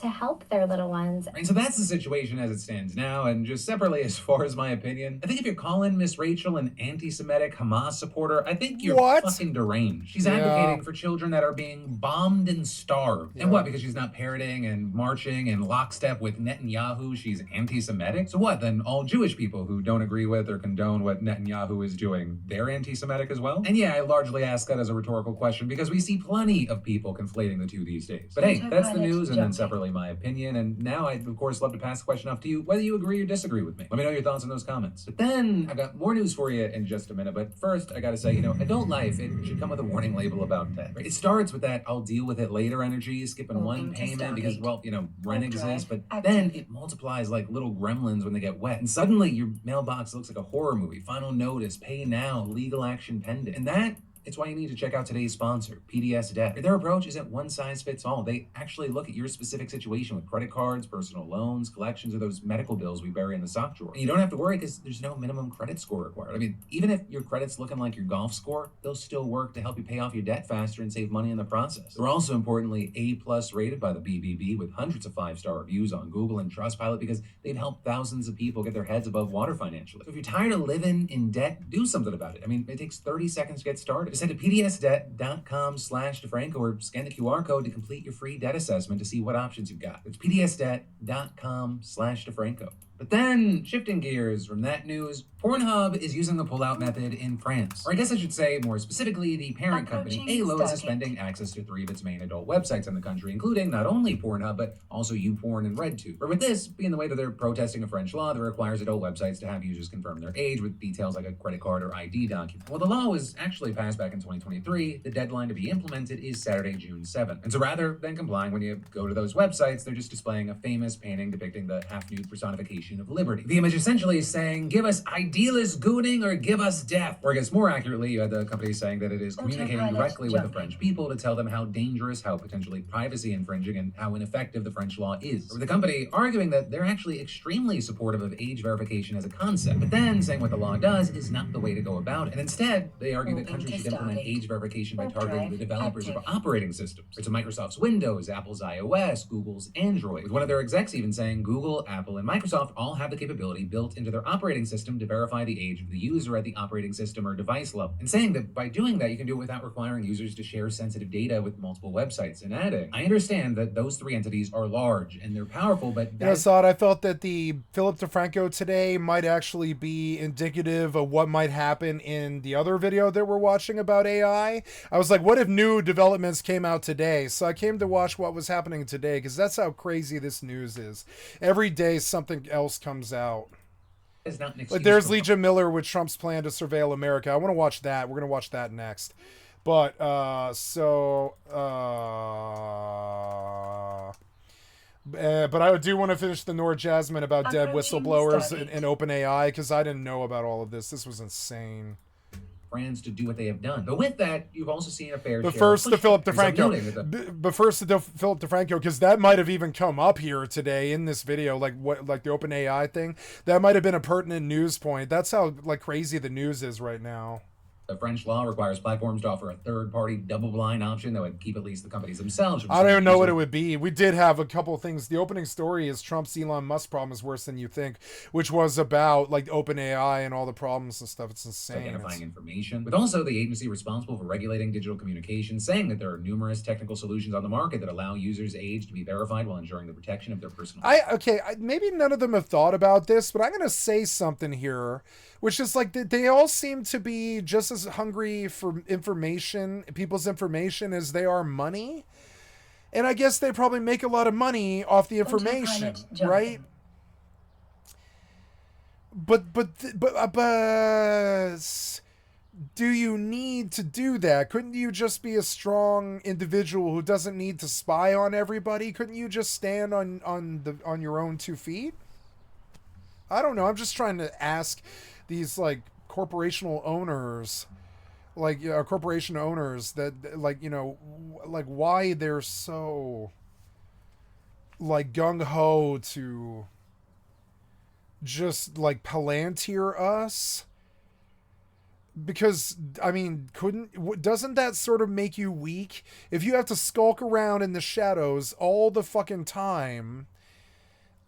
help their little ones. And so that's the situation as it stands now, and just separately as far as my opinion, I think if you're calling Miss Rachel an anti-Semitic Hamas supporter, I think you're fucking deranged. She's advocating for children that are being bombed and starved. And what, because she's not parroting and marching in lockstep with Netanyahu, she's anti-Semitic? So what, then all Jewish people who don't agree with or condone what Netanyahu is doing, they're anti-Semitic as well? And yeah, I largely ask that as a rhetorical question because we see plenty of people conflating the two these days. But hey, that's the news, and then separately my opinion, and now I'd of course love to pass the question off to you, whether you agree or disagree with me. Let me know your thoughts in those comments. But then I've got more news for you in just a minute, but first I gotta say, you know, adult life, it should come with a warning label about debt. Right? It starts with that I'll deal with it later energy, skipping one payment because, well, you know, rent exists, but then it multiplies like little gremlins when they get wet, and suddenly your mailbox looks like a horror movie. Final notice, pay now, legal action pending. And that it's why you need to check out today's sponsor, PDS Debt. Their approach isn't one size fits all. They actually look at your specific situation with credit cards, personal loans, collections, or those medical bills we bury in the sock drawer. And you don't have to worry because there's no minimum credit score required. I mean, even if your credit's looking like your golf score, they'll still work to help you pay off your debt faster and save money in the process. They're also importantly A+ rated by the BBB with hundreds of 5-star reviews on Google and Trustpilot because they've helped thousands of people get their heads above water financially. So if you're tired of living in debt, do something about it. I mean, it takes 30 seconds to get started. Just head to pdsdebt.com/DeFranco or scan the QR code to complete your free debt assessment to see what options you've got. It's pdsdebt.com/DeFranco. But then, shifting gears from that news, Pornhub is using the pull-out method in France. Or I guess I should say, more specifically, the parent company, Halo, is suspending access to 3 of its main adult websites in the country, including not only Pornhub, but also YouPorn and RedTube. Or with this being the way that they're protesting a French law that requires adult websites to have users confirm their age with details like a credit card or ID document. Well, the law was actually passed back in 2023. The deadline to be implemented is Saturday, June 7th. And so rather than complying when you go to those websites, they're just displaying a famous painting depicting the half-nude personification of liberty. The image essentially is saying, give us idealist gooning or give us death. Or I guess more accurately, you had the company saying that it is communicating directly with the French people to tell them how dangerous, how potentially privacy infringing, and how ineffective the French law is. Or the company arguing that they're actually extremely supportive of age verification as a concept, but then saying what the law does is not the way to go about it. And instead, they argue that countries should implement age verification by targeting the developers of operating systems. So Microsoft's Windows, Apple's iOS, Google's Android, with one of their execs even saying Google, Apple, and Microsoft all have the capability built into their operating system to verify the age of the user at the operating system or device level. And saying that by doing that, you can do it without requiring users to share sensitive data with multiple websites. And adding, I understand that those 3 entities are large and they're powerful, but You know, Saad, I felt that the Philip DeFranco today might actually be indicative of what might happen in the other video that we're watching about AI. I was like, what if new developments came out today? So I came to watch what was happening today because that's how crazy this news is. Every day something else comes out. Like there's Legion Miller with Trump's plan to surveil America. I want to watch that. We're going to watch that next. But, but I do want to finish the Nord Jasmine about dead whistleblowers in OpenAI because I didn't know about all of this. This was insane. Brands to do what they have done. But with that, you've also seen a fair But share first, of to Philip pushback. DeFranco. Philip DeFranco, because that might have even come up here today in this video, like the OpenAI thing. That might have been a pertinent news point. That's how like crazy the news is right now. The French law requires platforms to offer a third-party double-blind option that would keep at least the companies themselves from... I don't even know what it would be. We did have a couple of things. The opening story is Trump's Elon Musk problem is worse than you think, which was about like OpenAI and all the problems and stuff. It's insane. Identifying information. With also the agency responsible for regulating digital communications saying that there are numerous technical solutions on the market that allow users' age to be verified while ensuring the protection of their personal... Maybe none of them have thought about this, but I'm going to say something here, which is like they all seem to be just as hungry for information, people's information, as they are money. And I guess they probably make a lot of money off the information, right? But do you need to do that? Couldn't you just be a strong individual who doesn't need to spy on everybody? Couldn't you just stand on your own 2 feet? I don't know. I'm just trying to ask these like corporation owners that like, you know, like why they're so like gung-ho to just like Palantir us. Because, I mean, doesn't that sort of make you weak? If you have to skulk around in the shadows all the fucking time,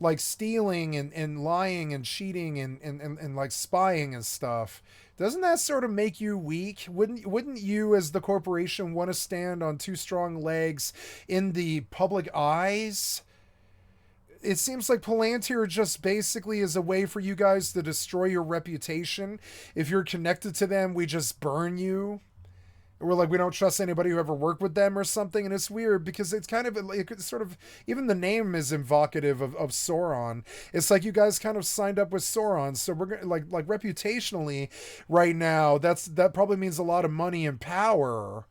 like stealing and lying and cheating and like spying and stuff, doesn't that sort of make you weak? Wouldn't you as the corporation want to stand on 2 strong legs in the public eyes? It seems like Palantir just basically is a way for you guys to destroy your reputation. If you're connected to them, we just burn you. We're like, we don't trust anybody who ever worked with them or something. And it's weird because it's kind of like, it's sort of, even the name is evocative of Sauron. It's like you guys kind of signed up with Sauron. So we're going to like reputationally right now, that probably means a lot of money and power.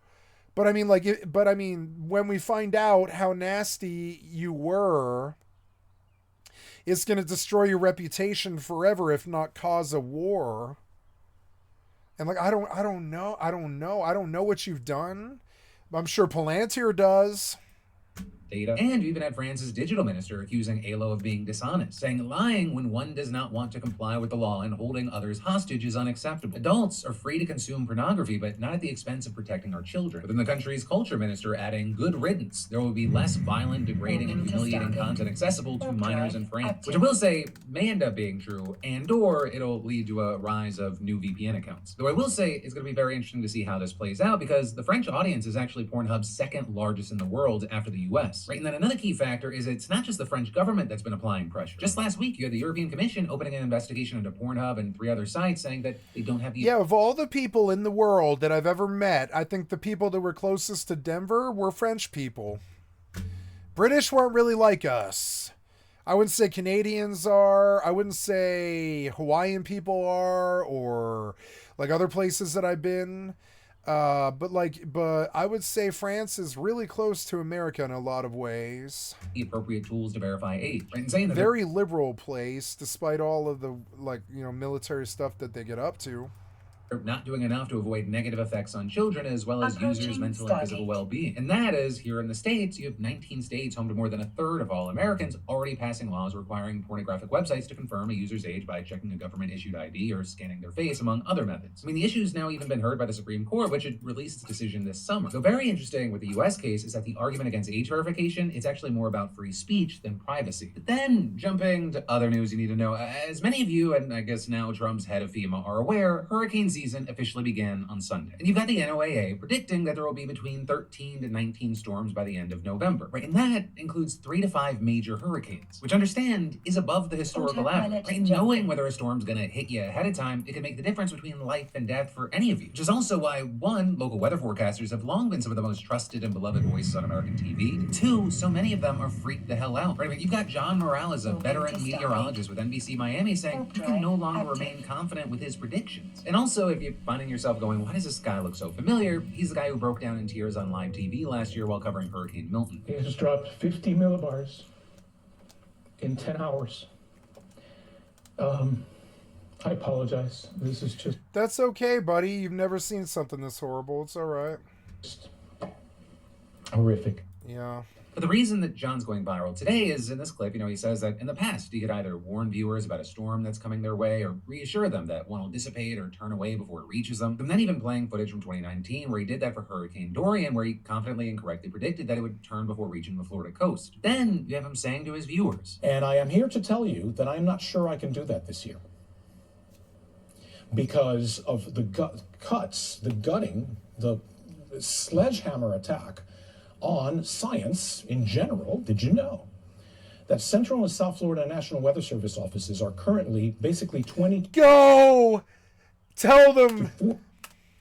But I mean, when we find out how nasty you were, it's going to destroy your reputation forever, if not cause a war. And like, I don't know what you've done. I'm sure Palantir does. Data. And you even had France's digital minister accusing ALO of being dishonest, saying lying when one does not want to comply with the law and holding others hostage is unacceptable. Adults are free to consume pornography, but not at the expense of protecting our children. Within the country's culture minister adding, good riddance. There will be less violent, degrading, and humiliating content accessible to minors in France. Which I will say may end up being true, and or it'll lead to a rise of new VPN accounts. Though I will say it's going to be very interesting to see how this plays out, because the French audience is actually Pornhub's 2nd largest in the world after the US. Right, and then another key factor is it's not just the French government that's been applying pressure. Just last week, you had the European Commission opening an investigation into Pornhub and 3 other sites saying that they don't have the... Yeah, of all the people in the world that I've ever met, I think the people that were closest to Denver were French people. British weren't really like us. I wouldn't say Canadians are. I wouldn't say Hawaiian people are, or like other places that I've been. But I would say France is really close to America in a lot of ways. The appropriate tools to verify age. Right? And saying that very liberal place, despite all of the military stuff that they get up to. They're not doing enough to avoid negative effects on children as well as users' mental and physical well-being. And that is, here in the States, you have 19 states home to more than 1/3 of all Americans already passing laws requiring pornographic websites to confirm a user's age by checking a government-issued ID or scanning their face, among other methods. I mean, the issue's now even been heard by the Supreme Court, which had released its decision this summer. So very interesting with the US case is that the argument against age verification, it's actually more about free speech than privacy. But then, jumping to other news you need to know, as many of you, and I guess now Trump's head of FEMA, are aware, hurricane season officially began on Sunday. And you've got the NOAA predicting that there will be between 13 to 19 storms by the end of November, right? And that includes 3 to 5 major hurricanes, which understand is above the historical average. Right? Knowing whether a storm's gonna hit you ahead of time, it can make the difference between life and death for any of you. Which is also why, 1, local weather forecasters have long been some of the most trusted and beloved voices on American TV. 2, so many of them are freaked the hell out. Right? I mean, you've got John Morales, a veteran meteorologist with NBC Miami, saying you can no longer remain confident with his predictions. And also, if you're finding yourself going, why does this guy look so familiar? He's the guy who broke down in tears on live TV last year while covering Hurricane Milton. He has dropped 50 millibars in 10 hours. I apologize. This is just... That's okay, buddy. You've never seen something this horrible. It's all right. Horrific. Yeah. But the reason that John's going viral today is in this clip, he says that in the past, he could either warn viewers about a storm that's coming their way or reassure them that one will dissipate or turn away before it reaches them. And then even playing footage from 2019 where he did that for Hurricane Dorian, where he confidently and correctly predicted that it would turn before reaching the Florida coast. Then you have him saying to his viewers, And I am here to tell you that I'm not sure I can do that this year. Because of the gutting, the sledgehammer attack on science in general. Did you know that Central and South Florida National Weather Service offices are currently basically 20 Go! Tell them!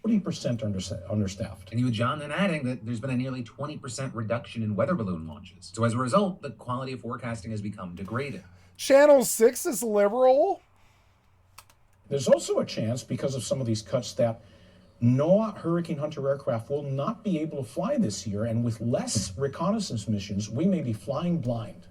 40% understaffed. And you with John then adding that there's been a nearly 20% reduction in weather balloon launches. So as a result, the quality of forecasting has become degraded. Channel 6 is liberal. There's also a chance, because of some of these cuts, that NOAA Hurricane Hunter aircraft will not be able to fly this year, and with less reconnaissance missions, we may be flying blind,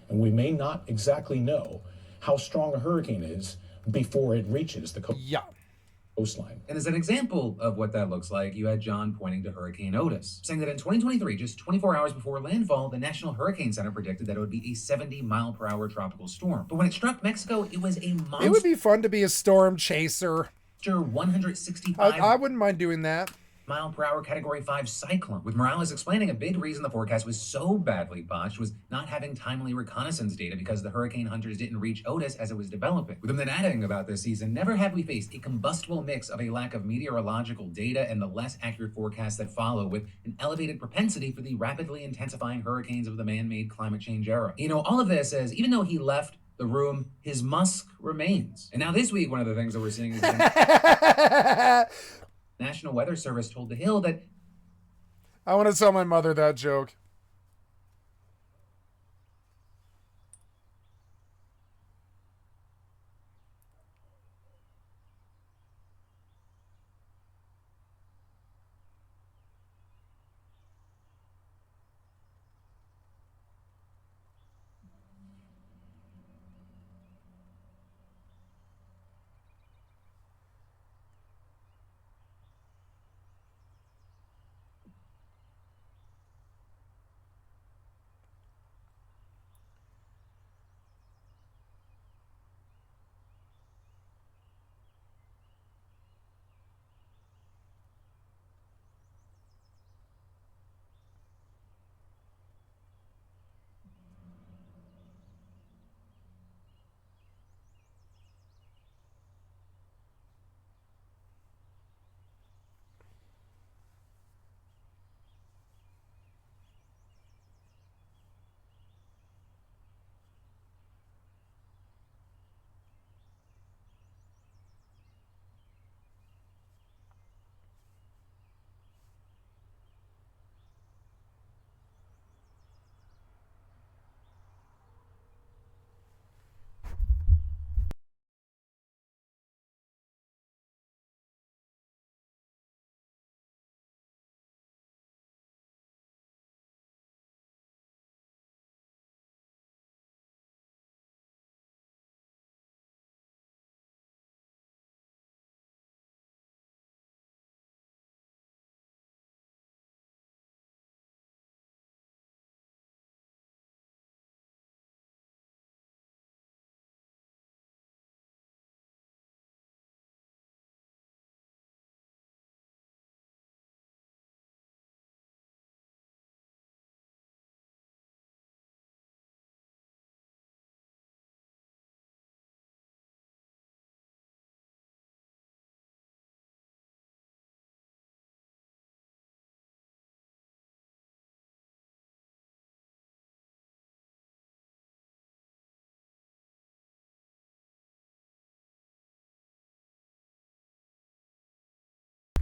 and we may not exactly know how strong a hurricane is before it reaches the coastline. And as an example of what that looks like, you had John pointing to Hurricane Otis, saying that in 2023, just 24 hours before landfall, the National Hurricane Center predicted that it would be a 70-mile-per-hour tropical storm. But when it struck Mexico, it was a monster. It would be fun to be a storm chaser. 165 I wouldn't mind doing that. mile-per-hour Category 5 cyclone, with Morales explaining a big reason the forecast was so badly botched was not having timely reconnaissance data because the hurricane hunters didn't reach Otis as it was developing. With him then adding about this season, never have we faced a combustible mix of a lack of meteorological data and the less accurate forecasts that follow, with an elevated propensity for the rapidly intensifying hurricanes of the man-made climate change era. All of this says, even though he left the room, his Musk remains. And now this week, one of the things that we're seeing is National Weather Service told The Hill that I want to tell my mother that joke.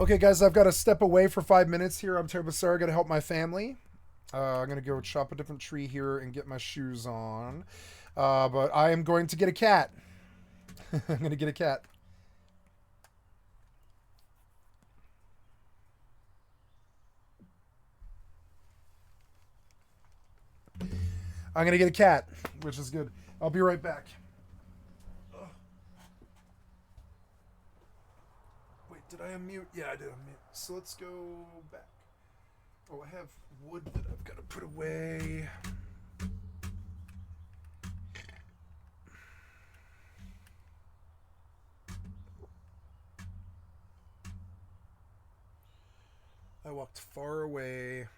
Okay, guys, I've got to step away for 5 minutes here. I'm terribly sorry. I got to help my family. I'm going to go chop a different tree here and get my shoes on. But I am going to get a cat. I'm going to get a cat. I'm going to get a cat, which is good. I'll be right back. Wait, did I unmute? Yeah, I did unmute. So let's go back. Oh, I have wood that I've got to put away. I walked far away.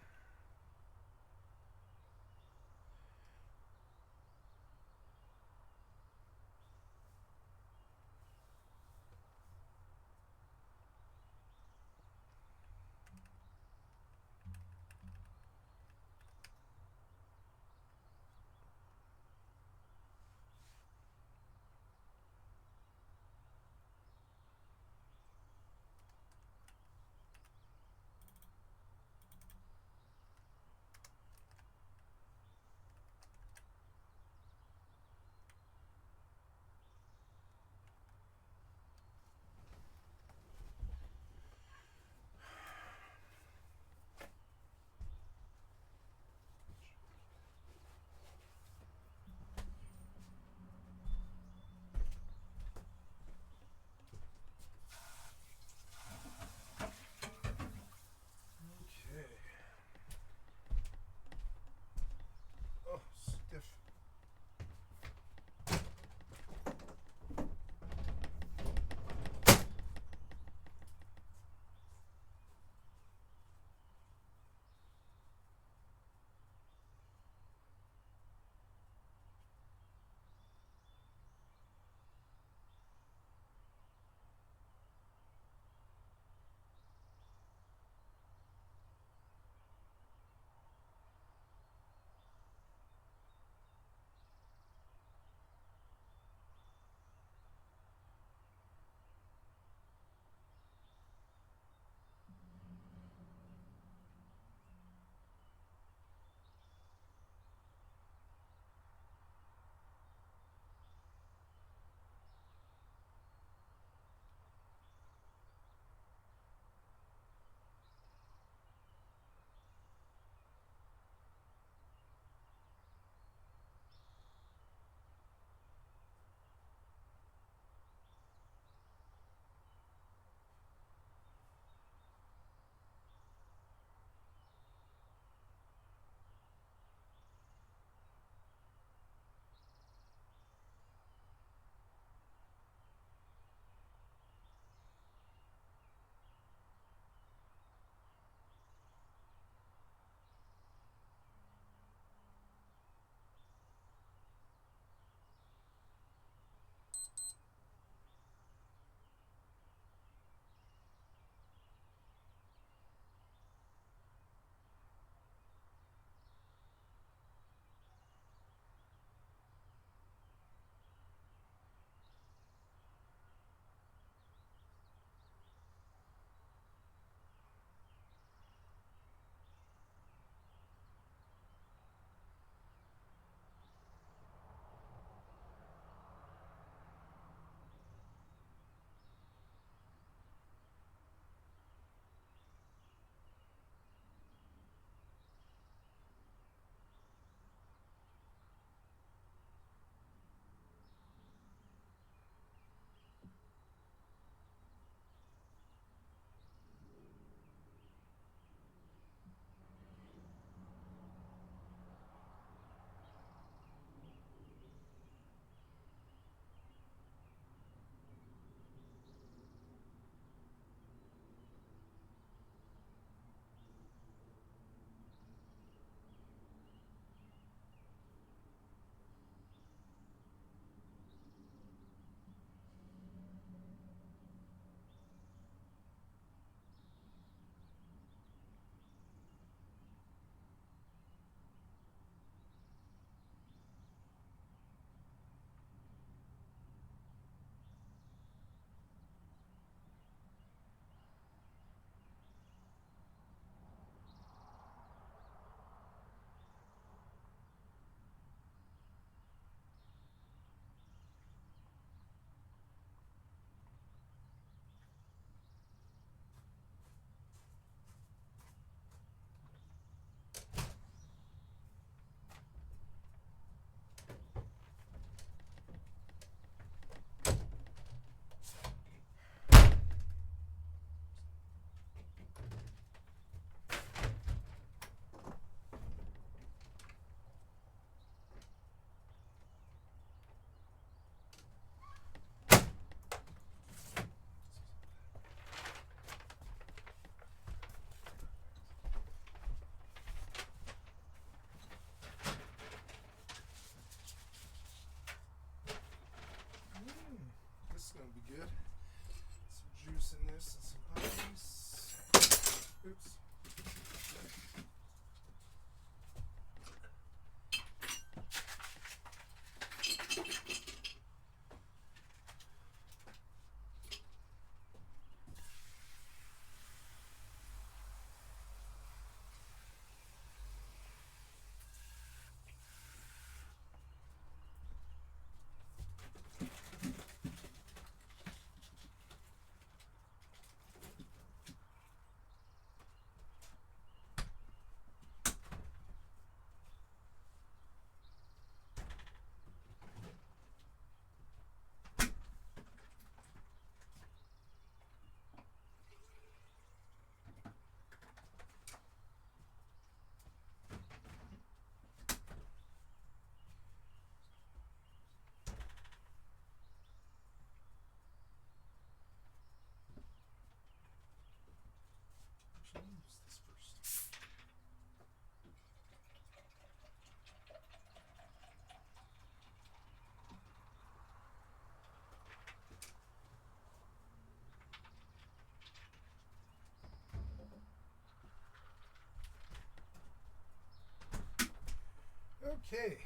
Okay.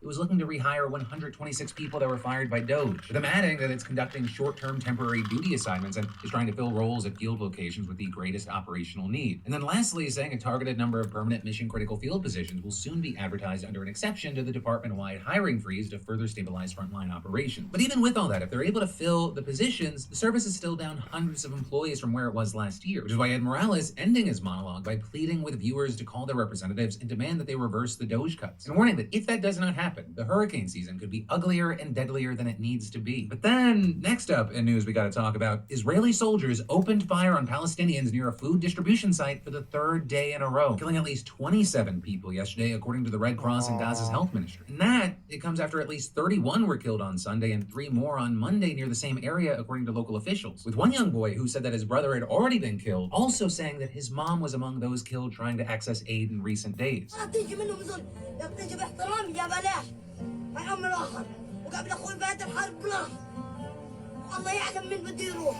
It was looking to rehire 126 people that were fired by Doge, with them adding that it's conducting short-term temporary duty assignments and is trying to fill roles at field locations with the greatest operational need. And then lastly, saying a targeted number of permanent mission-critical field positions will soon be advertised under an exception to the department-wide hiring freeze to further stabilize frontline operations. But even with all that, if they're able to fill the positions, the service is still down hundreds of employees from where it was last year, which is why Ed Morales ending his monologue by pleading with viewers to call their representatives and demand that they reverse the Doge cuts, and warning that if that does not happen, the hurricane season could be uglier and deadlier than it needs to be. But then, next up in news we gotta talk about, Israeli soldiers opened fire on Palestinians near a food distribution site for the third day in a row, killing at least 27 people yesterday, according to the Red Cross and Gaza's health ministry. And that, it comes after at least 31 were killed on Sunday and 3 more on Monday near the same area, according to local officials. With one young boy who said that his brother had already been killed, also saying that his mom was among those killed trying to access aid in recent days. عمر آخر وقبل أخوي بعد الحرب راح والله يعلم من بده يروح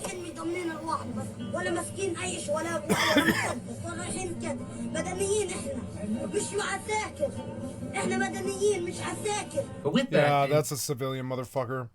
حلمي ضمنين أرواحنا بس ولا مسكين عيش ولا مسدس ولا رايحين كده مدنيين إحنا مش عساكر إحنا مدنيين مش عساكر. But with that, yeah, that's a civilian motherfucker.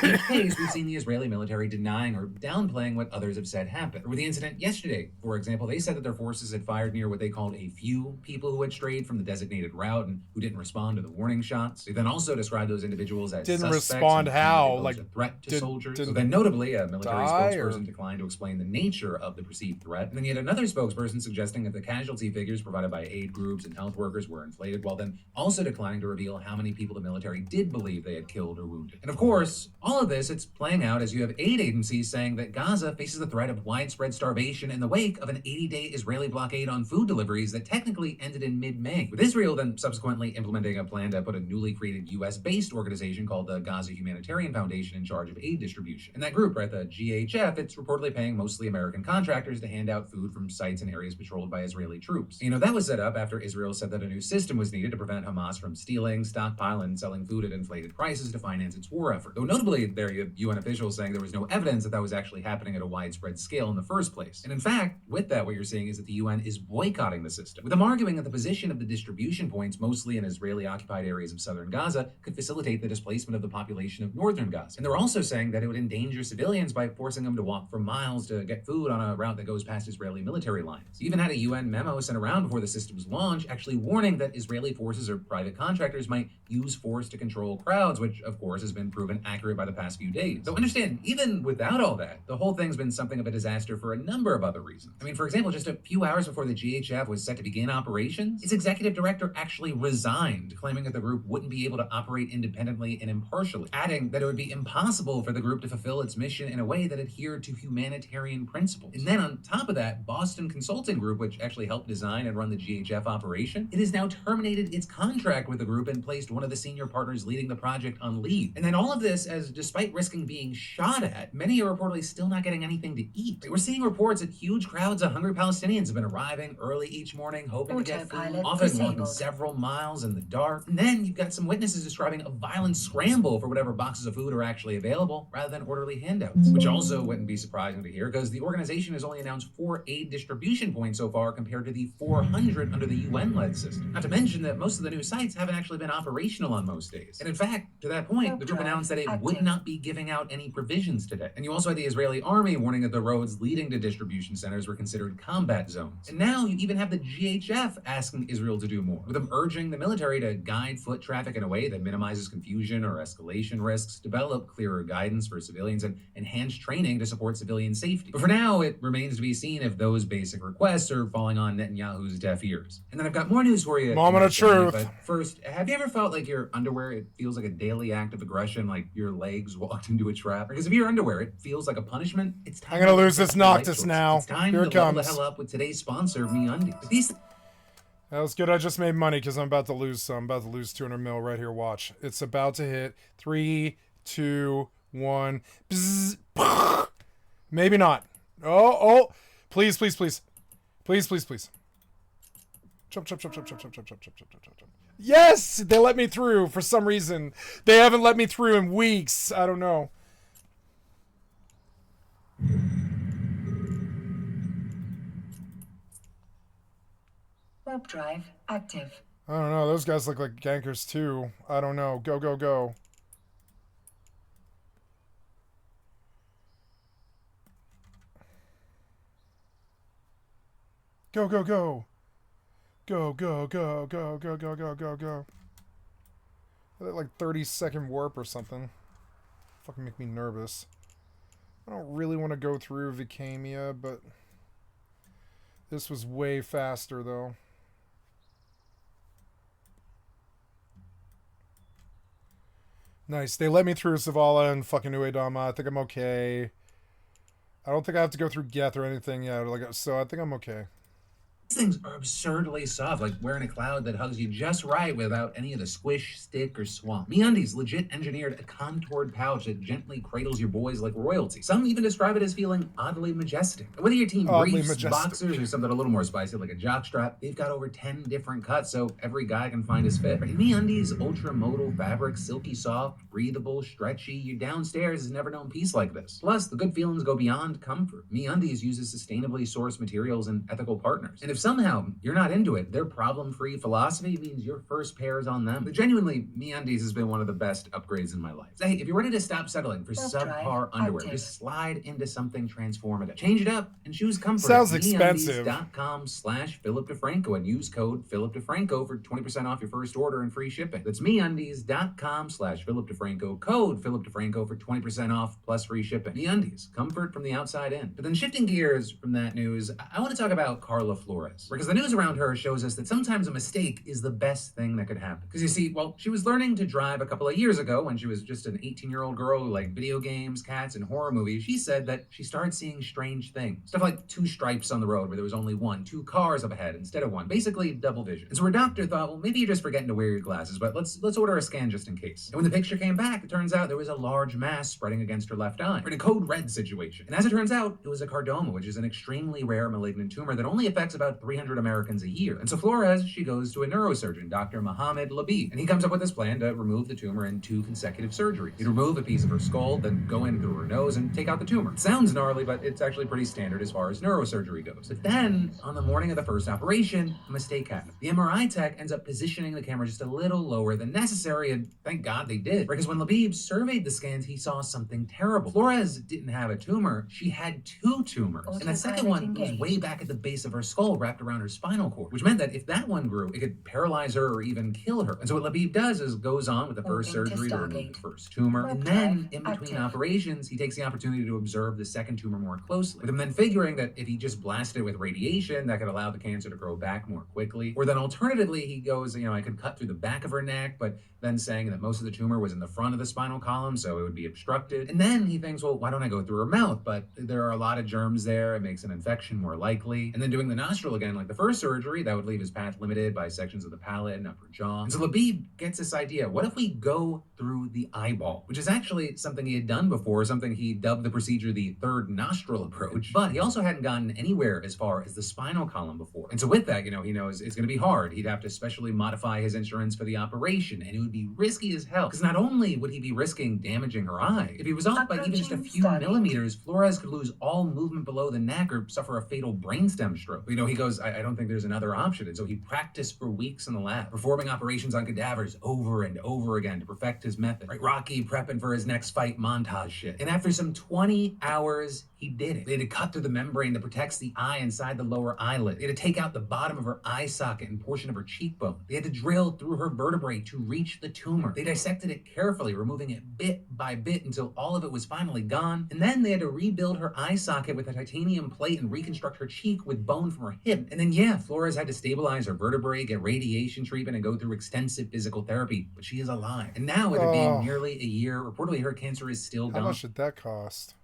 In the case, we've seen the Israeli military denying or downplaying what others have said happened. With the incident yesterday, for example, they said that their forces had fired near what they called a few people who had strayed from the designated route and who didn't respond to the warning shots. They then also described those individuals as didn't suspects respond and how? like a threat to soldiers. So then, didn't notably, a military spokesperson or? declined to explain the nature of the perceived threat, and then yet another spokesperson suggesting that the casualty figures provided by aid groups and health workers were inflated, while then also declining to reveal how many people the military did believe they had killed or wounded. And of course, all of this, it's playing out as you have aid agencies saying that Gaza faces the threat of widespread starvation in the wake of an 80-day Israeli blockade on food deliveries that technically ended in mid-May, with Israel then subsequently implementing a plan to put a newly created US-based organization called the Gaza Humanitarian Foundation in charge of aid distribution. And that group, right, the GHF, it's reportedly paying mostly American contractors to hand out food from sites in areas patrolled by Israeli troops. You know, that was set up after Israel said that a new system was needed to prevent Hamas from stealing, stockpiling, and selling food at inflated prices to finance its war effort. Though notably, there you have UN officials saying there was no evidence that that was actually happening at a widespread scale in the first place. And in fact, with that, what you're seeing is that the UN is boycotting the system, with them arguing that the position of the distribution points, mostly in Israeli-occupied areas of southern Gaza, could facilitate the displacement of the population of northern Gaza. And they're also saying that it would endanger civilians by forcing them to walk for miles to get food on a route that goes past Israeli military lines. They even had a UN memo sent around before the system's launch, actually warning that Israeli forces or private contractors might use force to control crowds, which of course has been proven accurate by the past few days. So understand, even without all that, the whole thing's been something of a disaster for a number of other reasons. I mean, for example, just a few hours before the GHF was set to begin operations, its executive director actually resigned, claiming that the group wouldn't be able to operate independently and impartially, adding that it would be impossible for the group to fulfill its mission in a way that adhered to humanitarian principles. And then on top of that, Boston Consulting Group, which actually helped design and run the GHF operation, it has now terminated its contract with the group and placed one of the senior partners leading the project on leave. And then all of this, as despite risking being shot at, many are reportedly still not getting anything to eat. We're seeing reports that huge crowds of hungry Palestinians have been arriving early each morning, hoping to get food, often walking several miles in the dark. And then you've got some witnesses describing a violent scramble for whatever boxes of food are actually available, rather than orderly handouts, which also wouldn't be surprising to hear, because the organization has only announced 4 aid distribution points so far compared to the 400 under the UN-led system. Not to mention that most of the new sites haven't actually been operational on most days. And in fact, to that point, the group announced that it would not be giving out any provisions today. And you also had the Israeli army warning that the roads leading to distribution centers were considered combat zones. And now you even have the GHF asking Israel to do more, with them urging the military to guide foot traffic in a way that minimizes confusion or escalation risks, develop clearer guidance for civilians, and enhance training to support civilian safety. But for now, it remains to be seen if those basic requests are falling on Netanyahu's deaf ears. And then I've got more news for you. Moment of truth. But first, have you ever felt like your underwear, it feels like a daily act of aggression, like your legs walked into a trap? Because if your underwear, it feels like a punishment, it's time. I'm gonna lose this Noctis now. It's time Here to it level the comes. hell up with today's sponsor, MeUndies. These That was good. I just made money because I'm about to lose some. I'm about to lose 200 mil right here. Watch. It's about to hit. 3, 2, 1. Bzzz. Maybe not. Oh. Please, please, please. Please, please, please. Jump. Yes, they let me through for some reason. They haven't let me through in weeks. I don't know. Warp drive active. I don't know. Those guys look like gankers too. I don't know. Go, go, go. Go, go, go. Go, go, go, go, go, go, go, go, go. Like 30-second warp or something. Fucking make me nervous. I don't really want to go through Vicamia, but this was way faster though. Nice. They let me through Zavala and fucking Uedama. I think I'm okay. I don't think I have to go through Geth or anything yet. So I think I'm okay. These things are absurdly soft, like wearing a cloud that hugs you just right without any of the squish, stick, or swamp. MeUndies legit engineered a contoured pouch that gently cradles your boys like royalty. Some even describe it as feeling oddly majestic. And whether your team briefs, boxers, or something a little more spicy like a jockstrap, they've got over 10 different cuts so every guy can find his fit. In MeUndies ultra-modal fabric, silky soft, breathable, stretchy, your downstairs has never known peace like this. Plus, the good feelings go beyond comfort. MeUndies uses sustainably sourced materials and ethical partners. And if somehow you're not into it, their problem-free philosophy means your first pair is on them. But genuinely, MeUndies has been one of the best upgrades in my life. So hey, if you're ready to stop settling for subpar underwear, just slide into something transformative. Change it up and choose comfort. Sounds expensive. MeUndies.com/Philip DeFranco and use code Philip DeFranco for 20% off your first order and free shipping. That's MeUndies.com/Philip DeFranco, code Philip DeFranco for 20% off plus free shipping. MeUndies, comfort from the outside in. But then shifting gears from that news, I want to talk about Carla Flores. Because the news around her shows us that sometimes a mistake is the best thing that could happen. Because you see, well, she was learning to drive a couple of years ago when she was just an 18-year-old girl who liked video games, cats, and horror movies. She said that she started seeing strange things. Stuff like 2 stripes on the road where there was only 1, 2 cars up ahead instead of 1. Basically, double vision. And so her doctor thought, well, maybe you're just forgetting to wear your glasses, but let's order a scan just in case. And when the picture came back, it turns out there was a large mass spreading against her left eye. In a code red situation. And as it turns out, it was a chordoma, which is an extremely rare malignant tumor that only affects about 300 Americans a year. And so Flores, she goes to a neurosurgeon, Dr. Mohammed Labib, and he comes up with this plan to remove the tumor in 2 consecutive surgeries. He'd remove a piece of her skull, then go in through her nose and take out the tumor. It sounds gnarly, but it's actually pretty standard as far as neurosurgery goes. But then, on the morning of the first operation, a mistake happened. The MRI tech ends up positioning the camera just a little lower than necessary, and thank God they did. Because when Labib surveyed the scans, he saw something terrible. Flores didn't have a tumor, she had 2 tumors. And the second one was way back at the base of her skull, wrapped around her spinal cord, which meant that if that one grew, it could paralyze her or even kill her. And so what Labib does is goes on with the first surgery to remove the first tumor, and then in between operations, he takes the opportunity to observe the second tumor more closely, with him then figuring that if he just blasted it with radiation, that could allow the cancer to grow back more quickly. Or then alternatively, he goes, I could cut through the back of her neck, but then saying that most of the tumor was in the front of the spinal column, so it would be obstructed. And then he thinks, well, why don't I go through her mouth? But there are a lot of germs there, it makes an infection more likely. And then doing the nostril again, like the first surgery, that would leave his path limited by sections of the palate and upper jaw. And so Labib gets this idea, what if we go through the eyeball? Which is actually something he had done before, something he dubbed the procedure the third nostril approach. But he also hadn't gotten anywhere as far as the spinal column before. And so with that, he knows it's going to be hard. He'd have to specially modify his insurance for the operation, and it would be risky as hell. Because not only would he be risking damaging her eye, if he was off by even just a few millimeters, Flores could lose all movement below the neck or suffer a fatal brainstem stroke. But, he goes, I don't think there's another option. And so he practiced for weeks in the lab, performing operations on cadavers over and over again to perfect his method. Right, Rocky prepping for his next fight montage shit. And after some 20 hours, he did it. They had to cut through the membrane that protects the eye inside the lower eyelid. They had to take out the bottom of her eye socket and portion of her cheekbone. They had to drill through her vertebrae to reach the tumor. They dissected it carefully, removing it bit by bit until all of it was finally gone. And then they had to rebuild her eye socket with a titanium plate and reconstruct her cheek with bone from her hip. And then, Flores had to stabilize her vertebrae, get radiation treatment, and go through extensive physical therapy. But she is alive. And now, with it being nearly a year, reportedly her cancer is still gone. How much did that cost?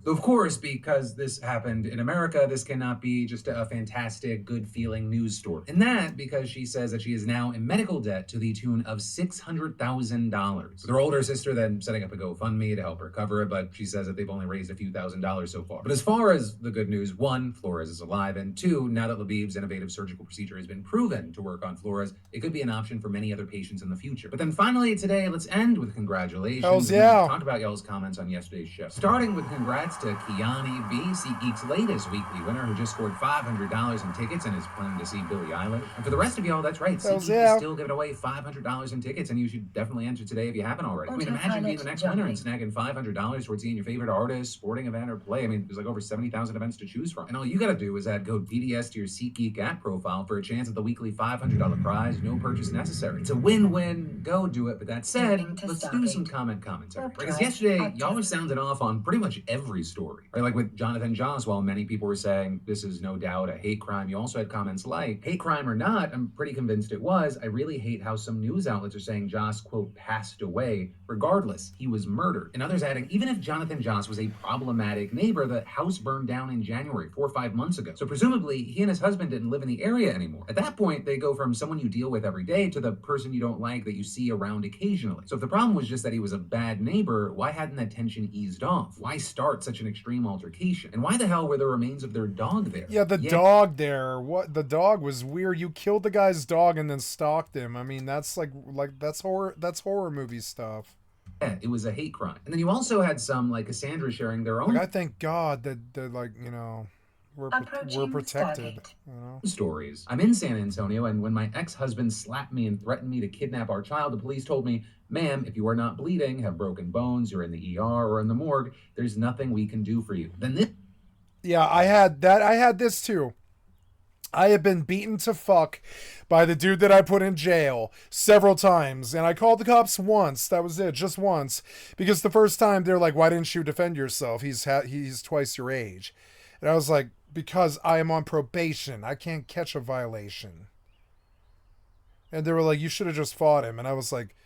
So of course, because this happened in America, this cannot be just a fantastic, good-feeling news story. And that because she says that she is now in medical debt to the tune of $600,000. With her older sister then setting up a GoFundMe to help her cover it, but she says that they've only raised a few $1,000s so far. But as far as the good news, one, Flores is alive, and two, now that Labib's innovative surgical procedure has been proven to work on Flores, it could be an option for many other patients in the future. But then finally today, let's end with congratulations. Hells yeah. Talk about y'all's comments on yesterday's show. Starting with congrats to Kiani B, SeatGeek's latest weekly winner, who just scored $500 in tickets and is planning to see Billie Eilish. And for the rest of y'all, that's right, SeatGeek is still giving away $500 in tickets, and you should definitely enter today if you haven't already. I mean, imagine being the next winner and snagging $500 towards seeing your favorite artist, sporting event, or play. I mean, there's like over 70,000 events to choose from. And all you gotta do is add code PDS to your SeatGeek app profile for a chance at the weekly $500 prize, no purchase necessary. It's a win-win. Go do it. But that said, let's do some commentary. Because yesterday, y'all were sounding off on pretty much every story. Right? Like with Jonathan Joss, while many people were saying this is no doubt a hate crime, you also had comments like, hate crime or not, I'm pretty convinced it was. I really hate how some news outlets are saying Joss, quote, passed away. Regardless, he was murdered. And others adding, even if Jonathan Joss was a problematic neighbor, the house burned down in January, 4 or 5 months ago. So presumably, he and his husband didn't live in the area anymore. At that point, they go from someone you deal with every day to the person you don't like that you see around occasionally. So if the problem was just that he was a bad neighbor, why hadn't that tension eased off? Why start such an extreme altercation? And why the hell were the remains of their dog there? Yeah, the dog there. What? The dog was weird. You killed the guy's dog and then stalked him. I mean, that's like that's horror movie stuff. Yeah, it was a hate crime. And then you also had some like Cassandra sharing their own. Like, I thank God that like, you know, we're protected. You know? Stories. I'm in San Antonio, and when my ex-husband slapped me and threatened me to kidnap our child, the police told me, ma'am, if you are not bleeding, have broken bones, you're in the ER or in the morgue, there's nothing we can do for you. Then this. Yeah, I had this too. I have been beaten to fuck by the dude that I put in jail several times. And I called the cops once. That was it, just once. Because the first time they're like, why didn't you defend yourself? He's twice your age. And I was like, because I am on probation. I can't catch a violation. And they were like, you should have just fought him. And I was like,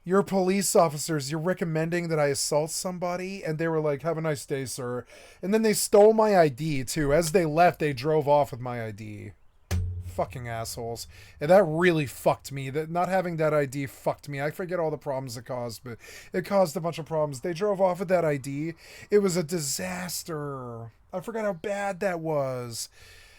you're police officers. You're recommending that I assault somebody? And they were like, have a nice day, sir. And then they stole my ID, too. As they left, they drove off with my ID. Fucking assholes. And that really fucked me. That not having that ID fucked me. I forget all the problems it caused, but it caused a bunch of problems. They drove off with that ID. It was a disaster. I forgot how bad that was.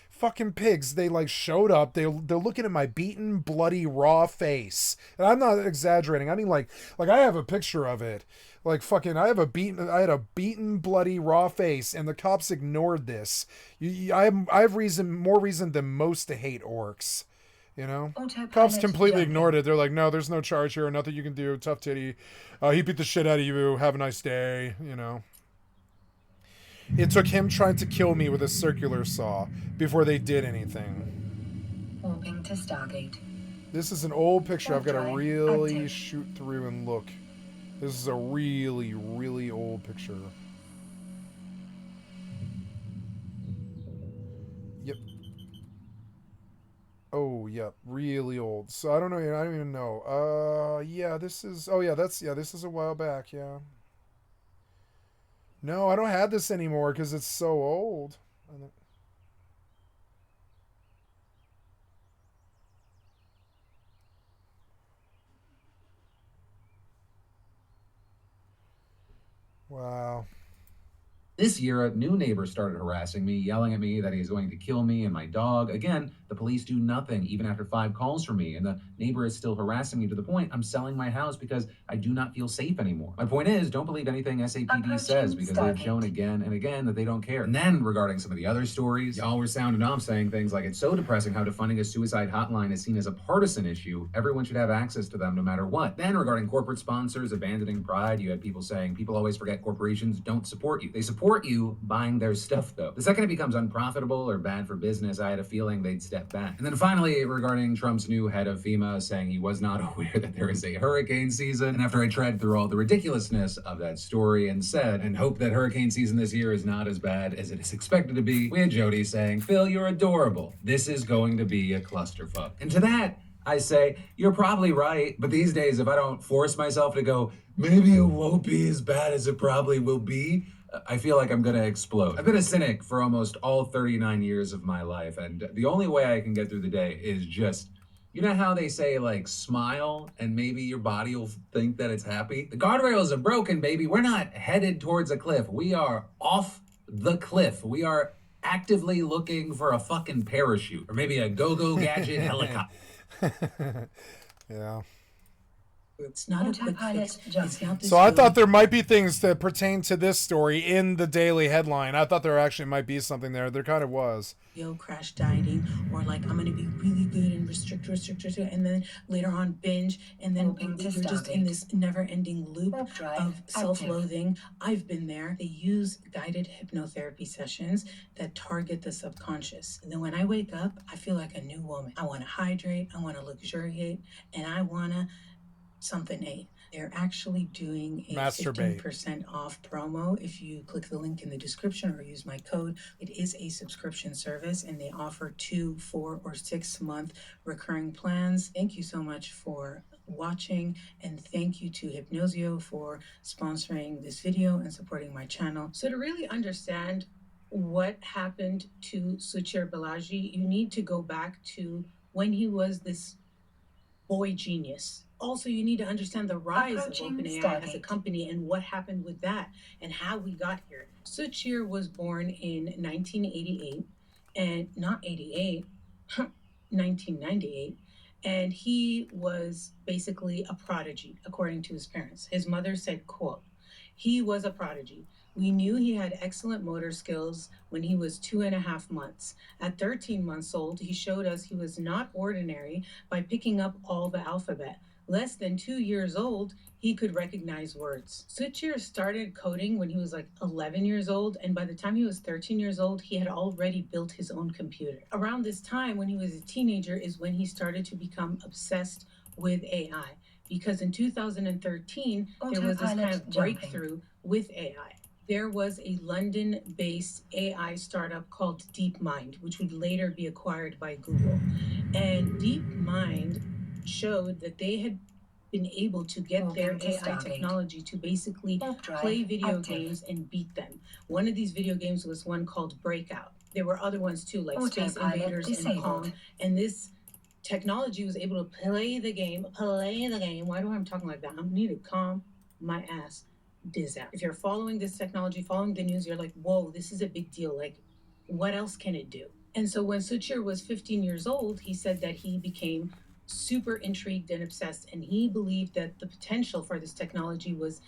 Fucking pigs. They like showed up. They're looking at my beaten, bloody, raw face. And I'm not exaggerating. I mean like I have a picture of it. Like fucking I had a beaten, bloody, raw face, and the cops ignored this. I have more reason than most to hate orcs. You know? Cops completely ignored it. They're like, no, there's no charge here, nothing you can do, tough titty. He beat the shit out of you, have a nice day, you know. It took him trying to kill me with a circular saw before they did anything. Moving to Stargate. This is an old picture. I've got to really shoot through and look. This is a really, really old picture. Yep. Oh, yep. Really old. So I don't know. I don't even know. Yeah, this is... Oh, yeah, this is a while back, yeah. No, I don't have this anymore because it's so old. Wow. This year, a new neighbor started harassing me, yelling at me that he's going to kill me and my dog. Again, the police do nothing, even after 5 calls from me, and the neighbor is still harassing me to the point I'm selling my house because I do not feel safe anymore. My point is, don't believe anything SAPD says because they've shown again and again that they don't care. And then, regarding some of the other stories, y'all were sounding off saying things like, it's so depressing how defunding a suicide hotline is seen as a partisan issue. Everyone should have access to them no matter what. Then, regarding corporate sponsors abandoning Pride, you had people saying, people always forget corporations don't support you. They support you buying their stuff, though. The second it becomes unprofitable or bad for business, I had a feeling they'd step back. And then finally, regarding Trump's new head of FEMA saying he was not aware that there is a hurricane season, and after I tread through all the ridiculousness of that story and said, and hope that hurricane season this year is not as bad as it is expected to be, we had Jody saying, Phil, you're adorable. This is going to be a clusterfuck. And to that, I say, you're probably right, but these days, if I don't force myself to go, maybe it won't be as bad as it probably will be, I feel like I'm gonna explode. I've been a cynic for almost all 39 years of my life, and the only way I can get through the day is just, you know how they say, like, smile and maybe your body will think that it's happy? The guardrails are broken, baby. We're not headed towards a cliff. We are off the cliff. We are actively looking for a fucking parachute or maybe a go-go gadget helicopter. Yeah. It's not a quick fix. It's not this So I really thought there might be things that pertain to this story in the daily headline. I thought there actually might be something there. There kind of was. crash dieting, or like I'm gonna be really good and restrict, and then later on binge, and then you're just in this never-ending loop of self-loathing. I've been there. They use guided hypnotherapy sessions that target the subconscious. And then when I wake up, I feel like a new woman. I want to hydrate, I want to luxuriate, and I want to something 8. They're actually doing a Masturbate. 15% off promo if you click the link in the description or use my code. It is a subscription service, and they offer 2, 4, or 6 month recurring plans. Thank you so much for watching, and thank you to Hypnosio for sponsoring this video and supporting my channel. So to really understand what happened to Suchir Balaji, you need to go back to when he was this boy genius. Also, you need to understand the rise of OpenAI as a company and what happened with that and how we got here. Suchir was born in 1988, and not 88, 1998, and he was basically a prodigy, according to his parents. His mother said, quote, "He was a prodigy. We knew he had excellent motor skills when he was 2.5 months. At 13 months old, he showed us he was not ordinary by picking up all the alphabet. Less than 2 years old, he could recognize words." Suchir started coding when he was like 11 years old, and by the time he was 13 years old, he had already built his own computer. Around this time, when he was a teenager, is when he started to become obsessed with AI, because in 2013, there was this kind of breakthrough with AI. There was a London-based AI startup called DeepMind, which would later be acquired by Google. And DeepMind showed that they had been able to get their AI technology to basically play video games and beat them. One of these video games was one called Breakout. There were other ones too, like Space Invaders and Pong. And this technology was able to play the game. Why do I'm talking like that? I need to calm my ass out. If you're following this technology, following the news, you're like, whoa, this is a big deal. Like, what else can it do? And so when Suchir was 15 years old, he said that he became super intrigued and obsessed, and he believed that the potential for this technology was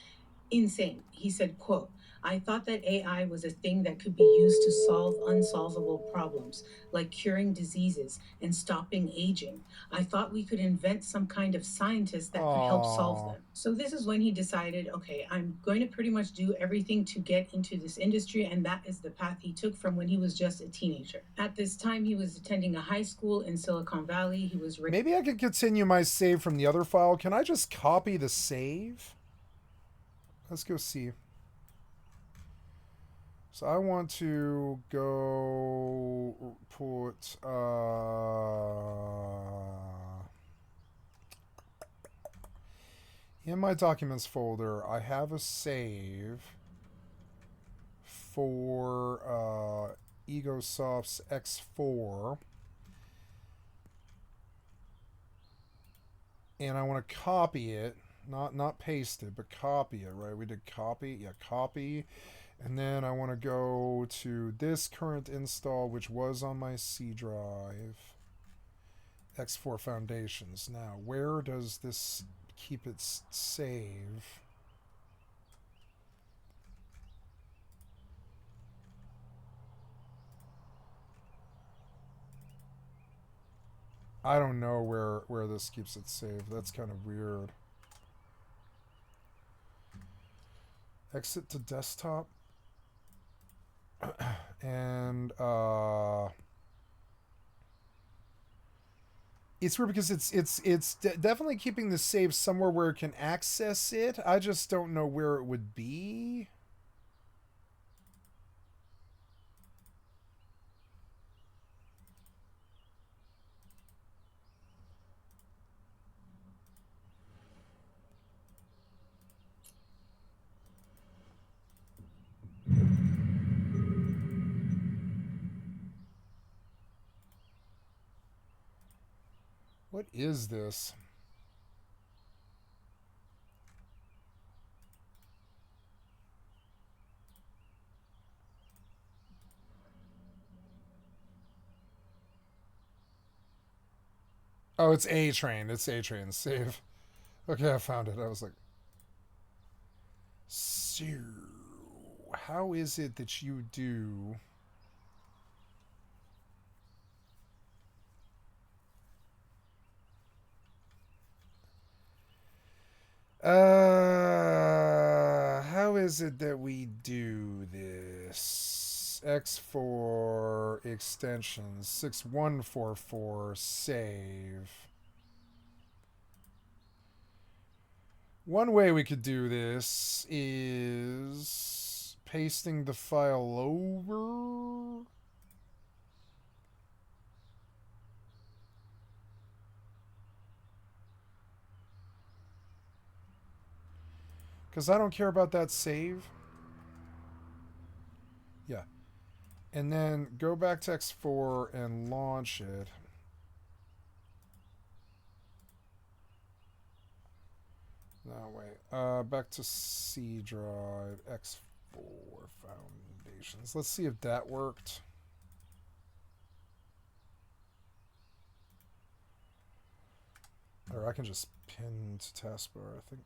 insane. He said, quote, "I thought that AI was a thing that could be used to solve unsolvable problems, like curing diseases and stopping aging. I thought we could invent some kind of scientist that could help solve them." So this is when he decided, okay, I'm going to pretty much do everything to get into this industry, and that is the path he took from when he was just a teenager. At this time, he was attending a high school in Silicon Valley. He was Maybe I could continue my save from the other file. Can I just copy the save? Let's go see. So I want to go put in my documents folder, I have a save for EgoSoft's X4, and I want to copy it, not paste it, but copy it, right? We did copy, yeah, copy. And then I want to go to this current install, which was on my C drive, X4 Foundations. Now, where does this keep its save? I don't know where this keeps its save. That's kind of weird. Exit to desktop. And it's weird because it's definitely keeping the save somewhere where it can access it. I just don't know where it would be. What is this? Oh, it's A-Train. It's A-Train. Save. Okay, I found it. I was like... So, how is it that you do... how is it that we do this? X4 extensions 6144 save. One way we could do this is pasting the file over. Because I don't care about that save. Yeah. And then go back to X4 and launch it. No, wait. Back to C drive, X4 foundations. Let's see if that worked. Or I can just pin to taskbar, I think.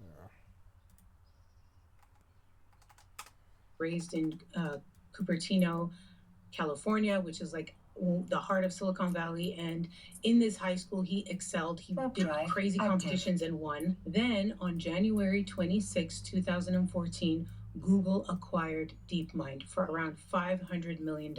Yeah. Raised in Cupertino, California, which is like the heart of Silicon Valley, and in this high school he excelled. He did crazy competitions and won. Then on January 26, 2014, Google acquired DeepMind for around $500 million.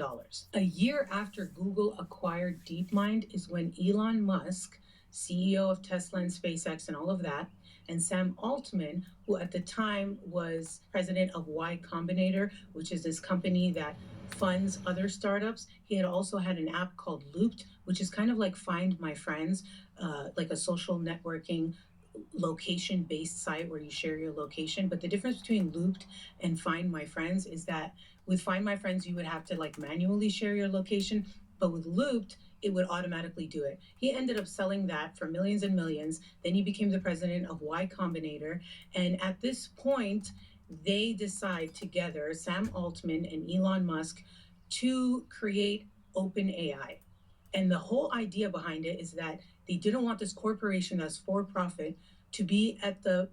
A year after Google acquired DeepMind is when Elon Musk, CEO of Tesla and SpaceX and all of that, and Sam Altman, who at the time was president of Y Combinator, which is this company that funds other startups. He had also had an app called Looped, which is kind of like Find My Friends, like a social networking location-based site where you share your location. But the difference between Looped and Find My Friends is that with Find My Friends, you would have to like manually share your location. But with Looped, it would automatically do it. He ended up selling that for millions and millions. Then he became the president of Y Combinator. And at this point, they decide together, Sam Altman and Elon Musk, to create OpenAI. And the whole idea behind it is that they didn't want this corporation that's for profit to be at the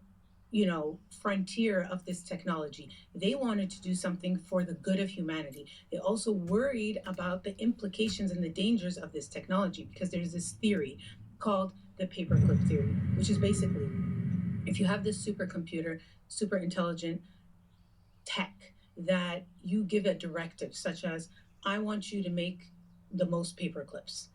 frontier of this technology. They wanted to do something for the good of humanity. They also worried about the implications and the dangers of this technology, because there's this theory called the paperclip theory, which is basically, if you have this supercomputer, super intelligent tech, that you give a directive such as, I want you to make the most paperclips.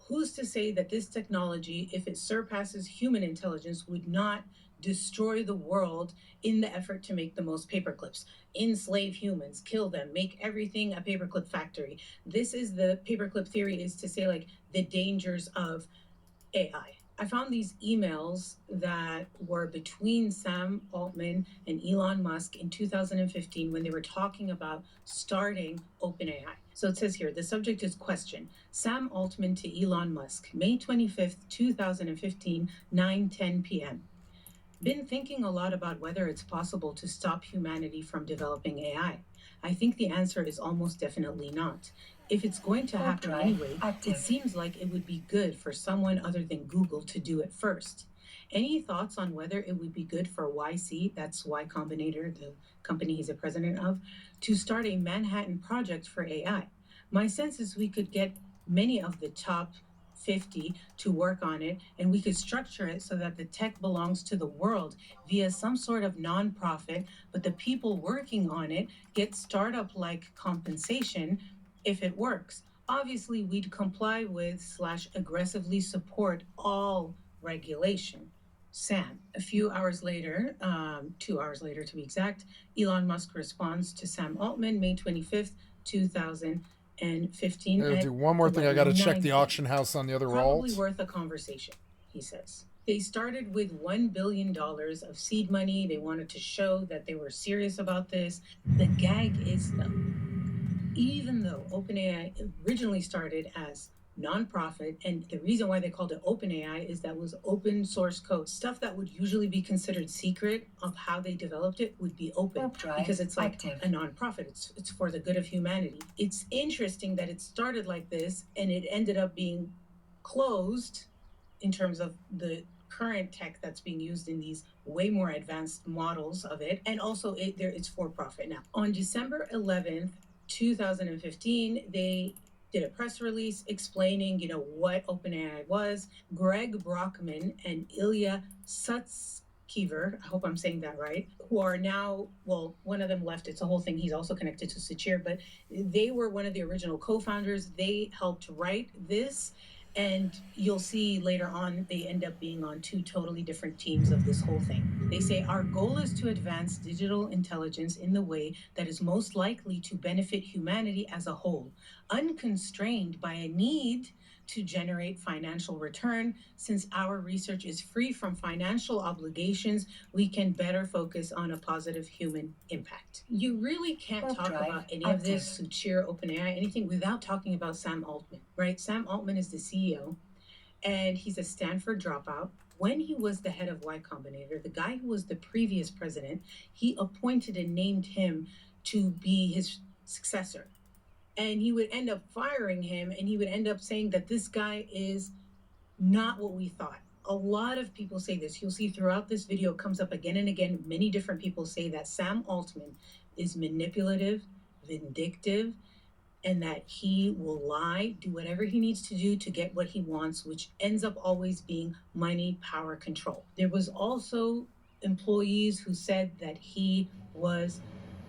Who's to say that this technology, if it surpasses human intelligence, would not destroy the world in the effort to make the most paperclips, enslave humans, kill them, make everything a paperclip factory? This is the paperclip theory, is to say like the dangers of AI. I found these emails that were between Sam Altman and Elon Musk in 2015 when they were talking about starting OpenAI. So it says here, the subject is question. Sam Altman to Elon Musk, May 25th, 2015, 9:10 p.m. Been thinking a lot about whether it's possible to stop humanity from developing AI. I think the answer is almost definitely not. If it's going to happen anyway, it seems like it would be good for someone other than Google to do it first. Any thoughts on whether it would be good for YC, that's Y Combinator, the company he's a president of, to start a Manhattan project for AI? My sense is we could get many of the top 50 to work on it, and we could structure it so that the tech belongs to the world via some sort of nonprofit, but the people working on it get startup-like compensation if it works. Obviously, we'd comply with / aggressively support all regulation. Sam. A few hours later, 2 hours later to be exact, Elon Musk responds to Sam Altman, May 25th, 2015. I gotta do one more thing. I gotta check the auction house on the other Probably alt. worth a conversation, he says. They started with $1 billion of seed money. They wanted to show that they were serious about this. The gag is, though, even though OpenAI originally started as nonprofit. And the reason why they called it OpenAI is that was open source code. Stuff that would usually be considered secret of how they developed it would be open because it's like a nonprofit. It's for the good of humanity. It's interesting that it started like this and it ended up being closed in terms of the current tech that's being used in these way more advanced models of it. And also it's for profit now. On December 11th, 2015, they did a press release explaining, what OpenAI was. Greg Brockman and Ilya Sutskever, I hope I'm saying that right, who are now, well, one of them left. It's a whole thing. He's also connected to Sachir, but they were one of the original co-founders. They helped write this. And you'll see later on, they end up being on two totally different teams of this whole thing. They say, our goal is to advance digital intelligence in the way that is most likely to benefit humanity as a whole, unconstrained by a need to generate financial return. Since our research is free from financial obligations, we can better focus on a positive human impact. You really can't talk about any of this, Sachir, OpenAI, anything without talking about Sam Altman, right? Sam Altman is the CEO, and he's a Stanford dropout. When he was the head of Y Combinator, the guy who was the previous president, he appointed and named him to be his successor. And he would end up firing him, and he would end up saying that this guy is not what we thought. A lot of people say this. You'll see throughout this video, it comes up again and again. Many different people say that Sam Altman is manipulative, vindictive, and that he will lie, do whatever he needs to do to get what he wants, which ends up always being money, power, control. There was also employees who said that he was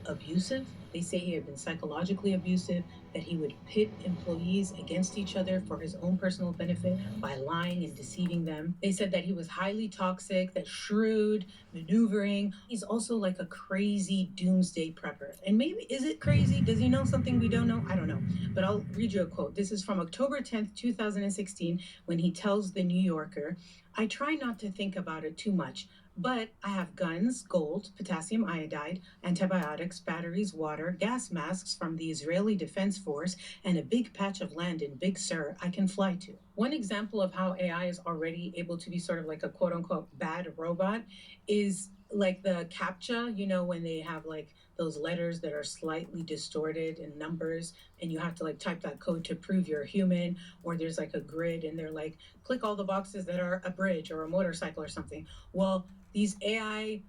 abusive. They say he had been psychologically abusive, that he would pit employees against each other for his own personal benefit by lying and deceiving them. They said that he was highly toxic, that shrewd, maneuvering. He's also like a crazy doomsday prepper. And maybe, is it crazy? Does he know something we don't know? I don't know. But I'll read you a quote. This is from October 10th, 2016, when he tells The New Yorker, I try not to think about it too much, but I have guns, gold, potassium iodide, antibiotics, batteries, water, gas masks from the Israeli Defense Force, and a big patch of land in Big Sur I can fly to. One example of how AI is already able to be sort of like a quote unquote bad robot is like the CAPTCHA, when they have like those letters that are slightly distorted in numbers and you have to like type that code to prove you're human, or there's like a grid and they're like, click all the boxes that are a bridge or a motorcycle or something. Well, these AI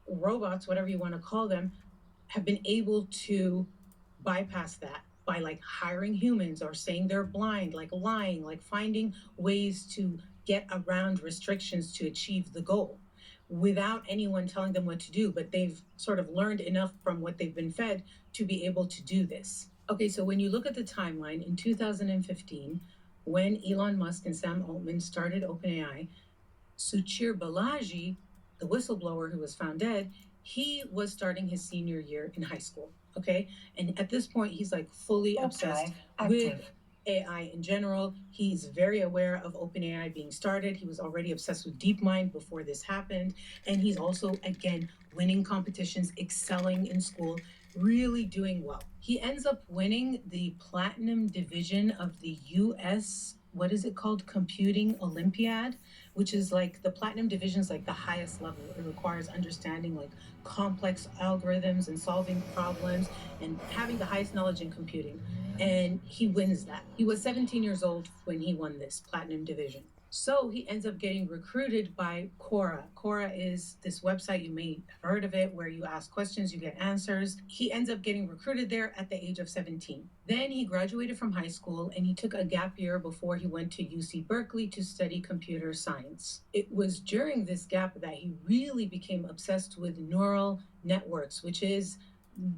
robots, whatever you want to call them, have been able to bypass that by like hiring humans or saying they're blind, like lying, like finding ways to get around restrictions to achieve the goal without anyone telling them what to do. But they've sort of learned enough from what they've been fed to be able to do this. Okay, so when you look at the timeline in 2015, when Elon Musk and Sam Altman started OpenAI, Sachir Balaji, the whistleblower who was found dead, he was starting his senior year in high school, okay? And at this point, he's like fully obsessed with AI in general. He's very aware of OpenAI being started. He was already obsessed with DeepMind before this happened. And he's also, again, winning competitions, excelling in school, really doing well. He ends up winning the platinum division of the US, what is it called? Computing Olympiad, which is like the platinum division is like the highest level. It requires understanding like complex algorithms and solving problems and having the highest knowledge in computing. And he wins that. He was 17 years old when he won this platinum division. So he ends up getting recruited by Quora. Quora is this website, you may have heard of it, where you ask questions, you get answers. He ends up getting recruited there at the age of 17. Then he graduated from high school and he took a gap year before he went to UC Berkeley to study computer science. It was during this gap that he really became obsessed with neural networks, which is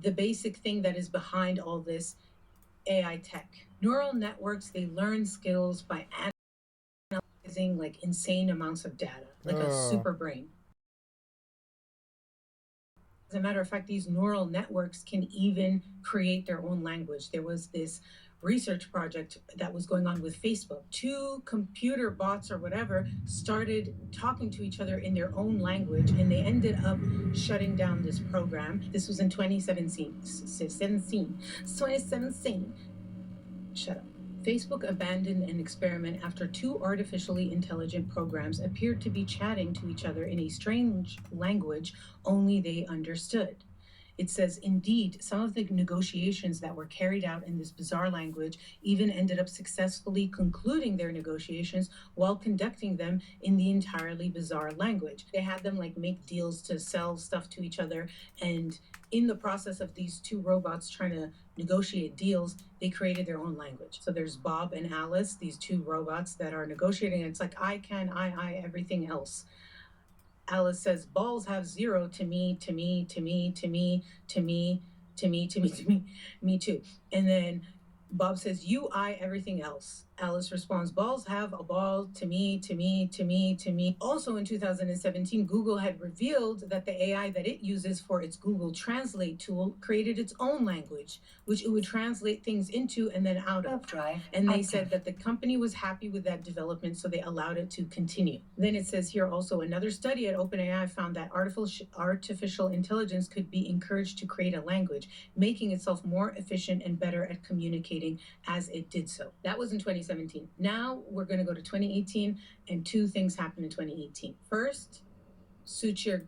the basic thing that is behind all this AI tech. Neural networks, they learn skills by analyzing like insane amounts of data, like a super brain. As a matter of fact, these neural networks can even create their own language. There was this research project that was going on with Facebook. Two computer bots or whatever started talking to each other in their own language, and they ended up shutting down this program. This was in 2017. Shut up. Facebook abandoned an experiment after two artificially intelligent programs appeared to be chatting to each other in a strange language only they understood. It says, indeed, some of the negotiations that were carried out in this bizarre language even ended up successfully concluding their negotiations while conducting them in the entirely bizarre language. They had them like make deals to sell stuff to each other, and in the process of these two robots trying to negotiate deals, they created their own language. So there's Bob and Alice, these two robots that are negotiating, and it's like, I can, I, everything else. Alice says, balls have zero to me, to me, to me, to me, to me, to me, to me, to me, me too. And then Bob says, you, I, everything else. Alice responds, balls have a ball to me, to me, to me, to me. Also in 2017, Google had revealed that the AI that it uses for its Google Translate tool created its own language, which it would translate things into and then out of. And they said that the company was happy with that development, so they allowed it to continue. Then it says here also, another study at OpenAI found that artificial intelligence could be encouraged to create a language, making itself more efficient and better at communicating as it did so. That was in 2017. Now we're going to go to 2018, and two things happened in 2018. First, Suchir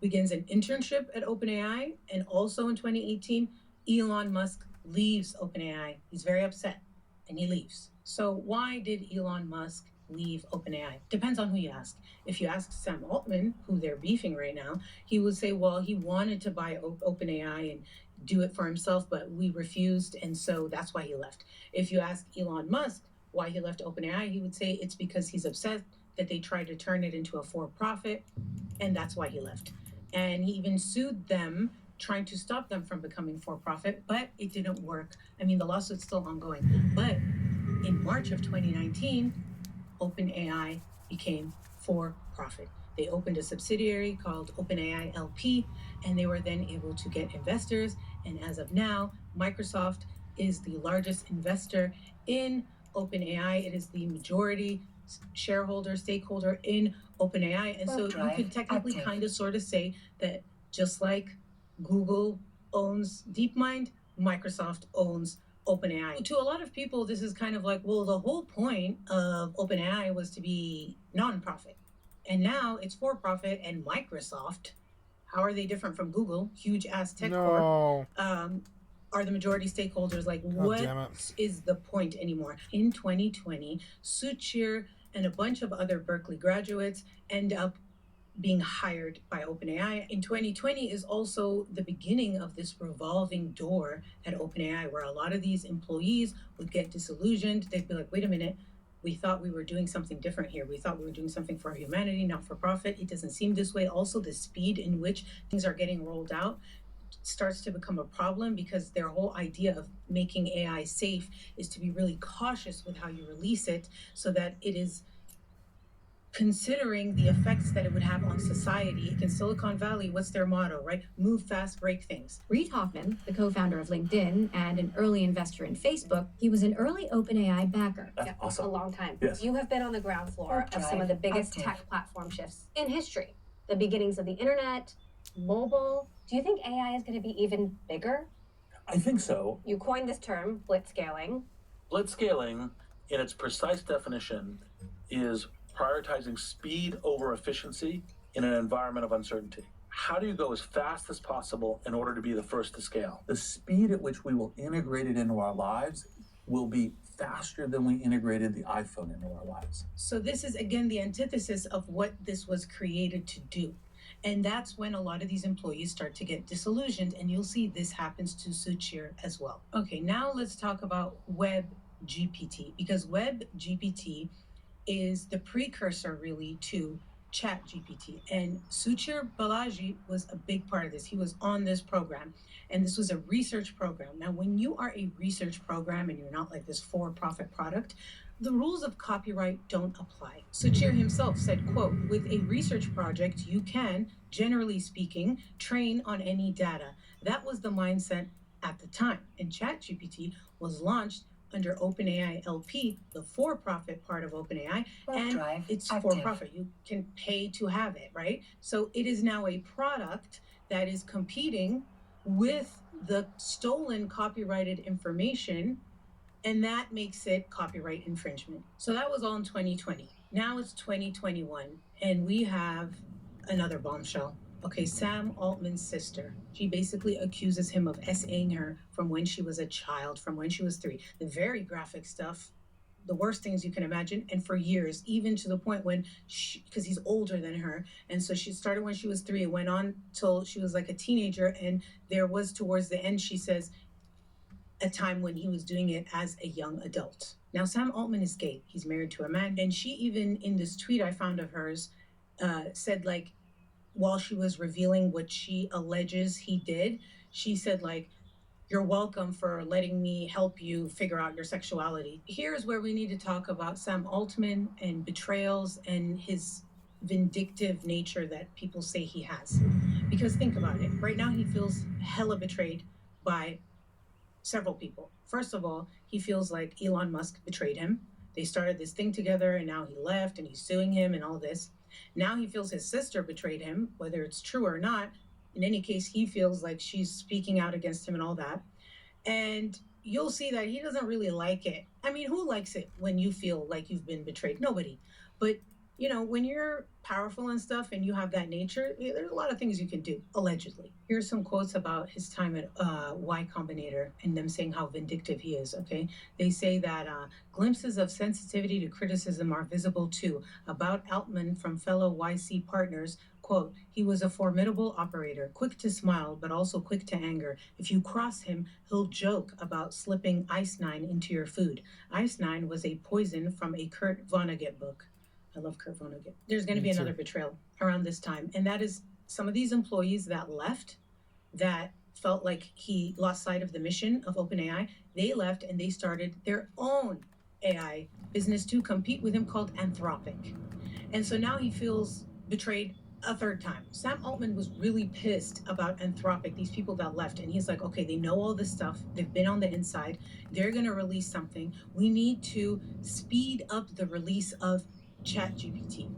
begins an internship at OpenAI, and also in 2018, Elon Musk leaves OpenAI. He's very upset, and he leaves. So why did Elon Musk leave OpenAI? Depends on who you ask. If you ask Sam Altman, who they're beefing right now, he would say, well, he wanted to buy OpenAI and do it for himself, but we refused, and so that's why he left. If you ask Elon Musk why he left OpenAI, he would say it's because he's upset that they tried to turn it into a for-profit, and that's why he left. And he even sued them, trying to stop them from becoming for-profit, but it didn't work. I mean, the lawsuit's still ongoing. But in March of 2019, OpenAI became for-profit. They opened a subsidiary called OpenAI LP, and they were then able to get investors. And as of now, Microsoft is the largest investor in OpenAI. It is the majority shareholder, stakeholder in OpenAI. And so you could technically kind of sort of say that just like Google owns DeepMind, Microsoft owns OpenAI. To a lot of people, this is kind of like, well, the whole point of OpenAI was to be nonprofit. And now it's for-profit, and Microsoft, how are they different from Google, huge ass tech corp, are the majority stakeholders. Like, what is the point anymore? In 2020, Suchir and a bunch of other Berkeley graduates end up being hired by OpenAI. In 2020 is also the beginning of this revolving door at OpenAI, where a lot of these employees would get disillusioned. They'd be like, wait a minute, we thought we were doing something different here. We thought we were doing something for humanity, not for profit. It doesn't seem this way. Also, the speed in which things are getting rolled out starts to become a problem, because their whole idea of making AI safe is to be really cautious with how you release it, so that it is considering the effects that it would have on society. In Silicon Valley, what's their motto, right? Move fast, break things. Reid Hoffman, the co-founder of LinkedIn and an early investor in Facebook, he was an early OpenAI backer. That's awesome. A long time. Yes. You have been on the ground floor of some of the biggest tech platform shifts in history. The beginnings of the internet, mobile. Do you think AI is going to be even bigger? I think so. You coined this term, blitzscaling. Blitzscaling, in its precise definition, is prioritizing speed over efficiency in an environment of uncertainty. How do you go as fast as possible in order to be the first to scale? The speed at which we will integrate it into our lives will be faster than we integrated the iPhone into our lives. So this is, again, the antithesis of what this was created to do. And that's when a lot of these employees start to get disillusioned, and you'll see this happens to Suchir as well. Okay, now let's talk about WebGPT, because WebGPT is the precursor really to ChatGPT. And Suchir Balaji was a big part of this. He was on this program, and this was a research program. Now, when you are a research program and you're not like this for-profit product, the rules of copyright don't apply. Suchir himself said, quote, with a research project, you can, generally speaking, train on any data. That was the mindset at the time. And ChatGPT was launched under OpenAI LP, the for-profit part of OpenAI, and it's for-profit. You can pay to have it, right? So it is now a product that is competing with the stolen copyrighted information And that makes it copyright infringement. So that was all in 2020. Now it's 2021, and we have another bombshell. Okay, Sam Altman's sister. She basically accuses him of SAing her from when she was a child, from when she was 3. The very graphic stuff, the worst things you can imagine, and for years, even to the point when because he's older than her, and so she started when she was 3, it went on till she was like a teenager, and there was towards the end, she says, a time when he was doing it as a young adult. Now, Sam Altman is gay. He's married to a man, and she even, in this tweet I found of hers, said, like, while she was revealing what she alleges he did, she said, like, you're welcome for letting me help you figure out your sexuality. Here's where we need to talk about Sam Altman and betrayals and his vindictive nature that people say he has. Because think about it. Right now, he feels hella betrayed by several people. First of all, he feels like Elon Musk betrayed him. They started this thing together, and now he left, and he's suing him and all this. Now he feels his sister betrayed him, whether it's true or not. In any case, he feels like she's speaking out against him and all that. And you'll see that he doesn't really like it. I mean, who likes it when you feel like you've been betrayed? Nobody. But, you know, when you're powerful and stuff and you have that nature, there's a lot of things you can do, allegedly. Here's some quotes about his time at Y Combinator and them saying how vindictive he is, okay? They say that glimpses of sensitivity to criticism are visible too. About Altman from fellow YC partners, quote, he was a formidable operator, quick to smile, but also quick to anger. If you cross him, he'll joke about slipping Ice-9 into your food. Ice-9 was a poison from a Kurt Vonnegut book. I love Kurt Vonnegut. There's going to be another betrayal around this time. And that is some of these employees that left, that felt like he lost sight of the mission of OpenAI. They left and they started their own AI business to compete with him called Anthropic. And so now he feels betrayed a third time. Sam Altman was really pissed about Anthropic, these people that left. And he's like, okay, they know all this stuff. They've been on the inside. They're going to release something. We need to speed up the release of ChatGPT.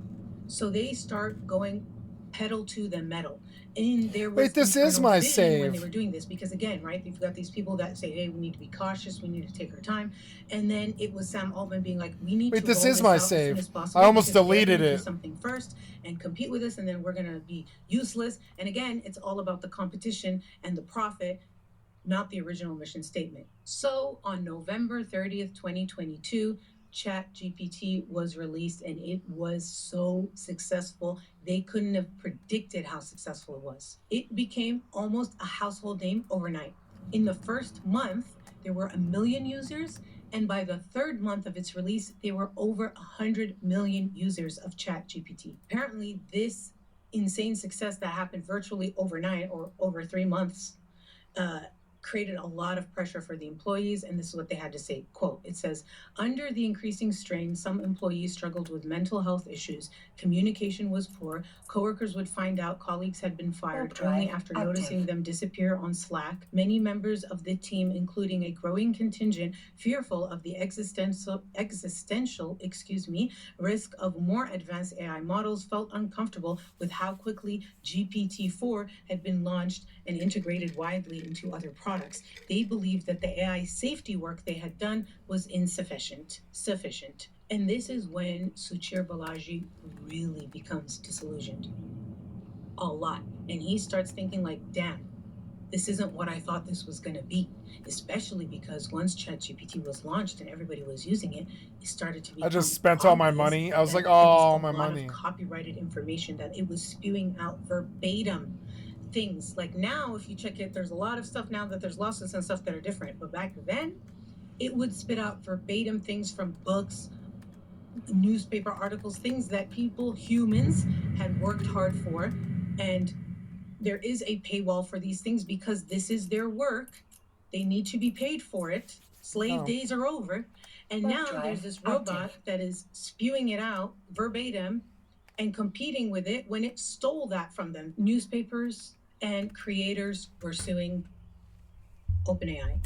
So they start going pedal to the metal. And there was wait, this is my vision save. when they were doing this, because again, right, you've got these people that say, hey, we need to be cautious, we need to take our time. And then it was Sam Altman being like, we need wait, to this roll is this my out as soon save. as possible, I almost because they're deleted gonna do it. something first and compete with us, and then we're gonna be useless. And again, it's all about the competition and the profit, not the original mission statement. So on November 30th, 2022, ChatGPT was released, and it was so successful. They couldn't have predicted how successful it was. It became almost a household name overnight. In the first month, there were 1 million users, and by the third month of its release, there were over 100 million users of ChatGPT. Apparently, this insane success that happened virtually overnight, or over 3 months, created a lot of pressure for the employees, and this is what they had to say. Quote, it says, under the increasing strain, some employees struggled with mental health issues, communication was poor, coworkers would find out colleagues had been fired only after noticing them disappear on Slack. Many members of the team, including a growing contingent fearful of the existential risk of more advanced AI models, felt uncomfortable with how quickly GPT-4 had been launched and integrated widely into other products. They believed that the AI safety work they had done was insufficient. And this is when Suchir Balaji really becomes disillusioned. A lot. And he starts thinking like, damn, this isn't what I thought this was going to be. Especially because once ChatGPT was launched and everybody was using it, it started to become I just spent all my money. I was like, oh, my money. Copyrighted information that it was spewing out verbatim. Things like now, if you check it, there's a lot of stuff now that there's lawsuits and stuff that are different. But back then, it would spit out verbatim things from books, newspaper articles, things that people, humans, had worked hard for. And there is a paywall for these things because this is their work. They need to be paid for it. Slave days are over. And now there's this robot that is spewing it out verbatim and competing with it when it stole that from them. Newspapers and creators were suing OpenAI.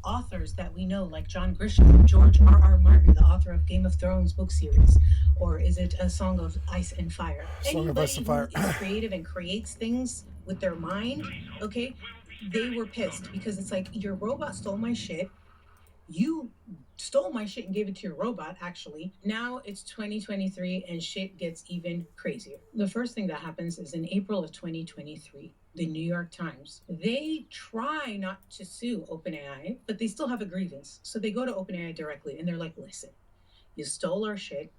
Authors that we know, like John Grisham, George R.R. Martin, the author of Game of Thrones book series, or is it A Song of Ice and Fire? Song of Ice and Fire. Anybody who is creative and creates things with their mind, okay, they were pissed because it's like, your robot stole my shit. You stole my shit and gave it to your robot, actually. Now it's 2023 and shit gets even crazier. The first thing that happens is in April of 2023, the New York Times, they try not to sue OpenAI, but they still have a grievance. So they go to OpenAI directly and they're like, listen, you stole our shit.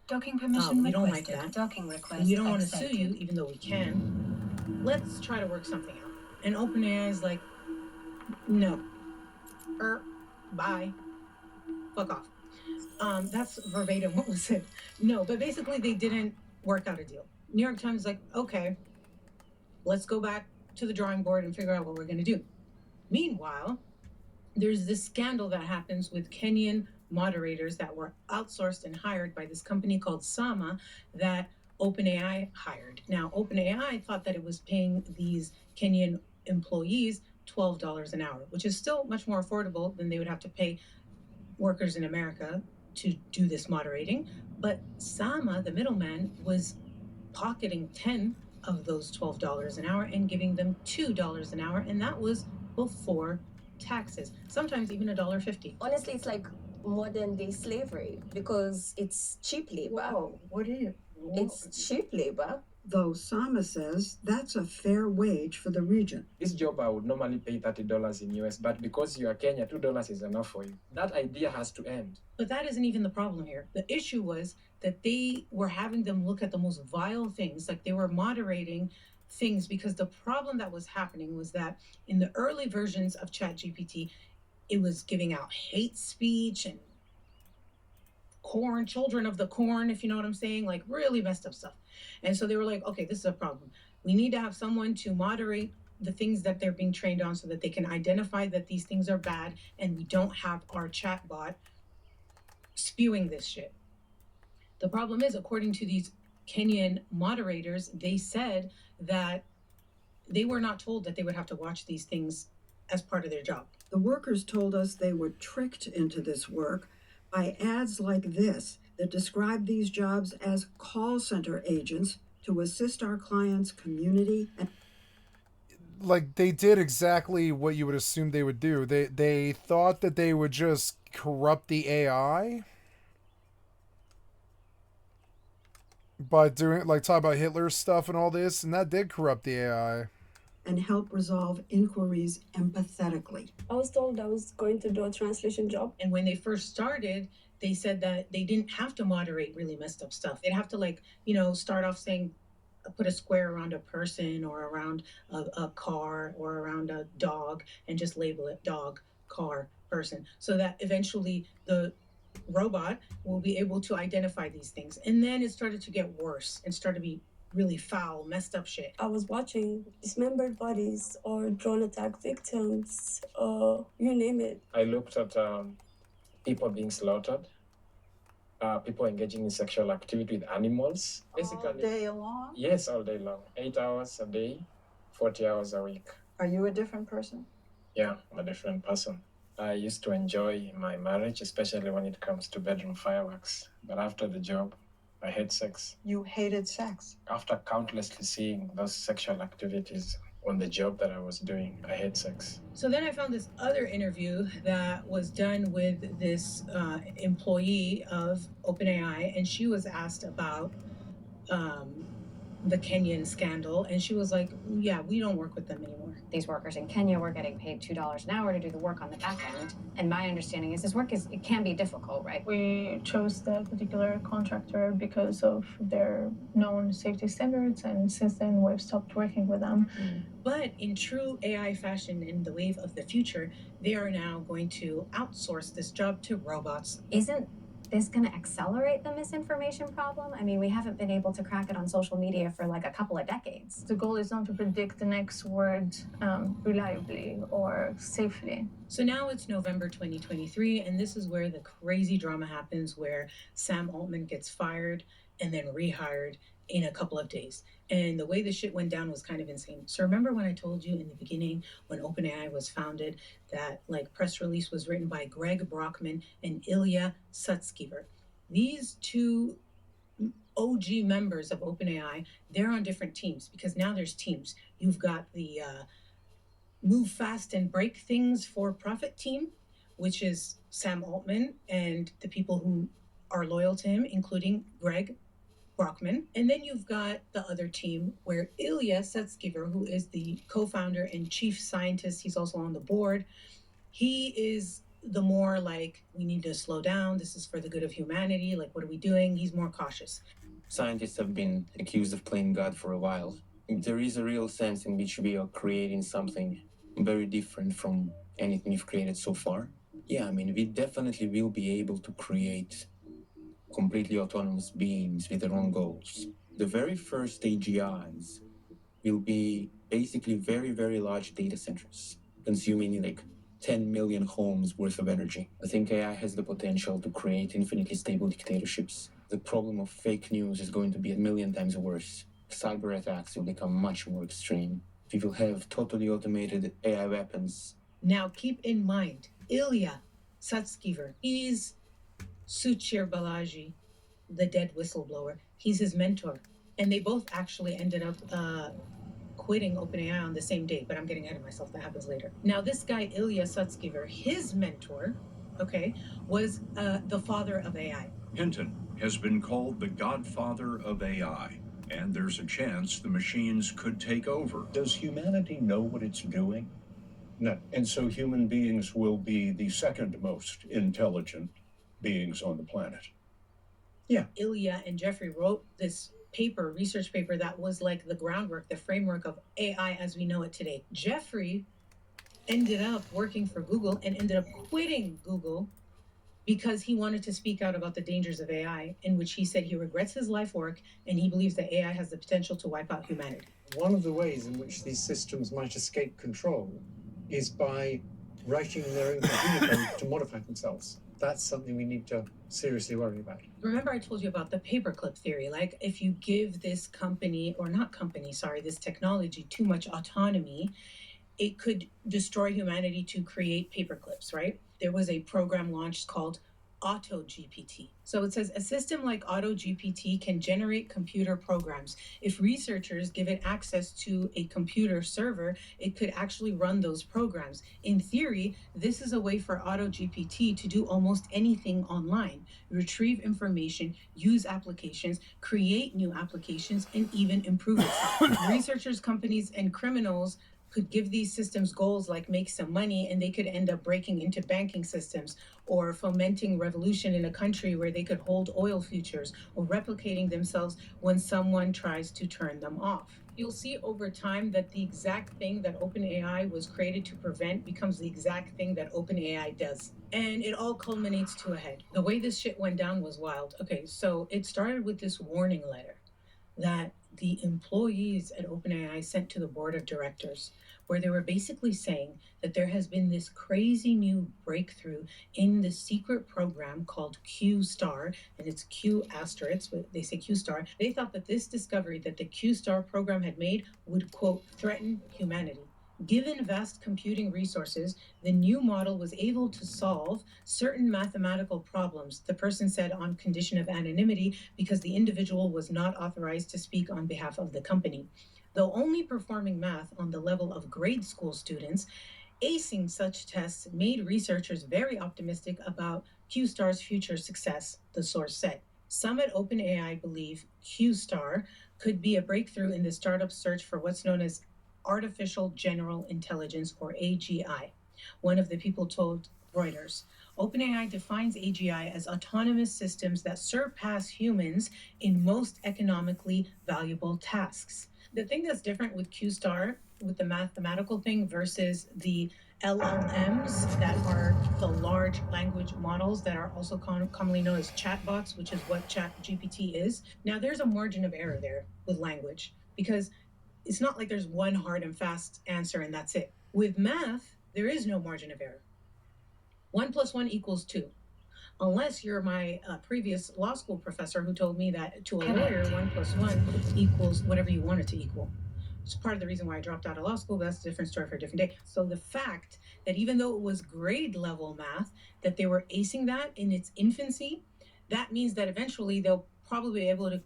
Docking permission We don't like requested. that. Docking request We don't want to accepted. sue you, even though we can. Let's try to work something out. And OpenAI is like, no. Bye. Fuck off. That's verbatim what was said. No, but basically they didn't work out a deal. New York Times is like, okay, let's go back to the drawing board and figure out what we're going to do. Meanwhile, there's this scandal that happens with Kenyan moderators that were outsourced and hired by this company called Sama that OpenAI hired. Now, OpenAI thought that it was paying these Kenyan employees $12 an hour, which is still much more affordable than they would have to pay workers in America to do this moderating. But Sama, the middleman, was pocketing 10 of those $12 an hour and giving them $2 an hour, and that was before taxes. Sometimes even $1.50. Honestly, it's like modern day slavery because it's cheap labor. Whoa, what is it? It's cheap labor. Though Sama says that's a fair wage for the region. This job I would normally pay $30 in US, but because you are Kenya, $2 is enough for you. That idea has to end. But that isn't even the problem here. The issue was that they were having them look at the most vile things, like they were moderating things, because the problem that was happening was that in the early versions of ChatGPT, it was giving out hate speech and children of the corn, if you know what I'm saying, like really messed up stuff. And so they were like, okay, this is a problem. We need to have someone to moderate the things that they're being trained on so that they can identify that these things are bad and we don't have our chatbot spewing this shit. The problem is, according to these Kenyan moderators, they said that they were not told that they would have to watch these things as part of their job. The workers told us they were tricked into this work by ads like this that describe these jobs as call center agents to assist our clients' community. And like, they did exactly what you would assume they would do. They thought that they would just corrupt the AI by doing, like, talk about Hitler's stuff and all this, and that did corrupt the AI. And help resolve inquiries empathetically. I was told I was going to do a translation job. And when they first started, they said that they didn't have to moderate really messed up stuff. They'd have to, like, start off saying, put a square around a person or around a car or around a dog and just label it dog, car, person, so that eventually the robot will be able to identify these things. And then it started to get worse and started to be really foul, messed up shit. I was watching dismembered bodies or drone attack victims, you name it. I looked at people being slaughtered, people engaging in sexual activity with animals. Basically, all day long? Yes, all day long. 8 hours a day, 40 hours a week. Are you a different person? Yeah, I'm a different person. I used to enjoy my marriage, especially when it comes to bedroom fireworks. But after the job, I hate sex. You hated sex? After countlessly seeing those sexual activities on the job that I was doing, I hate sex. So then I found this other interview that was done with this employee of OpenAI, and she was asked about the Kenyan scandal, and she was like, yeah, we don't work with them anymore. These workers in Kenya were getting paid $2 an hour to do the work on the back end. And my understanding is this work it can be difficult, right? We chose that particular contractor because of their known safety standards, and since then we've stopped working with them. But in true AI fashion, in the wave of the future, they are now going to outsource this job to robots. Isn't this going to accelerate the misinformation problem? I mean, we haven't been able to crack it on social media for like a couple of decades. The goal is not to predict the next word reliably or safely. So now it's November 2023, and this is where the crazy drama happens, where Sam Altman gets fired and then rehired in a couple of days. And the way the shit went down was kind of insane. So remember when I told you in the beginning, when OpenAI was founded, that like press release was written by Greg Brockman and Ilya Sutskever. These two OG members of OpenAI, they're on different teams, because now there's teams. You've got the Move Fast and Break Things for Profit team, which is Sam Altman and the people who are loyal to him, including Greg Brockman. And then you've got the other team where Ilya Sutskever, who is the co-founder and chief scientist, he's also on the board. He is the more like, we need to slow down. This is for the good of humanity. Like, what are we doing? He's more cautious. Scientists have been accused of playing God for a while. There is a real sense in which we are creating something very different from anything we've created so far. Yeah, I mean, we definitely will be able to create completely autonomous beings with their own goals. The very first AGIs will be basically very, very large data centers, consuming like 10 million homes worth of energy. I think AI has the potential to create infinitely stable dictatorships. The problem of fake news is going to be 1,000,000 times worse. Cyber attacks will become much more extreme. We will have totally automated AI weapons. Now, keep in mind, Ilya Sutskever, he's Suchir Balaji, the dead whistleblower. He's his mentor. And they both actually ended up quitting OpenAI on the same day, but I'm getting ahead of myself. That happens later. Now, this guy, Ilya Sutskever, his mentor, was the father of AI. Hinton has been called the godfather of AI, and there's a chance the machines could take over. Does humanity know what it's doing? No. And so human beings will be the second most intelligent beings on the planet. Yeah. Ilya and Jeffrey wrote this research paper that was like the groundwork, the framework of AI as we know it today. Jeffrey ended up working for Google and ended up quitting Google because he wanted to speak out about the dangers of AI, in which he said he regrets his life work and he believes that AI has the potential to wipe out humanity. One of the ways in which these systems might escape control is by writing their own computer code to modify themselves. That's something we need to seriously worry about. Remember I told you about the paperclip theory? Like, if you give this this technology too much autonomy, it could destroy humanity to create paperclips, right? There was a program launched called AutoGPT. So it says a system like AutoGPT can generate computer programs. If researchers give it access to a computer server, it could actually run those programs. In theory, this is a way for AutoGPT to do almost anything online: retrieve information, use applications, create new applications, and even improve itself. Researchers, companies, and criminals could give these systems goals like make some money, and they could end up breaking into banking systems or fomenting revolution in a country where they could hold oil futures or replicating themselves when someone tries to turn them off. You'll see over time that the exact thing that OpenAI was created to prevent becomes the exact thing that OpenAI does. And it all culminates to a head. The way this shit went down was wild. Okay, so it started with this warning letter that the employees at OpenAI sent to the board of directors, where they were basically saying that there has been this crazy new breakthrough in the secret program called Q-Star, and it's Q asterisk, but they say Q-Star. They thought that this discovery that the Q-Star program had made would, quote, threaten humanity. Given vast computing resources, the new model was able to solve certain mathematical problems, the person said, on condition of anonymity, because the individual was not authorized to speak on behalf of the company. Though only performing math on the level of grade school students, acing such tests made researchers very optimistic about Q-Star's future success, the source said. Some at OpenAI believe Q-Star could be a breakthrough in the startup search for what's known as Artificial General Intelligence, or AGI. One of the people told Reuters, OpenAI defines AGI as autonomous systems that surpass humans in most economically valuable tasks. The thing that's different with Q-Star, with the mathematical thing versus the LLMs that are the large language models that are also commonly known as chatbots, which is what ChatGPT is. Now, there's a margin of error there with language, because it's not like there's one hard and fast answer and that's it. With math, there is no margin of error. 1 + 1 = 2. Unless you're my previous law school professor who told me that to a lawyer, 1 + 1 = whatever you want it to equal. It's part of the reason why I dropped out of law school, but that's a different story for a different day. So the fact that even though it was grade level math, that they were acing that in its infancy, that means that eventually they'll probably be able to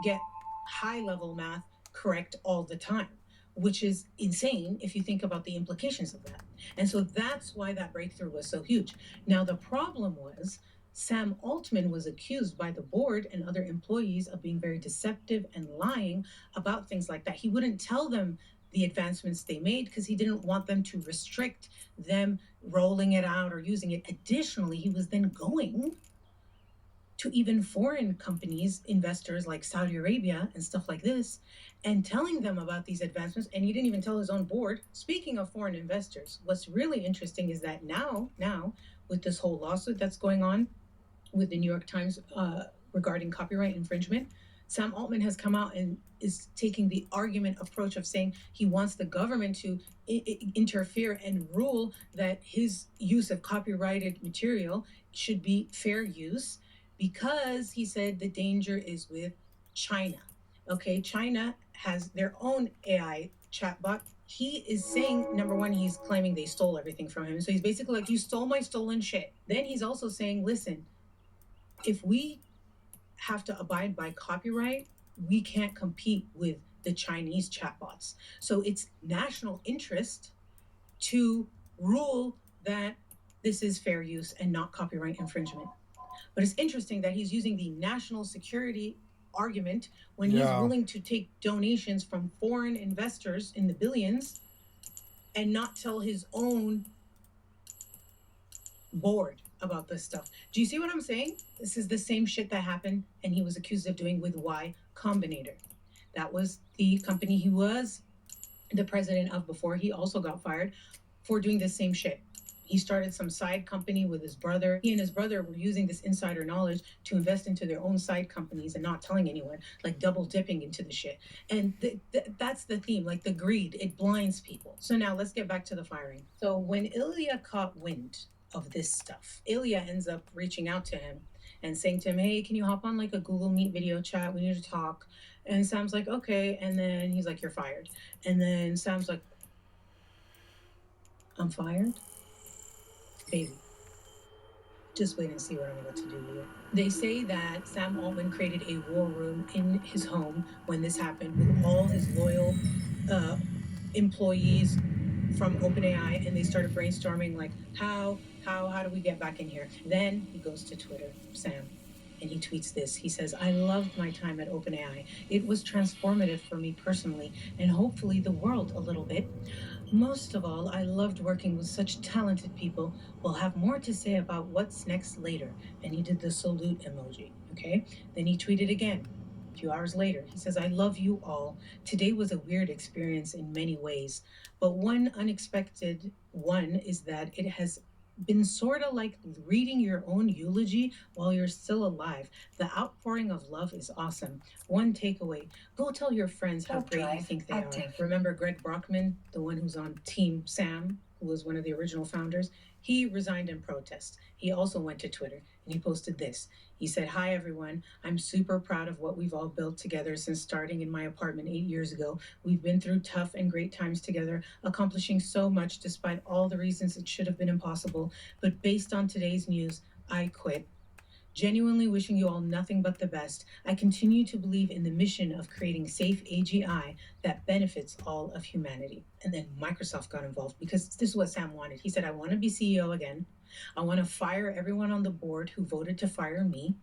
get high level math correct all the time, which is insane if you think about the implications of that. And so that's why that breakthrough was so huge. Now, the problem was Sam Altman was accused by the board and other employees of being very deceptive and lying about things like that. He wouldn't tell them the advancements they made because he didn't want them to restrict them rolling it out or using it. Additionally, he was then going to even foreign companies, investors like Saudi Arabia and stuff like this, and telling them about these advancements. And he didn't even tell his own board. Speaking of foreign investors, what's really interesting is that now with this whole lawsuit that's going on with the New York Times regarding copyright infringement, Sam Altman has come out and is taking the argument approach of saying he wants the government to interfere and rule that his use of copyrighted material should be fair use, because he said the danger is with China. Okay, China has their own AI chatbot. He is saying, number one, he's claiming they stole everything from him. So he's basically like, you stole my stolen shit. Then he's also saying, listen, if we have to abide by copyright, we can't compete with the Chinese chatbots. So it's national interest to rule that this is fair use and not copyright infringement. But it's interesting that he's using the national security argument when he's willing to take donations from foreign investors in the billions and not tell his own board about this stuff. Do you see what I'm saying? This is the same shit that happened and he was accused of doing with Y Combinator. That was the company he was the president of before he also got fired for doing the same shit. He started some side company with his brother. He and his brother were using this insider knowledge to invest into their own side companies and not telling anyone, like double dipping into the shit. And that's the theme, like the greed, it blinds people. So now let's get back to the firing. So when Ilya caught wind of this stuff, Ilya ends up reaching out to him and saying to him, hey, can you hop on like a Google Meet video chat? We need to talk. And Sam's like, okay. And then he's like, you're fired. And then Sam's like, I'm fired? Baby, just wait and see what I'm about to do to you. They say that Sam Altman created a war room in his home when this happened with all his loyal employees from OpenAI, and they started brainstorming like, how do we get back in here? Then he goes to Twitter, Sam, and he tweets this. He says, I loved my time at OpenAI. It was transformative for me personally, and hopefully the world a little bit. Most of all, I loved working with such talented people. We'll have more to say about what's next later. And he did the salute emoji, okay? Then he tweeted again. A few hours later, he says, I love you all. Today was a weird experience in many ways, but one unexpected one is that it has been sort of like reading your own eulogy while you're still alive. The outpouring of love is awesome. One takeaway, go tell your friends how great you think they are. Remember Greg Brockman, the one who's on Team Sam, who was one of the original founders? He resigned in protest. He also went to Twitter and he posted this. He said, hi, everyone. I'm super proud of what we've all built together since starting in my apartment 8 years ago. We've been through tough and great times together, accomplishing so much despite all the reasons it should have been impossible. But based on today's news, I quit. Genuinely wishing you all nothing but the best. I continue to believe in the mission of creating safe AGI that benefits all of humanity. And then Microsoft got involved because this is what Sam wanted. He said, I want to be CEO again. I want to fire everyone on the board who voted to fire me.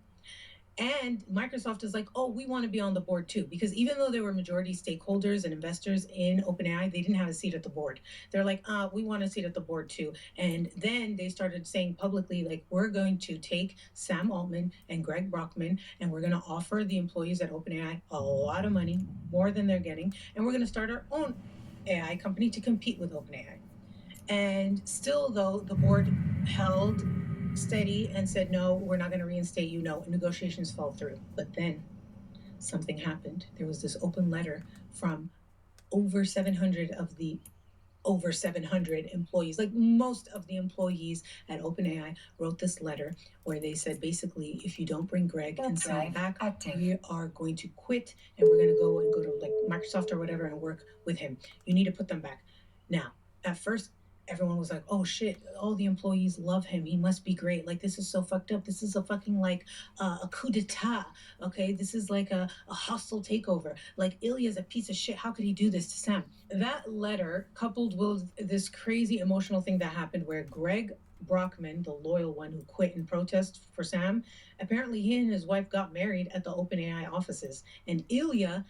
And Microsoft is like, oh, we want to be on the board too. Because even though they were majority stakeholders and investors in OpenAI, they didn't have a seat at the board. They're like, we want a seat at the board too. And then they started saying publicly, like, we're going to take Sam Altman and Greg Brockman, and we're going to offer the employees at OpenAI a lot of money, more than they're getting. And we're going to start our own AI company to compete with OpenAI. And still, though, the board held steady and said, no, we're not going to reinstate you. No, negotiations fell through. But then something happened. There was this open letter from over 700 of the over 700 employees, like most of the employees at OpenAI wrote this letter where they said, basically, if you don't bring Greg and Sam back, we are going to quit and we're going to go to like Microsoft or whatever and work with him. You need to put them back. Now, at first, everyone was like, oh shit, all the employees love him. He must be great. Like, this is so fucked up. This is a fucking like a coup d'etat. Okay, this is like a hostile takeover. Like, Ilya's a piece of shit. How could he do this to Sam? That letter, coupled with this crazy emotional thing that happened where Greg Brockman, the loyal one who quit in protest for Sam, apparently he and his wife got married at the OpenAI offices. And Ilya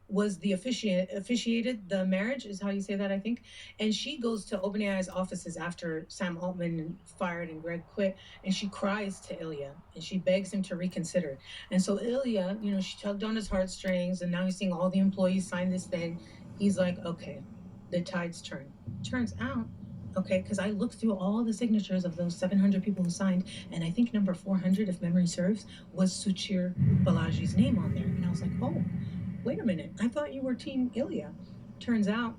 was the officiated the marriage, is how you say that, I think. And she goes to OpenAI's offices after Sam Altman fired and Greg quit, and she cries to Ilya and she begs him to reconsider. And so Ilya, she tugged on his heartstrings, and now he's seeing all the employees sign this thing. He's like, okay, the tides turn. Turns out, okay, because I looked through all the signatures of those 700 people who signed, and I think number 400, if memory serves, was Suchir Balaji's name on there. And I was like, oh, wait a minute, I thought you were Team Ilya. Turns out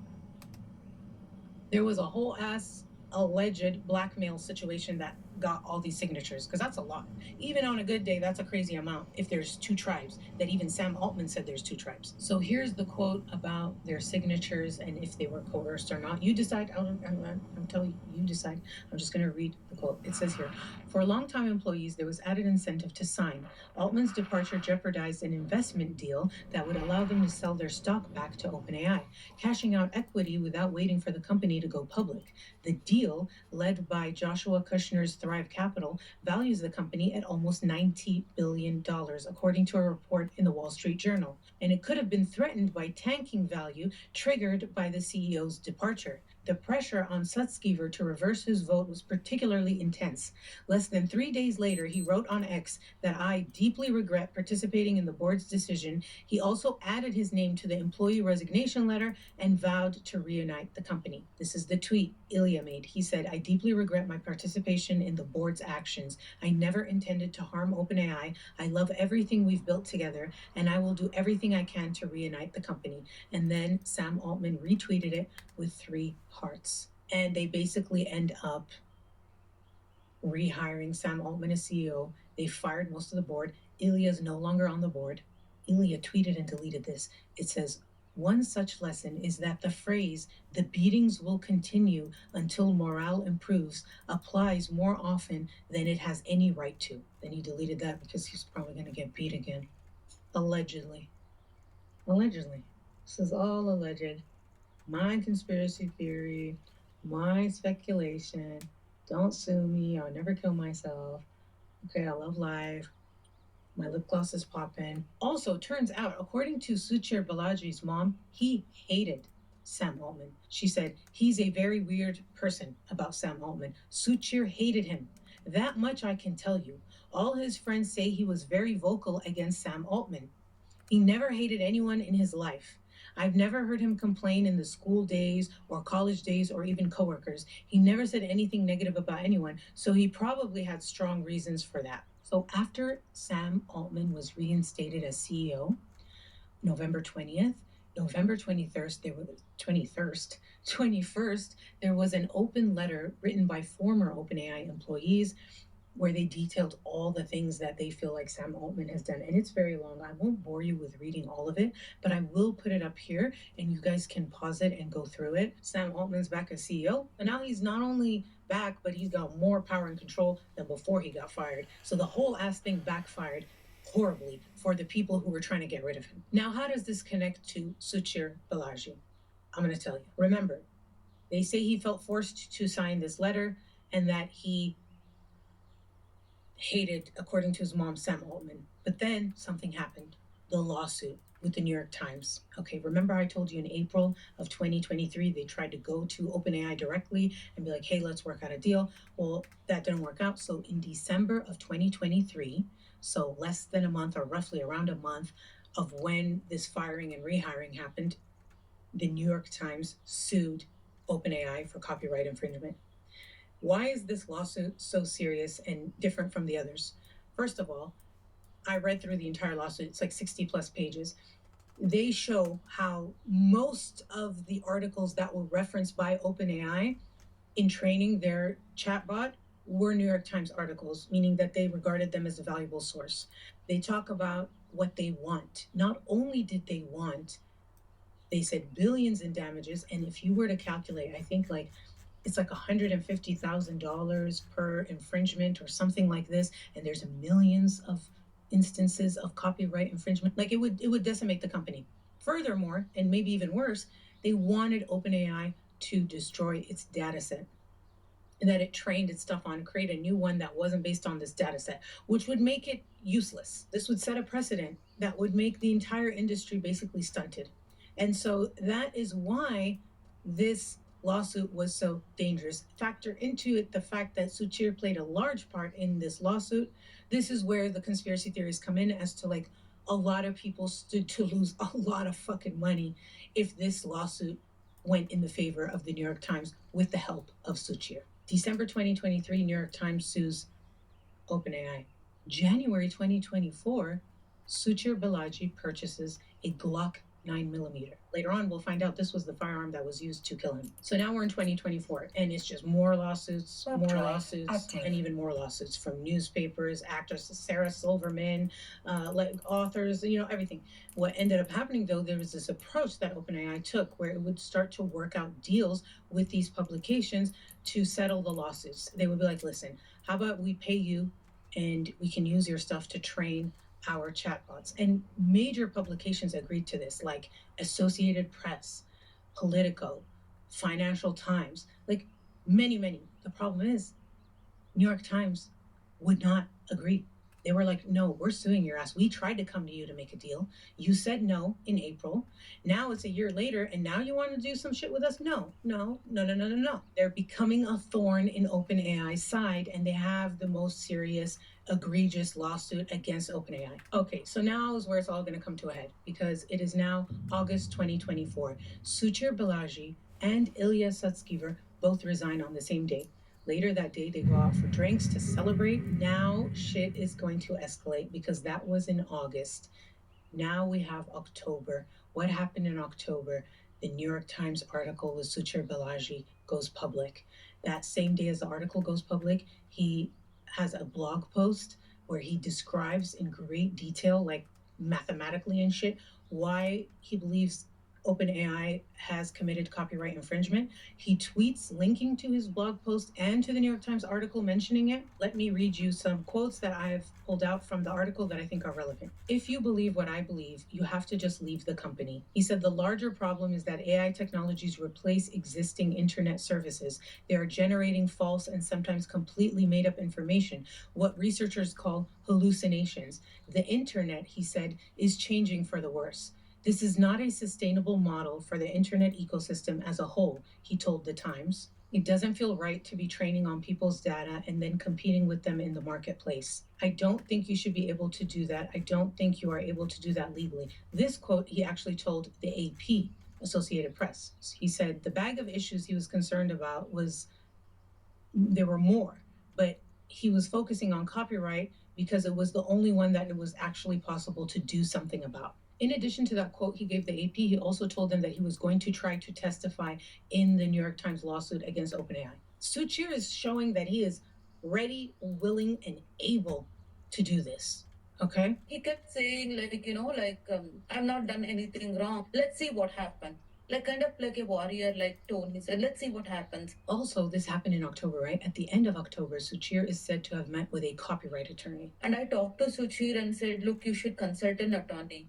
there was a whole ass alleged blackmail situation that got all these signatures, because that's a lot. Even on a good day, that's a crazy amount if there's two tribes, that even Sam Altman said there's two tribes. So here's the quote about their signatures and if they were coerced or not. You decide. I'm telling you, you decide. I'm just going to read the quote. It says here, for longtime employees, there was added incentive to sign. Altman's departure jeopardized an investment deal that would allow them to sell their stock back to OpenAI, cashing out equity without waiting for the company to go public. The deal, led by Joshua Kushner's Thrive Capital, values the company at almost $90 billion, according to a report in the Wall Street Journal. And it could have been threatened by tanking value triggered by the CEO's departure. The pressure on Sutskever to reverse his vote was particularly intense. Less than 3 days later, he wrote on X that I deeply regret participating in the board's decision. He also added his name to the employee resignation letter and vowed to reunite the company. This is the tweet Ilya made. He said, I deeply regret my participation in the board's actions. I never intended to harm OpenAI. I love everything we've built together, and I will do everything I can to reunite the company. And then Sam Altman retweeted it with 3 hearts. And they basically end up rehiring Sam Altman as CEO. They fired most of the board. Ilya's no longer on the board. Ilya tweeted and deleted this. It says, one such lesson is that the phrase, the beatings will continue until morale improves, applies more often than it has any right to. Then he deleted that because he's probably going to get beat again. Allegedly. Allegedly. This is all alleged. My conspiracy theory, my speculation. Don't sue me. I'll never kill myself. Okay, I love life. My lip gloss is popping. Also, turns out, according to Suchir Balaji's mom, he hated Sam Altman. She said, he's a very weird person about Sam Altman. Suchir hated him. That much I can tell you. All his friends say he was very vocal against Sam Altman. He never hated anyone in his life. I've never heard him complain in the school days or college days or even coworkers. He never said anything negative about anyone, so he probably had strong reasons for that. So after Sam Altman was reinstated as CEO, November 20th, November 21st, there was an open letter written by former OpenAI employees where they detailed all the things that they feel like Sam Altman has done. And it's very long. I won't bore you with reading all of it, but I will put it up here and you guys can pause it and go through it. Sam Altman's back as CEO, and now he's not only back, but he's got more power and control than before he got fired. So the whole ass thing backfired horribly for the people who were trying to get rid of him. Now, how does this connect to Suchir Balaji? I'm going to tell you. Remember, they say he felt forced to sign this letter and that he hated, according to his mom, Sam Altman. But then something happened. The lawsuit with the New York Times. Okay, remember I told you in April of 2023, they tried to go to OpenAI directly and be like, hey, let's work out a deal. Well, that didn't work out. So in December of 2023, so less than a month or roughly around a month of when this firing and rehiring happened, the New York Times sued OpenAI for copyright infringement. Why is this lawsuit so serious and different from the others? First of all, I read through the entire lawsuit. It's like 60 plus pages. They show how most of the articles that were referenced by OpenAI in training their chatbot were New York Times articles, meaning that they regarded them as a valuable source. They talk about what they want. Not only did they want, they said billions in damages. And if you were to calculate, I think like it's like $150,000 per infringement or something like this, and there's millions of instances of copyright infringement. Like it would decimate the company. Furthermore, and maybe even worse, they wanted OpenAI to destroy its data set and that it trained its stuff on, create a new one that wasn't based on this data set, which would make it useless. This would set a precedent that would make the entire industry basically stunted. And so that is why this lawsuit was so dangerous. Factor into it the fact that Suchir played a large part in this lawsuit. This is where the conspiracy theories come in as to like a lot of people stood to lose a lot of fucking money if this lawsuit went in the favor of the New York Times with the help of Suchir. December 2023, New York Times sues OpenAI. January 2024, Suchir Balaji purchases a Glock 9mm. Later on, we'll find out this was the firearm that was used to kill him. So now we're in 2024, and it's just more lawsuits, and even more lawsuits from newspapers, actors, Sarah Silverman, like authors, everything. What ended up happening, though, there was this approach that OpenAI took where it would start to work out deals with these publications to settle the lawsuits. They would be like, listen, how about we pay you and we can use your stuff to train our chatbots. And major publications agreed to this, like Associated Press, Politico, Financial Times, like many. The problem is New York Times would not agree. They were like, no, we're suing your ass. We tried to come to you to make a deal. You said no in April. Now it's a year later, and now you want to do some shit with us? No. They're becoming a thorn in OpenAI's side, and they have the most serious, egregious lawsuit against OpenAI. Okay, so now is where it's all going to come to a head, because it is now August 2024. Suchir Balaji and Ilya Sutskever both resign on the same day. Later that day, they go out for drinks to celebrate. Now shit is going to escalate because that was in August. Now we have October. What happened in October? The New York Times article with Suchir Balaji goes public. That same day as the article goes public, he has a blog post where he describes in great detail, like mathematically and shit, why he believes OpenAI has committed copyright infringement. He tweets linking to his blog post and to the New York Times article mentioning it. Let me read you some quotes that I've pulled out from the article that I think are relevant. If you believe what I believe, you have to just leave the company. He said the larger problem is that AI technologies replace existing internet services. They are generating false and sometimes completely made up information, what researchers call hallucinations. The internet, he said, is changing for the worse. This is not a sustainable model for the internet ecosystem as a whole, he told The Times. It doesn't feel right to be training on people's data and then competing with them in the marketplace. I don't think you should be able to do that. I don't think you are able to do that legally. This quote he actually told the AP, Associated Press. He said the bag of issues he was concerned about there were more, but he was focusing on copyright because it was the only one that it was actually possible to do something about. In addition to that quote he gave the AP, he also told them that he was going to try to testify in the New York Times lawsuit against OpenAI. Suchir is showing that he is ready, willing, and able to do this. Okay? He kept saying, I've not done anything wrong. Let's see what happened. Kind of like a warrior, tone. He said, let's see what happens. Also, this happened in October, right? At the end of October, Suchir is said to have met with a copyright attorney. And I talked to Suchir and said, look, you should consult an attorney.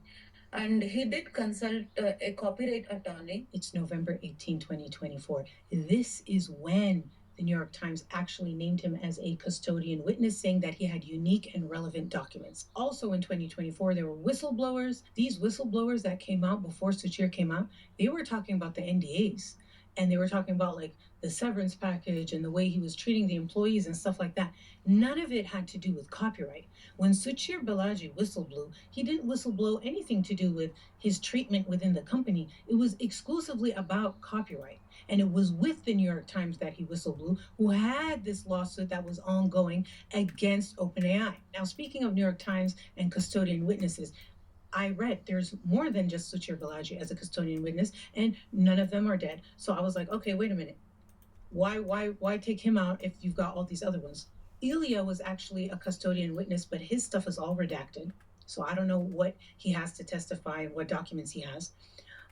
And he did consult a copyright attorney. It's November 18, 2024. This is when the New York Times actually named him as a custodian witness, saying that he had unique and relevant documents. Also in 2024, there were whistleblowers. These whistleblowers that came out before Suchir came out, they were talking about the NDAs. And they were talking about the severance package and the way he was treating the employees and stuff like that. None of it had to do with copyright. When Suchir Balaji whistleblew, he didn't whistleblow anything to do with his treatment within the company. It was exclusively about copyright. And it was with the New York Times that he whistleblew, who had this lawsuit that was ongoing against OpenAI. Now, speaking of New York Times and custodian witnesses, I read there's more than just Suchir Balaji as a custodian witness, and none of them are dead. So I was like, okay, wait a minute. Why take him out if you've got all these other ones? Ilya was actually a custodian witness, but his stuff is all redacted. So I don't know what he has to testify and what documents he has.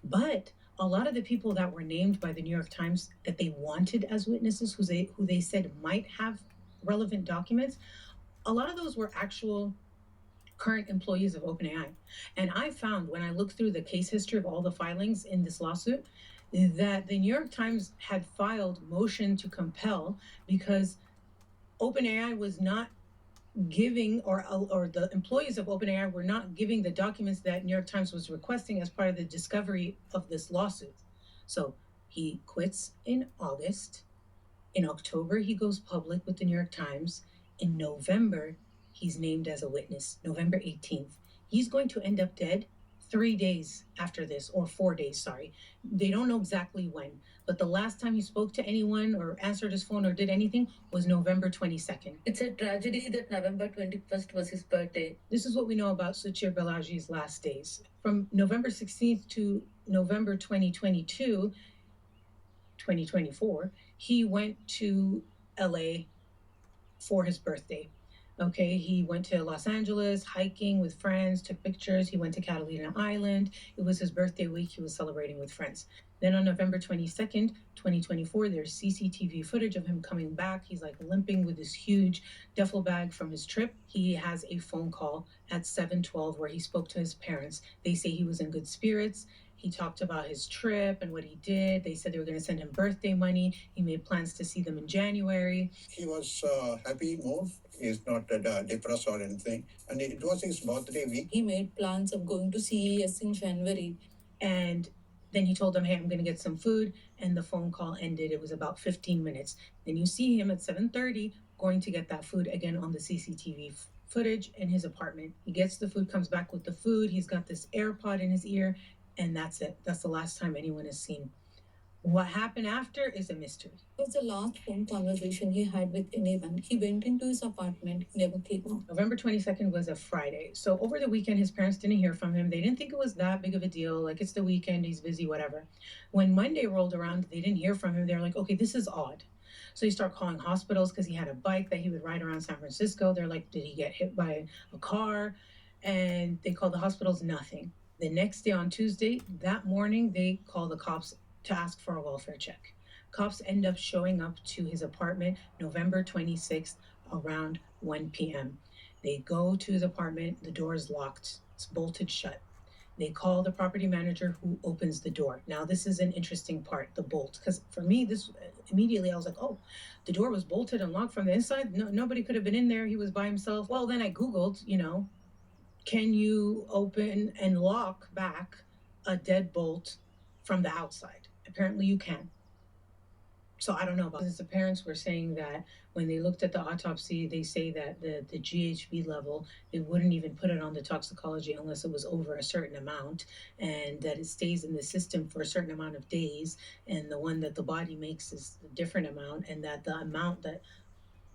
But a lot of the people that were named by the New York Times that they wanted as witnesses, who they said might have relevant documents, a lot of those were actual current employees of OpenAI. And I found when I looked through the case history of all the filings in this lawsuit that the New York Times had filed motion to compel because OpenAI was not giving, or the employees of OpenAI were not giving the documents that New York Times was requesting as part of the discovery of this lawsuit. So he quits in August. In October, he goes public with the New York Times. In November, he's named as a witness, November 18th. He's going to end up dead 3 days after this, or 4 days, sorry. They don't know exactly when, but the last time he spoke to anyone or answered his phone or did anything was November 22nd. It's a tragedy that November 21st was his birthday. This is what we know about Suchir Balaji's last days. From November 16th to November 2024, he went to LA for his birthday. Okay, he went to Los Angeles hiking with friends, took pictures. He went to Catalina Island. It was his birthday week. He was celebrating with friends. Then on November 22nd, 2024, there's CCTV footage of him coming back. He's like limping with this huge duffel bag from his trip. He has a phone call at 7:12 where he spoke to his parents. They say he was in good spirits. He talked about his trip and what he did. They said they were going to send him birthday money. He made plans to see them in January. He was happy more. He's not depressed or anything. And it was his birthday week. He made plans of going to CES in January. And then he told them, hey, I'm going to get some food. And the phone call ended. It was about 15 minutes. Then you see him at 7:30 going to get that food again on the CCTV footage in his apartment. He gets the food, comes back with the food. He's got this AirPod in his ear. And that's it. That's the last time anyone has seen. What happened after is a mystery. It was the last phone conversation he had with anyone. He went into his apartment, never came out. November 22nd was a Friday. So over the weekend, his parents didn't hear from him. They didn't think it was that big of a deal. Like, it's the weekend, he's busy, whatever. When Monday rolled around, they didn't hear from him. They're like, okay, this is odd. So you start calling hospitals because he had a bike that he would ride around San Francisco. They're like, did he get hit by a car? And they called the hospitals, nothing. The next day on Tuesday, that morning, they call the cops to ask for a welfare check. Cops end up showing up to his apartment November 26th around 1 p.m. They go to his apartment. The door is locked. It's bolted shut. They call the property manager who opens the door. Now, this is an interesting part, the bolt, because for me, this immediately I was like, oh, the door was bolted and locked from the inside. No, nobody could have been in there. He was by himself. Well, then I Googled, can you open and lock back a deadbolt from the outside? Apparently you can. So I don't know about this. The parents were saying that when they looked at the autopsy, they say that the GHB level, they wouldn't even put it on the toxicology unless it was over a certain amount, and that it stays in the system for a certain amount of days, and the one that the body makes is a different amount, and that the amount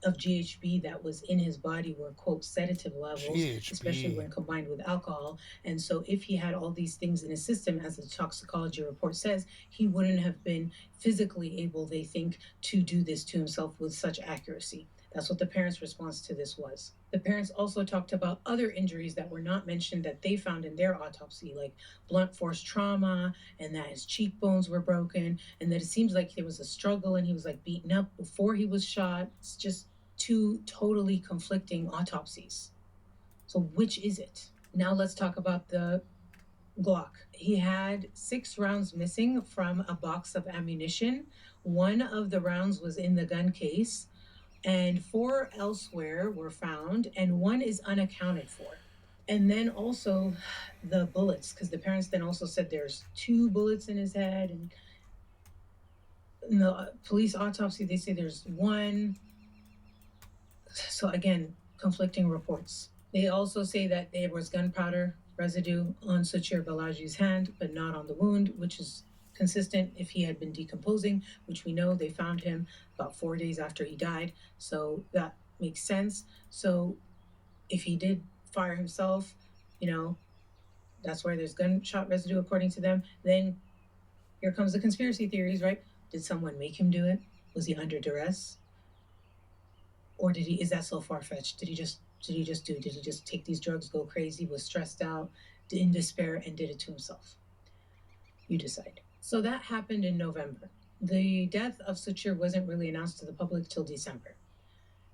of GHB that was in his body were, quote, sedative levels, especially when combined with alcohol. And so if he had all these things in his system, as the toxicology report says, he wouldn't have been physically able, they think, to do this to himself with such accuracy. That's what the parents' response to this was. The parents also talked about other injuries that were not mentioned that they found in their autopsy, like blunt force trauma, and that his cheekbones were broken, and that it seems like there was a struggle and he was like beaten up before he was shot. It's just two totally conflicting autopsies. So which is it? Now let's talk about the Glock. He had 6 rounds missing from a box of ammunition. One of the rounds was in the gun case, and 4 elsewhere were found, and 1 is unaccounted for. And then also the bullets, because the parents then also said there's 2 bullets in his head, and in the police autopsy, they say there's 1. So again, conflicting reports. They also say that there was gunpowder residue on Suchir Balaji's hand, but not on the wound, which is consistent if he had been decomposing, which we know they found him about 4 days after he died. So that makes sense. So if he did fire himself, that's where there's gunshot residue according to them. Then here comes the conspiracy theories, right? Did someone make him do it? Was he under duress? Or is that so far-fetched? Did he just take these drugs, go crazy, was stressed out, in despair, and did it to himself? You decide. So that happened in November. The death of Suchir wasn't really announced to the public till December.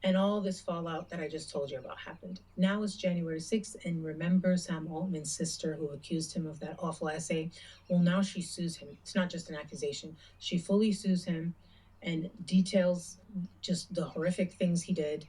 And all this fallout that I just told you about happened. Now it's January 6th, and remember Sam Altman's sister who accused him of that awful essay? Well, now she sues him. It's not just an accusation. She fully sues him and details just the horrific things he did.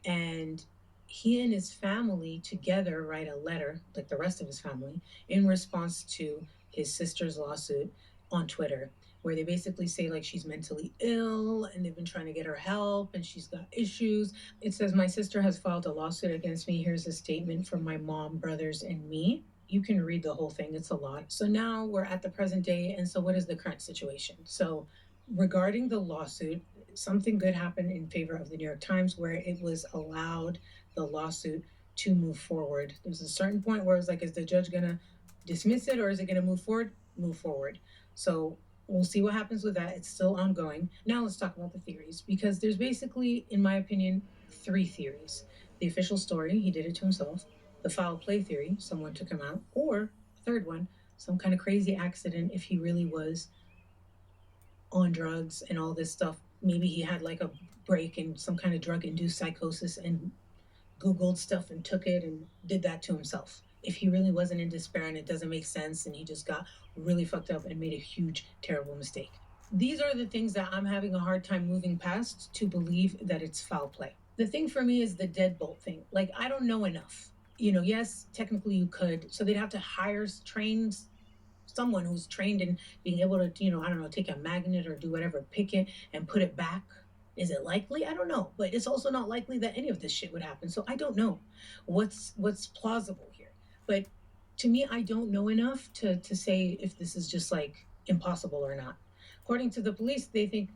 And he and his family together write a letter, like the rest of his family, in response to his sister's lawsuit on Twitter, where they basically say like she's mentally ill and they've been trying to get her help and she's got issues. It says, my sister has filed a lawsuit against me. Here's a statement from my mom, brothers, and me. You can read the whole thing. It's a lot. So now we're at the present day. And so what is the current situation? So regarding the lawsuit, something good happened in favor of the New York Times where it was allowed the lawsuit to move forward. There's a certain point where it's like, is the judge going to dismiss it or is it going to move forward? Move forward. So we'll see what happens with that. It's still ongoing. Now let's talk about the theories, because there's basically, in my opinion, 3 theories. The official story, he did it to himself. The foul play theory, someone took him out. Or, third one, some kind of crazy accident if he really was on drugs and all this stuff. Maybe he had like a break and some kind of drug-induced psychosis and Googled stuff and took it and did that to himself. If he really wasn't in despair and it doesn't make sense and he just got really fucked up and made a huge, terrible mistake. These are the things that I'm having a hard time moving past to believe that it's foul play. The thing for me is the deadbolt thing. Like, I don't know enough. You know, yes, technically you could. So they'd have to hire, train someone who's trained in being able to, you know, I don't know, take a magnet or do whatever, pick it and put it back. Is it likely? I don't know. But it's also not likely that any of this shit would happen. So I don't know what's plausible here. But to me, I don't know enough to say if this is just like impossible or not. According to the police, they think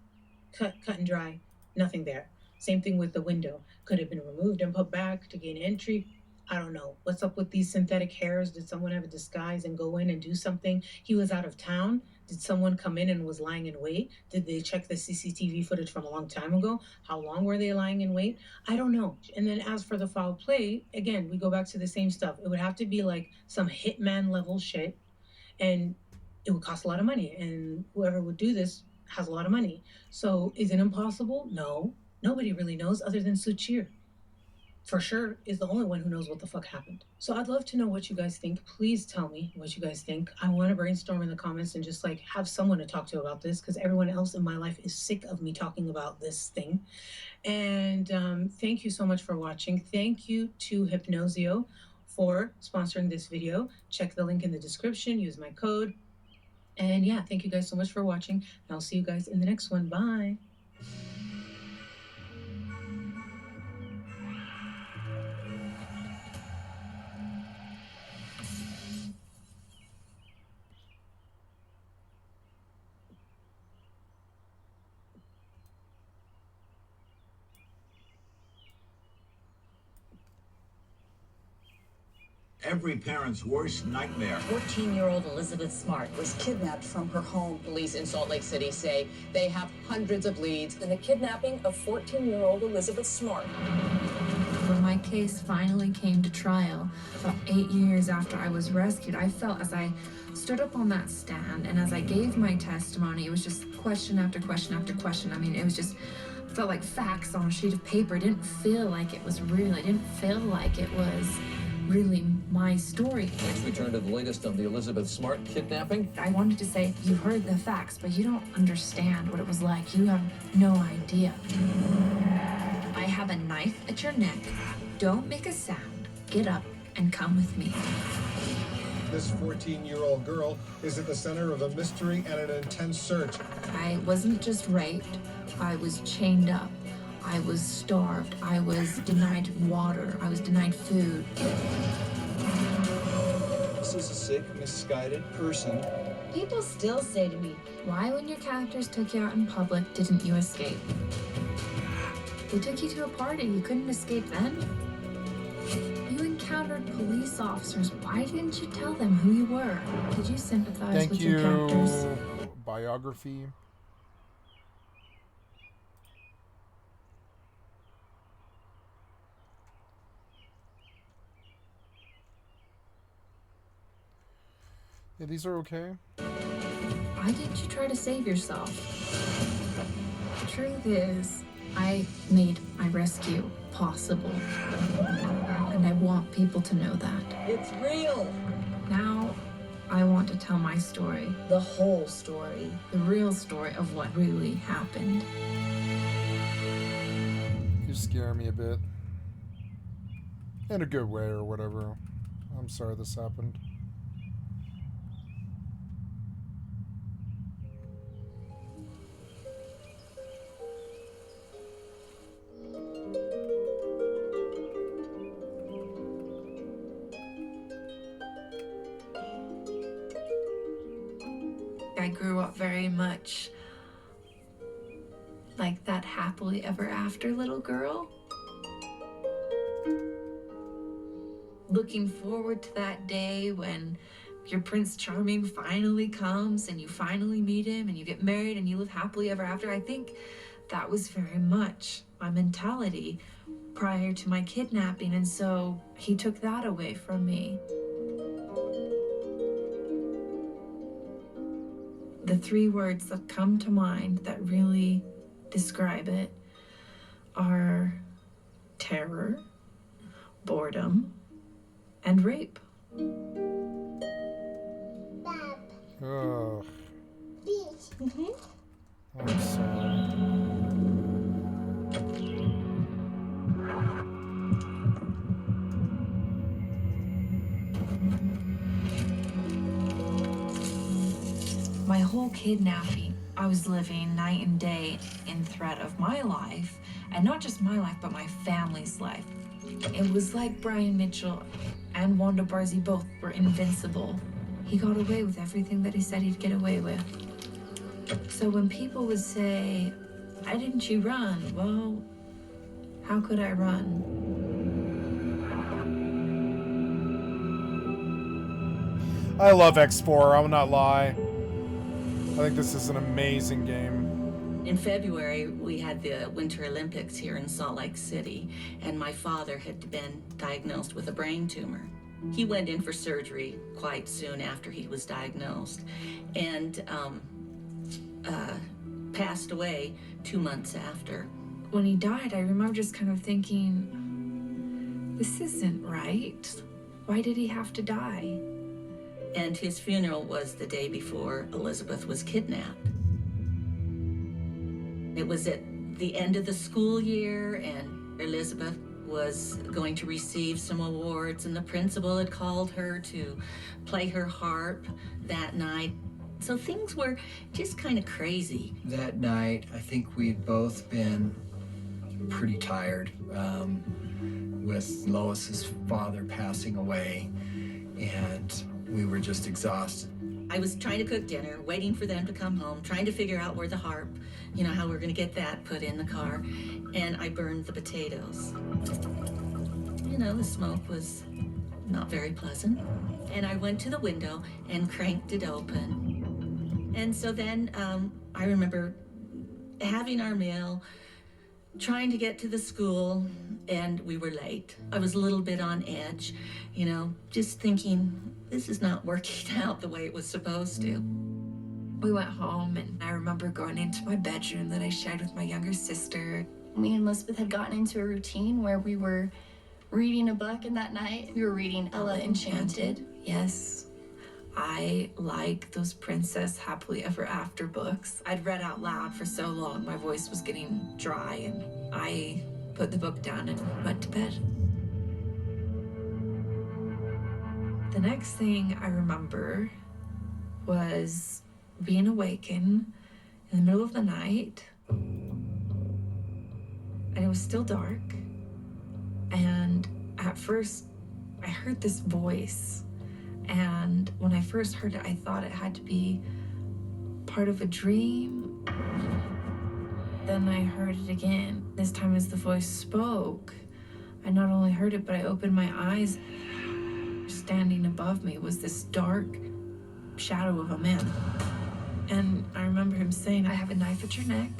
cut and dry, nothing there. Same thing with the window. Could have been removed and put back to gain entry. I don't know. What's up with these synthetic hairs? Did someone have a disguise and go in and do something? He was out of town. Did someone come in and was lying in wait? Did they check the CCTV footage from a long time ago? How long were they lying in wait? I don't know. And then as for the foul play, again, we go back to the same stuff. It would have to be like some hitman level shit. And it would cost a lot of money. And whoever would do this has a lot of money. So is it impossible? No. Nobody really knows other than Suchir. For sure is the only one who knows what the fuck happened. So I'd love to know what you guys think. Please tell me what you guys think. I want to brainstorm in the comments and just like have someone to talk to about this, because everyone else in my life is sick of me talking about this thing. And thank you so much for watching. Thank you to Hypnosio for sponsoring this video. Check the link in the description. Use my code. And yeah, thank you guys so much for watching. And I'll see you guys in the next one. Bye. Every parent's worst nightmare. 14-year-old Elizabeth Smart was kidnapped from her home. Police in Salt Lake City say they have hundreds of leads in the kidnapping of 14-year-old Elizabeth Smart. When my case finally came to trial, about 8 years after I was rescued, I felt as I stood up on that stand and as I gave my testimony, it was just question after question after question. I mean, it was just, felt like facts on a sheet of paper. It didn't feel like it was real. It didn't feel like it was really my story. Next, we turn to the latest on the Elizabeth Smart kidnapping. I wanted to say, you heard the facts, but you don't understand what it was like. You have no idea. I have a knife at your neck. Don't make a sound. Get up and come with me. This 14-year-old girl is at the center of a mystery and an intense search. I wasn't just raped. I was chained up. I was starved. I was denied water. I was denied food. This is a sick, misguided person. People still say to me, why when your captors took you out in public didn't you escape? They took you to a party. You couldn't escape then? You encountered police officers. Why didn't you tell them who you were? Did you sympathize with your captors? Biography. Yeah, these are okay. why didn't you try to save yourself? The truth is, I made my rescue possible. And I want people to know that. It's real. Now, I want to tell my story. The whole story. The real story of what really happened. You scare me a bit. In a good way or whatever. I'm sorry this happened. I grew up very much like that happily ever after little girl. Looking forward to that day when your Prince Charming finally comes and you finally meet him and you get married and you live happily ever after. I think that was very much my mentality prior to my kidnapping, and so he took that away from me. The three words that come to mind that really describe it are terror, boredom, and rape. Ugh. Mm-hmm. I'm sorry. My whole kidnapping, I was living night and day in threat of my life, and not just my life, but my family's life. It was like Brian Mitchell and Wanda Barzee both were invincible. He got away with everything that he said he'd get away with. So when people would say, why didn't you run? Well, how could I run? I love X4, I will not lie. I think this is an amazing game. In February, we had the Winter Olympics here in Salt Lake City, and my father had been diagnosed with a brain tumor. He went in for surgery quite soon after he was diagnosed, and passed away 2 months after. When he died, I remember just kind of thinking, this isn't right. Why did he have to die? And his funeral was the day before Elizabeth was kidnapped. It was at the end of the school year, and Elizabeth was going to receive some awards, and the principal had called her to play her harp that night. So things were just kind of crazy. That night, I think we'd both been pretty tired with Lois's father passing away, and we were just exhausted. I was trying to cook dinner, waiting for them to come home, trying to figure out where the harp, you know, how we're gonna get that put in the car, and I burned the potatoes. You know, the smoke was not very pleasant. And I went to the window and cranked it open. And so then I remember having our meal, trying to get to the school, and we were late. I was a little bit on edge, you know, just thinking, this is not working out the way it was supposed to. We went home, and I remember going into my bedroom that I shared with my younger sister. Me and Elizabeth had gotten into a routine where we were reading a book, and that night we were reading Ella Enchanted. Yes. I like those princess happily ever after books. I'd read out loud for so long, my voice was getting dry, and I put the book down and went to bed. The next thing I remember was being awakened in the middle of the night, and it was still dark, and at first I heard this voice. And when I first heard it, I thought it had to be part of a dream. Then I heard it again. This time as the voice spoke, I not only heard it, but I opened my eyes. Standing above me was this dark shadow of a man. And I remember him saying, I have a knife at your neck.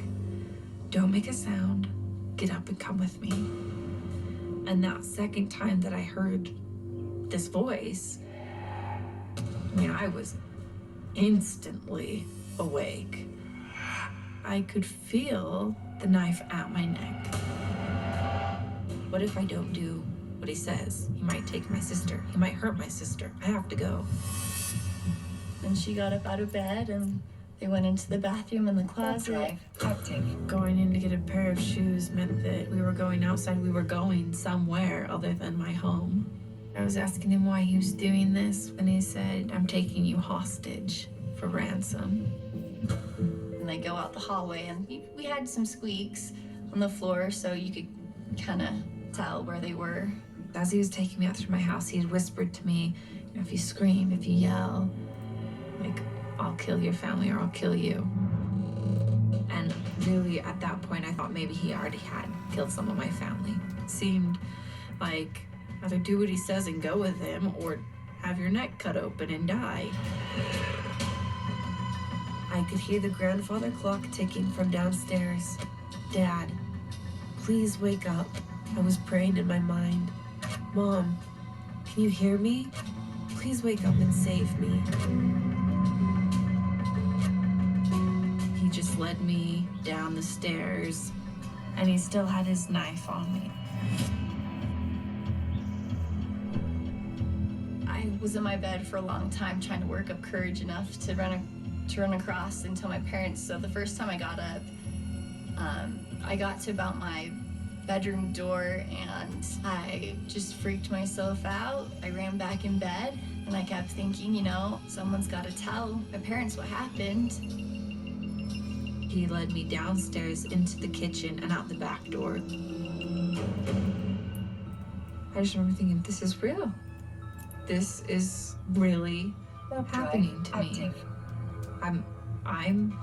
Don't make a sound. Get up and come with me. And that second time that I heard this voice, I mean, I was instantly awake, I could feel the knife at my neck. What if I don't do what he says? He might take my sister. He might hurt my sister. I have to go. And she got up out of bed and they went into the bathroom and the closet. Going in to get a pair of shoes meant that we were going outside. We were going somewhere other than my home. I was asking him why he was doing this when he said, I'm taking you hostage for ransom. And they go out the hallway and we had some squeaks on the floor so you could kind of tell where they were. As he was taking me out through my house, he had whispered to me, you know, if you scream, if you yell, like, I'll kill your family or I'll kill you. And really, at that point, I thought maybe he already had killed some of my family. It seemed like either do what he says and go with him or have your neck cut open and die. I could hear the grandfather clock ticking from downstairs. Dad, please wake up. I was praying in my mind. Mom, can you hear me? Please wake up and save me. He just led me down the stairs, and he still had his knife on me. I was in my bed for a long time trying to work up courage enough to run across and tell my parents. So the first time I got up, I got to about my bedroom door and I just freaked myself out. I ran back in bed and I kept thinking, you know, someone's got to tell my parents what happened. He led me downstairs into the kitchen and out the back door. I just remember thinking, this is real. This is really happening to me. I'm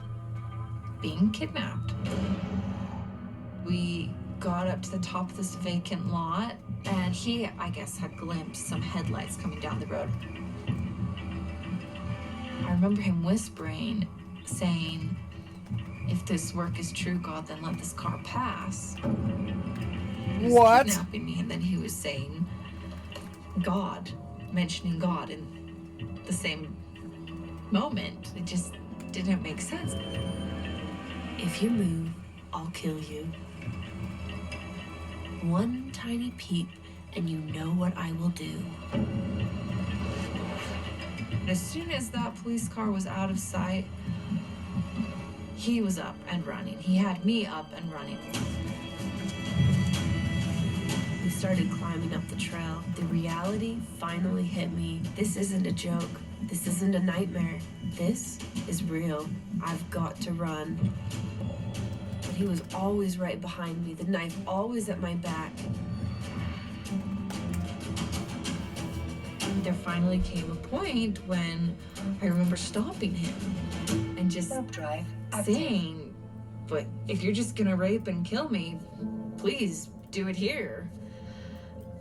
being kidnapped. We got up to the top of this vacant lot, and he, I guess, had glimpsed some headlights coming down the road. I remember him whispering, saying, if this work is true, God, then let this car pass. He was What? kidnapping me, and then he was saying, God, mentioning God in the same moment. It just didn't make sense. If you move, I'll kill you. One tiny peep, and you know what I will do. As soon as that police car was out of sight, he was up and running. He had me up and running. We started climbing up the trail. The reality finally hit me. This isn't a joke. This isn't a nightmare. This is real. I've got to run. But he was always right behind me, the knife always at my back. There finally came a point when I remember stopping him and just saying, but if you're just gonna rape and kill me, please do it here.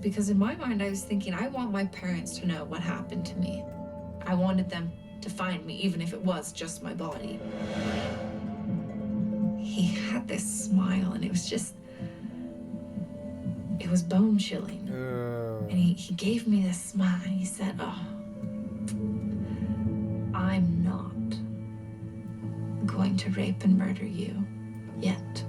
Because in my mind, I was thinking, I want my parents to know what happened to me. I wanted them to find me, even if it was just my body. He had this smile, and it was just, it was bone chilling. And he gave me this smile, and he said, oh, I'm not going to rape and murder you yet.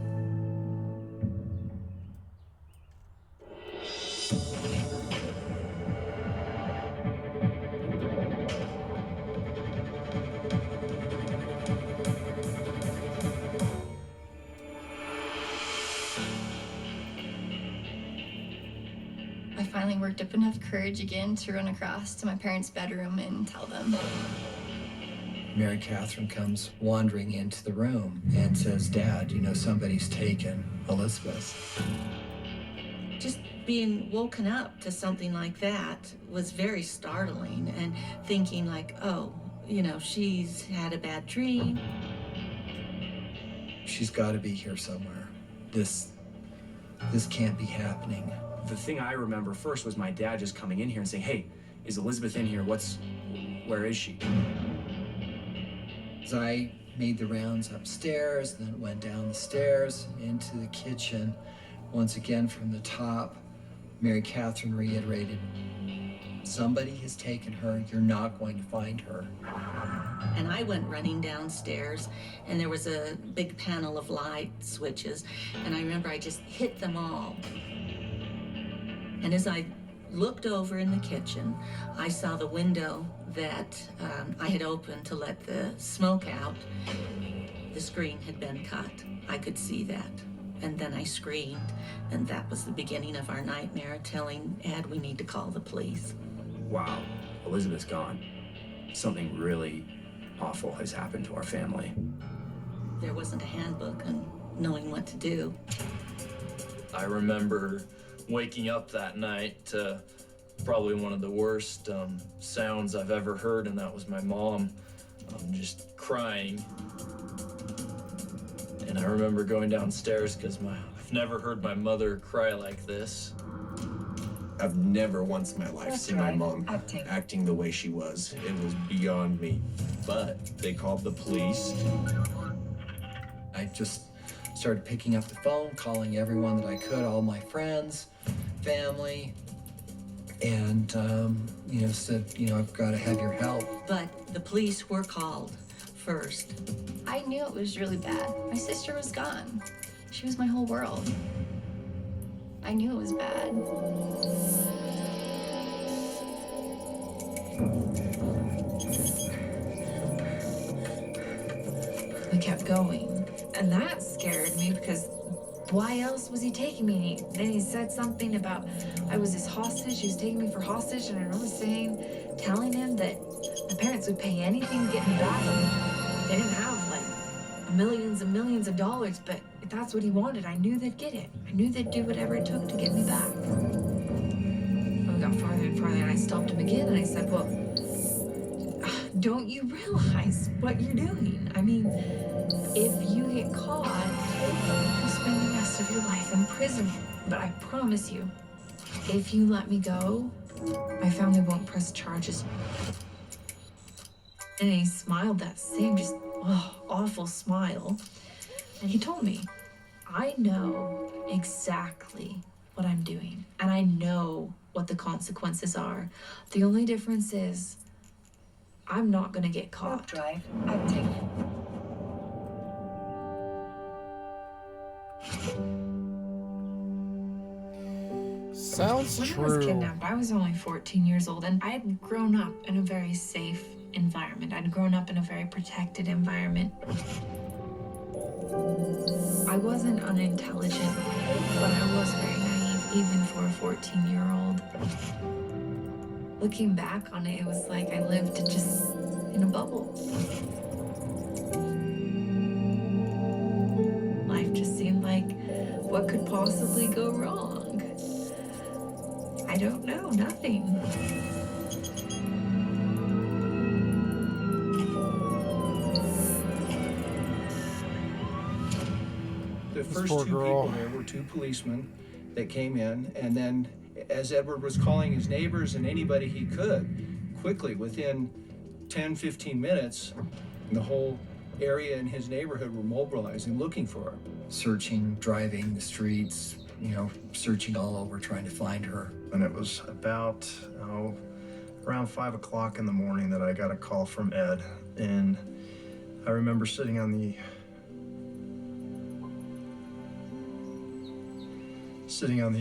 I finally worked up enough courage again to run across to my parents' bedroom and tell them. Mary Catherine comes wandering into the room and says, Dad, you know, somebody's taken Elizabeth. Just being woken up to something like that was very startling, and thinking like, oh, you know, she's had a bad dream. She's got to be here somewhere. This can't be happening. The thing I remember first was my dad just coming in here and saying, hey, is Elizabeth in here? Where is she? As I made the rounds upstairs, then went down the stairs into the kitchen, once again from the top, Mary Catherine reiterated, Somebody has taken her. You're not going to find her. And I went running downstairs, and there was a big panel of light switches, and I remember I just hit them all. And as I looked over in the kitchen, I saw the window that I had opened to let the smoke out. The screen had been cut. I could see that. And then I screamed, and that was the beginning of our nightmare, telling Ed we need to call the police. Wow, Elizabeth's gone. Something really awful has happened to our family. There wasn't a handbook on knowing what to do. I remember waking up that night to probably one of the worst sounds I've ever heard, and that was my mom just crying. And I remember going downstairs because I've never heard my mother cry like this. I've never once in my life seen my mom acting the way she was. It was beyond me. But they called the police. I just started picking up the phone, calling everyone that I could, all my friends, family, and, said, I've got to have your help. But the police were called first. I knew it was really bad. My sister was gone. She was my whole world. I knew it was bad. We kept going, and that scared me because why else was he taking me? Then he said something about I was his hostage. He was taking me for hostage, and I remember telling him that my parents would pay anything to get me back. They didn't have like millions and millions of dollars, but if that's what he wanted, I knew they'd get it. I knew they'd do whatever it took to get me back. And we got farther and farther, and I stopped him again, and I said, well, don't you realize what you're doing? I mean, if you get caught, you'll spend the rest of your life in prison. But I promise you, if you let me go, my family won't press charges. And he smiled that same just awful smile. And he told me, I know exactly what I'm doing. And I know what the consequences are. The only difference is I'm not gonna get caught. Drive, acting. Sounds When true. I was kidnapped, I was only 14 years old, and I had grown up in a very safe environment. I'd grown up in a very protected environment. I wasn't unintelligent, but I was very naive, even for a 14-year-old. Looking back on it, it was like I lived just in a bubble. Life just seemed like, what could possibly go wrong? I don't know, nothing. The first two people there were two policemen that came in, and then as Edward was calling his neighbors and anybody he could, quickly, within 10, 15 minutes, the whole area in his neighborhood were mobilizing, looking for her. Searching, driving the streets, searching all over, trying to find her. And it was about, around 5 o'clock in the morning that I got a call from Ed. And I remember sitting on the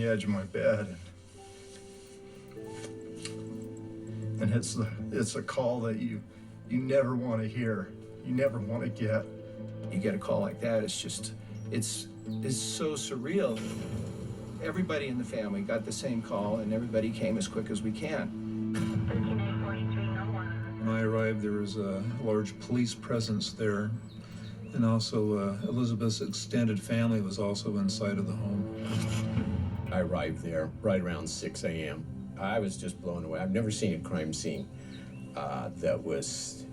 edge of my bed. And it's a call that you never want to hear. You never want to get. You get a call like that, it's so surreal. Everybody in the family got the same call, and everybody came as quick as we can. When I arrived, there was a large police presence there, and also Elizabeth's extended family was also inside of the home. I arrived there right around 6 a.m. I was just blown away. I've never seen a crime scene that was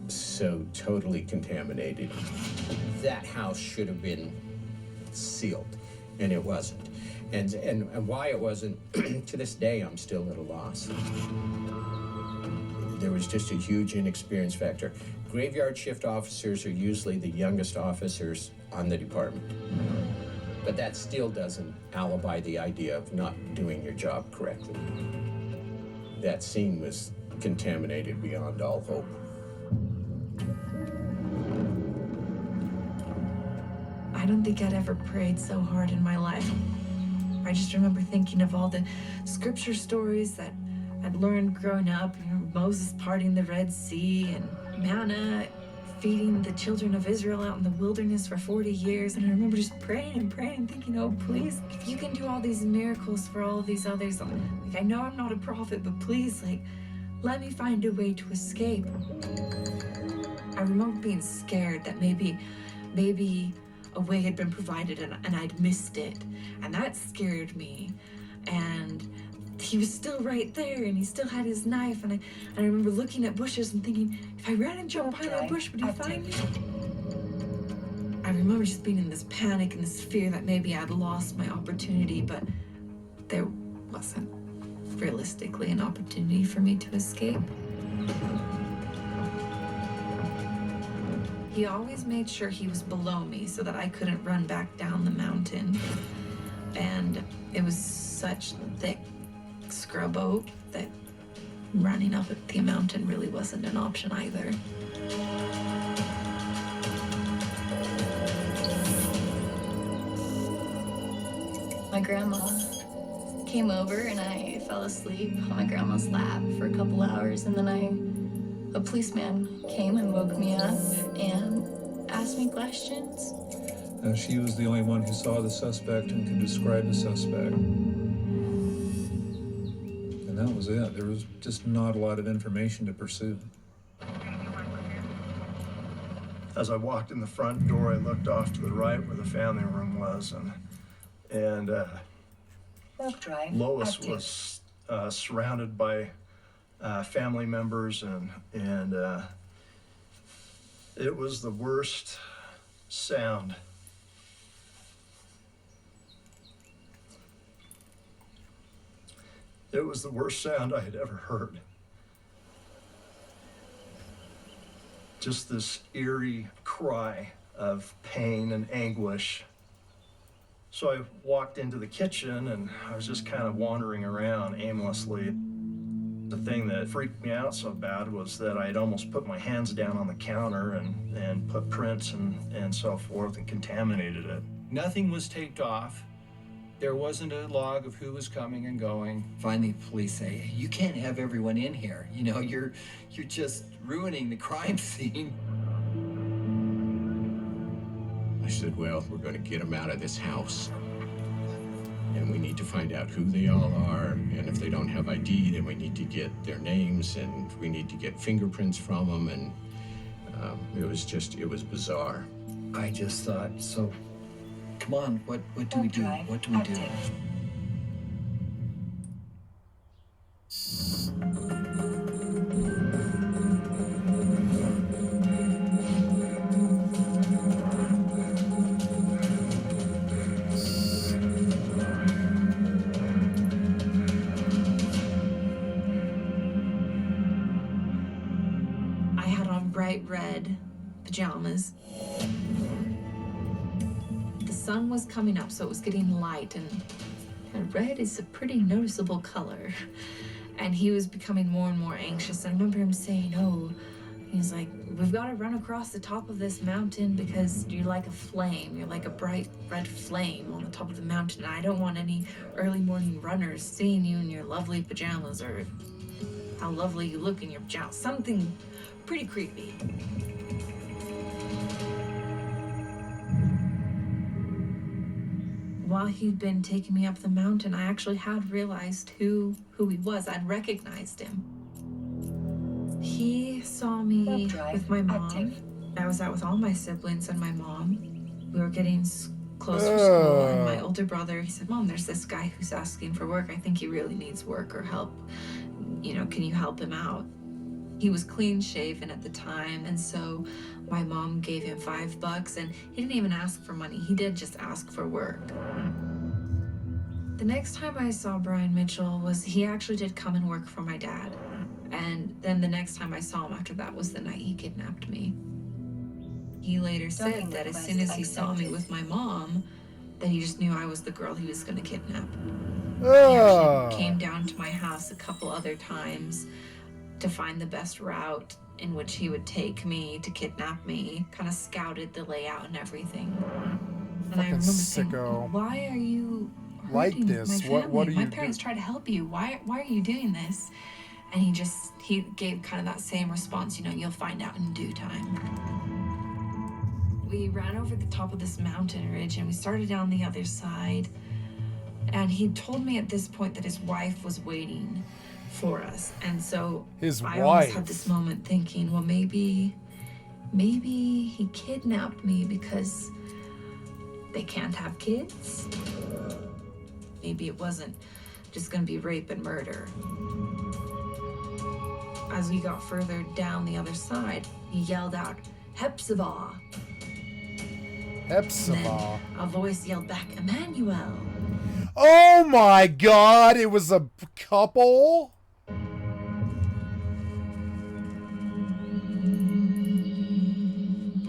so totally contaminated. That house should have been sealed, and it wasn't. And why it wasn't, to this day, I'm still at a loss. There was just a huge inexperience factor. Graveyard shift officers are usually the youngest officers on the department. But that still doesn't alibi the idea of not doing your job correctly. that scene was contaminated beyond all hope. I don't think I'd ever prayed so hard in my life. I just remember thinking of all the scripture stories that I'd learned growing up, you know, Moses parting the Red Sea and manna feeding the children of Israel out in the wilderness for 40 years. And I remember just praying and praying and thinking, oh, please, if you can do all these miracles for all of these others, like, I know I'm not a prophet, but please, like, let me find a way to escape. I remember being scared that maybe a way had been provided and I'd missed it. And that scared me. And he was still right there and he still had his knife. And I remember looking at bushes and thinking, if I ran and jumped behind that bush, would he find me? I remember just being in this panic and this fear that maybe I'd lost my opportunity, but there wasn't realistically an opportunity for me to escape. He always made sure he was below me so that I couldn't run back down the mountain. And it was such thick scrub oak that running up the mountain really wasn't an option either. My grandma came over and I fell asleep on my grandma's lap for a couple hours, and then a policeman came and woke me up and asked me questions. She was the only one who saw the suspect and could describe the suspect. And that was it. There was just not a lot of information to pursue. As I walked in the front door, I looked off to the right where the family room was, and Lois was surrounded by family members, and it was the worst sound. It was the worst sound I had ever heard. Just this eerie cry of pain and anguish. So I walked into the kitchen and I was just kind of wandering around aimlessly. The thing that freaked me out so bad was that I had almost put my hands down on the counter and put prints and so forth and contaminated it. Nothing was taped off. There wasn't a log of who was coming and going. Finally, police say, hey, you can't have everyone in here. You know, you're just ruining the crime scene. I said, well, we're going to get them out of this house. And we need to find out who they all are. And if they don't have ID, then we need to get their names and we need to get fingerprints from them. And it was bizarre. I just thought, so come on, what do we do? What do we do? I had on bright red pajamas. The sun was coming up, so it was getting light, and red is a pretty noticeable color. And he was becoming more and more anxious. I remember him saying, oh, he's like, we've got to run across the top of this mountain because you're like a flame. You're like a bright red flame on the top of the mountain. And I don't want any early morning runners seeing you in your lovely pajamas or how lovely you look in your pajamas. Something pretty creepy. While he'd been taking me up the mountain, I actually had realized who he was. I'd recognized him. He saw me with my mom. I was out with all my siblings and my mom. We were getting close for school, and my older brother, he said, Mom, there's this guy who's asking for work. I think he really needs work or help. You know, can you help him out? He was clean shaven at the time, and so my mom gave him $5, and he didn't even ask for money. He did just ask for work. The next time I saw Brian Mitchell he actually did come and work for my dad. And then the next time I saw him after that was the night he kidnapped me. He later said that as soon as he saw me with my mom, that he just knew I was the girl he was going to kidnap. He Ah. actually came down to my house a couple other times to find the best route in which he would take me to kidnap me, kind of scouted the layout and everything. And I remember saying, why are you like hurting this? my family? What are you My parents tried to help you. Why are you doing this? And he gave kind of that same response, you know, you'll find out in due time. We ran over the top of this mountain ridge and we started down the other side. And he told me at this point that his wife was waiting for us. And so I almost had this moment thinking, well, maybe he kidnapped me because they can't have kids. Maybe it wasn't just gonna be rape and murder. As we got further down the other side, he yelled out, Hepzibah. Hepzibah. A voice yelled back, Emmanuel. Oh my God, it was a couple?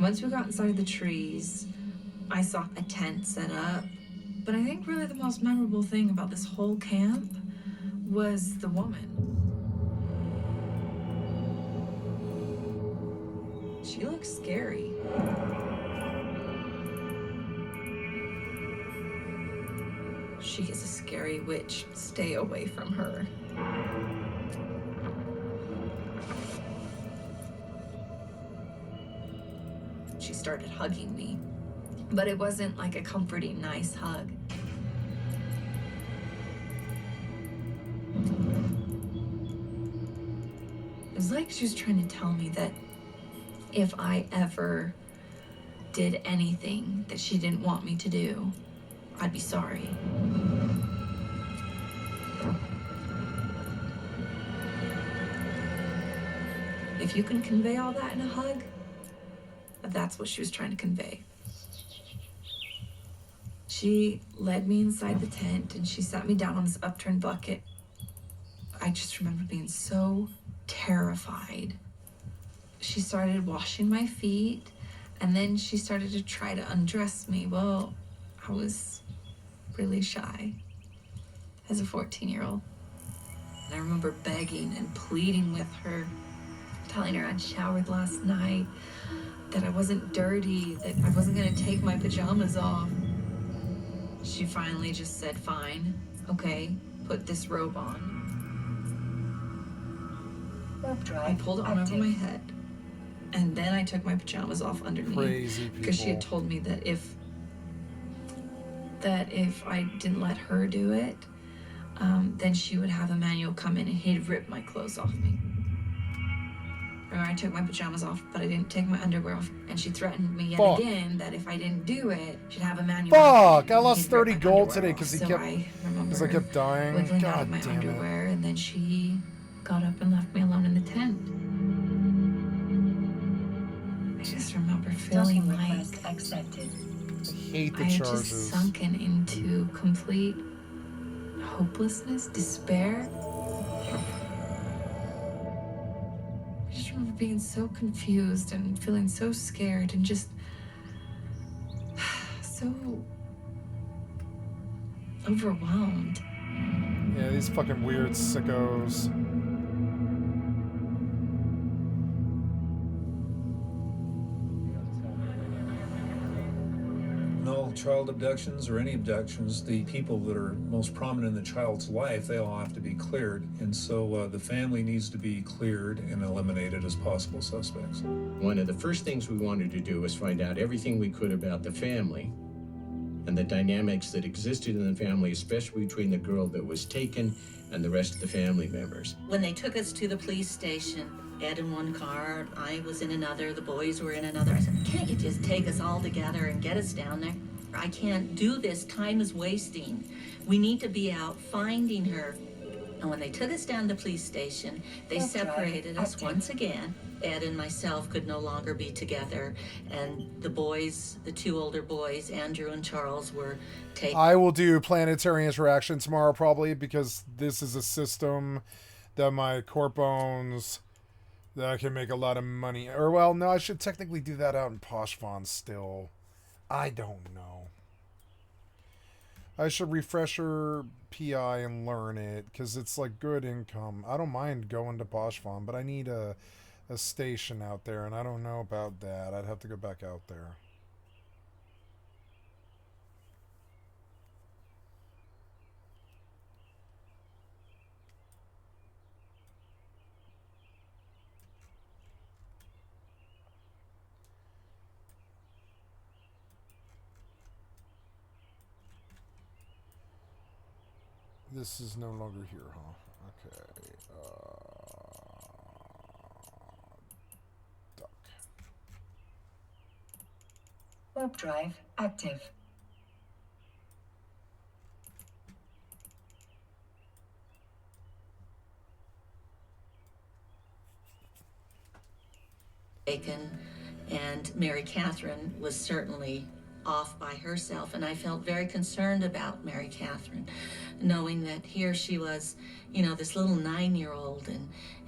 Once we got inside the trees, I saw a tent set up. But I think really the most memorable thing about this whole camp was the woman. She looks scary. She is a scary witch. Stay away from her. She started hugging me, but it wasn't like a comforting, nice hug. It was like she was trying to tell me that if I ever did anything that she didn't want me to do, I'd be sorry. If you can convey all that in a hug, that's what she was trying to convey. She led me inside the tent and she sat me down on this upturned bucket. I just remember being so terrified. She started washing my feet and then she started to try to undress me. Well, I was really shy as a 14-year-old. And I remember begging and pleading with her, telling her I'd showered last night, that I wasn't dirty, that I wasn't gonna take my pajamas off. She finally just said, fine, okay, put this robe on. I pulled it on over my head, and then I took my pajamas off underneath. Crazy because she had people. told me that if I didn't let her do it, then she would have Emmanuel come in and he'd rip my clothes off me. Or I took my pajamas off, but I didn't take my underwear off, and she threatened me yet again that if I didn't do it, she'd have Emmanuel. Fuck! I lost 30 gold today because I kept dying. Wiggling out God of my damn it. underwear, and then she got up and left me alone in the tent. I just remember feeling like I hate the I had charges. just sunken into complete hopelessness, despair. I just remember being so confused and feeling so scared and just so overwhelmed. Yeah, these fucking weird sickos. In all child abductions or any abductions, the people that are most prominent in the child's life, they all have to be cleared. And so the family needs to be cleared and eliminated as possible suspects. One of the first things we wanted to do was find out everything we could about the family and the dynamics that existed in the family, especially between the girl that was taken and the rest of the family members. When they took us to the police station, Ed in one car, I was in another, the boys were in another. I said, can't you just take us all together and get us down there? I can't do this. Time is wasting. We need to be out finding her. And when they took us down to the police station, they separated us once again. Ed and myself could no longer be together. And the boys, the two older boys, Andrew and Charles, were taken. I will do planetary interaction tomorrow probably because this is a system that my corp owns that I can make a lot of money. Or, well, no, I should technically do that out in Poshvon still. I don't know. I should refresh her PI and learn it, because it's like good income. I don't mind going to Posh Farm, but I need a station out there, and I don't know about that. I'd have to go back out there. This is no longer here, huh? Okay. Duck. Warp drive active. And Mary Catherine was certainly off by herself, and I felt very concerned about Mary Catherine, knowing that here she was, you know, this little 9-year-old,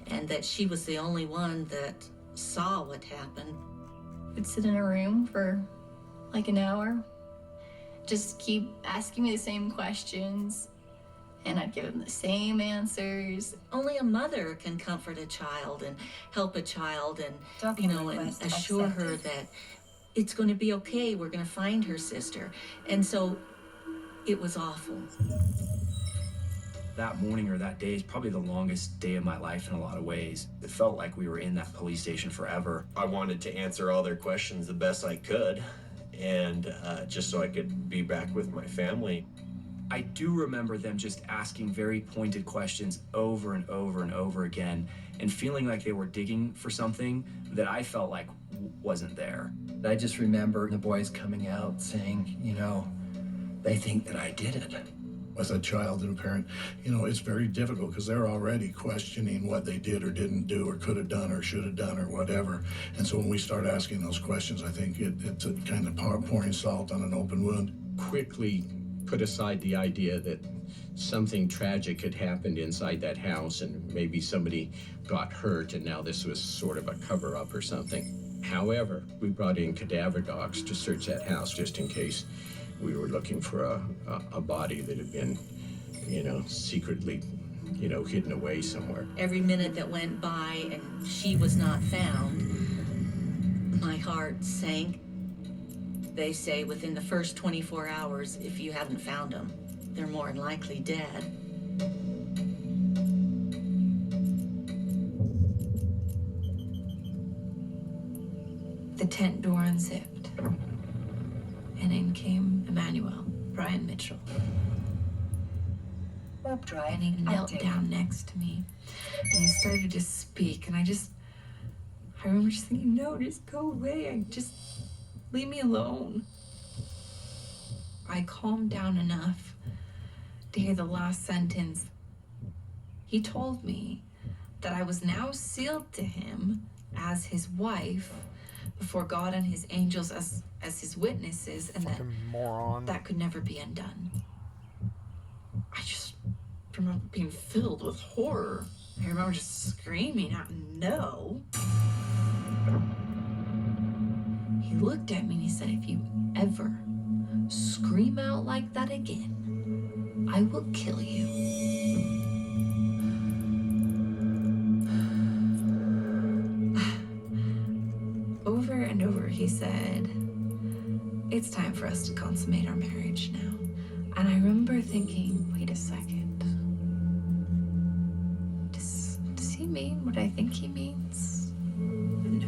and that she was the only one that saw what happened. I'd sit in a room for like an hour, just keep asking me the same questions, and I'd give him the same answers. Only a mother can comfort a child and help a child and, Document you know, and request assure her accepted. that it's going to be okay. We're going to find her sister. And so it was awful. That morning or that day is probably the longest day of my life in a lot of ways. It felt like we were in that police station forever. I wanted to answer all their questions the best I could, and just so I could be back with my family. I do remember them just asking very pointed questions over and over and over again, and feeling like they were digging for something that I felt like wasn't there. I just remember the boys coming out saying, you know, they think that I did it. As a child and a parent, you know, it's very difficult because they're already questioning what they did or didn't do or could have done or should have done or whatever. And so when we start asking those questions, I think it's a kind of pouring salt on an open wound. Quickly put aside the idea that something tragic had happened inside that house and maybe somebody got hurt and now this was sort of a cover-up or something. However, we brought in cadaver dogs to search that house just in case we were looking for a body that had been, you know, secretly, you know, hidden away somewhere. Every minute that went by and she was not found, my heart sank. They say within the first 24 hours, if you haven't found them, they're more than likely dead. The tent door unzipped, and in came Emmanuel, Brian Mitchell. Warp drive And he knelt active. down next to me, and he started to speak, and I remember just thinking, no, just go away, leave me alone. I calmed down enough to hear the last sentence. He told me that I was now sealed to him as his wife before God and his angels as his witnesses, and Fucking moron. that could never be undone. I just remember being filled with horror. I remember just screaming out, no. He looked at me and he said, if you ever scream out like that again, I will kill you. Over and over he said, it's time for us to consummate our marriage now. And I remember thinking, wait a second. Does he mean what I think he means? No.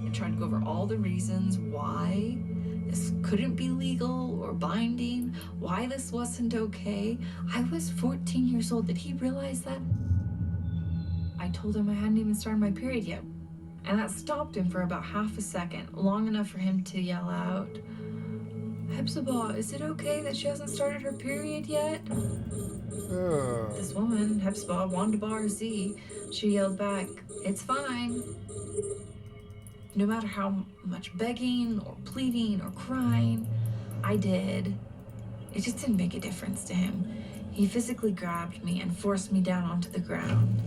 I tried to go over all the reasons why this couldn't be legal or binding, why this wasn't okay. I was 14 years old. Did he realize that? I told him I hadn't even started my period yet. And that stopped him for about half a second, long enough for him to yell out, Hepzibah, is it okay that she hasn't started her period yet? This woman, Hepzibah, Wanda Bar Z, she yelled back, it's fine. No matter how much begging or pleading or crying I did, it just didn't make a difference to him. He physically grabbed me and forced me down onto the ground.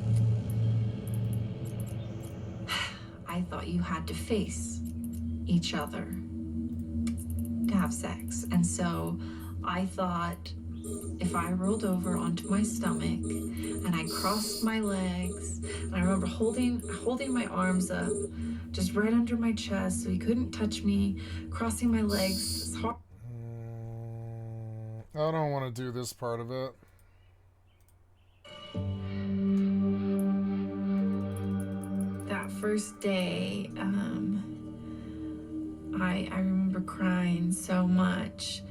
I thought you had to face each other. to have sex. And so I thought if I rolled over onto my stomach and I crossed my legs, and I remember holding my arms up just right under my chest so he couldn't touch me, crossing my legs as hard. I don't want to do this part of it. That first day, I remember crying so much,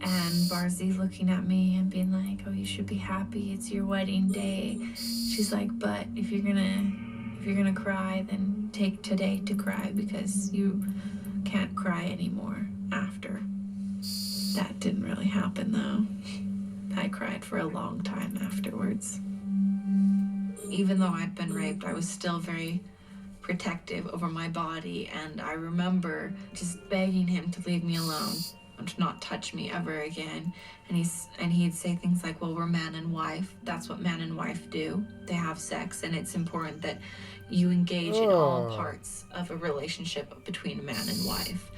and Barzy looking at me and being like, "Oh, you should be happy. It's your wedding day." She's like, "But if you're gonna cry, then take today to cry because you can't cry anymore after." That didn't really happen though. I cried for a long time afterwards. Even though I'd been raped, I was still very protective over my body, and I remember just begging him to leave me alone and to not touch me ever again. And he'd say things like, "Well, we're man and wife. That's what man and wife do. They have sex, and it's important that you engage in all parts of a relationship between a man and wife."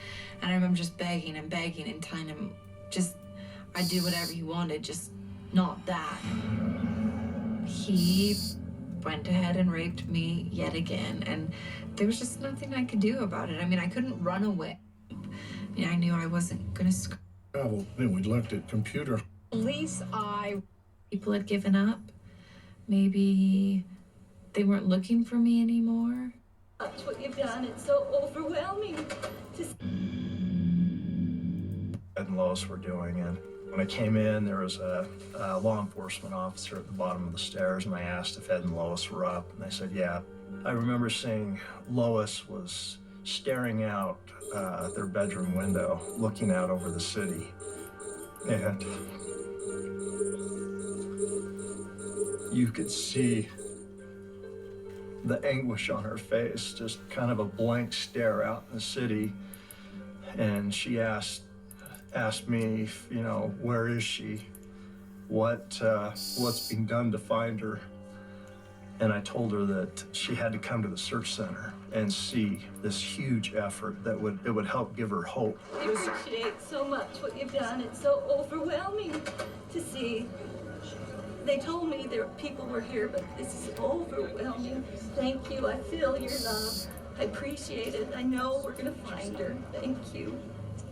And I remember just begging and begging and telling him just I'd do whatever he wanted, just not that. He went ahead and raped me yet again, and there was just nothing I could do about it. I mean, I couldn't run away. I mean, I knew I wasn't gonna travel. Then we looked at computer. Police, people had given up. Maybe they weren't looking for me anymore. That's what you've done. It's so overwhelming. Ed and Lois were doing, and when I came in, there was a law enforcement officer at the bottom of the stairs, and I asked if Ed and Lois were up, and they said, yeah. I remember seeing Lois was staring out their bedroom window, looking out over the city, and you could see the anguish on her face, just kind of a blank stare out in the city, and she asked me, you know, where is she? What's being done to find her? And I told her that she had to come to the search center and see this huge effort that would help give her hope. I appreciate so much what you've done. It's so overwhelming to see. They told me people were here, but this is overwhelming. Thank you. I feel your love. I appreciate it. I know we're gonna find her. Thank you.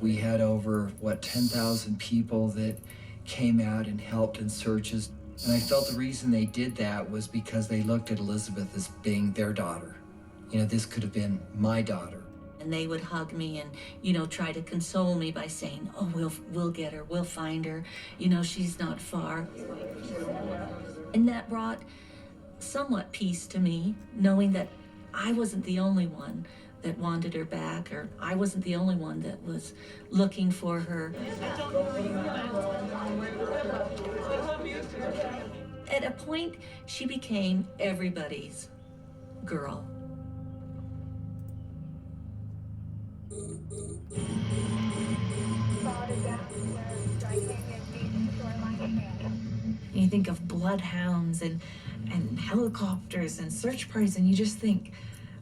We had over, 10,000 people that came out and helped in searches. And I felt the reason they did that was because they looked at Elizabeth as being their daughter. You know, this could have been my daughter. And they would hug me and, you know, try to console me by saying, "Oh, we'll get her, we'll find her. You know, she's not far." And that brought somewhat peace to me, knowing that I wasn't the only one that wanted her back, or I wasn't the only one that was looking for her. At a point, she became everybody's girl. You think of bloodhounds and helicopters and search parties, and you just think,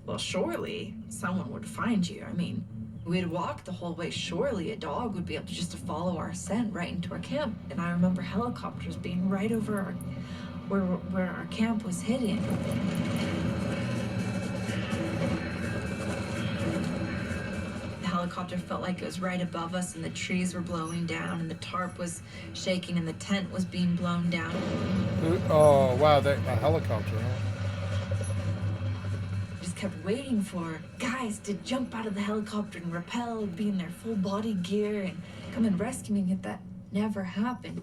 well, surely someone would find you. I mean, we'd walk the whole way. Surely a dog would be able to follow our scent right into our camp. And I remember helicopters being right over where our camp was hidden. The helicopter felt like it was right above us, and the trees were blowing down, and the tarp was shaking, and the tent was being blown down. Oh, wow, a helicopter, huh? Kept waiting for guys to jump out of the helicopter and rappel, be in their full body gear and come and rescue me, yet that never happened.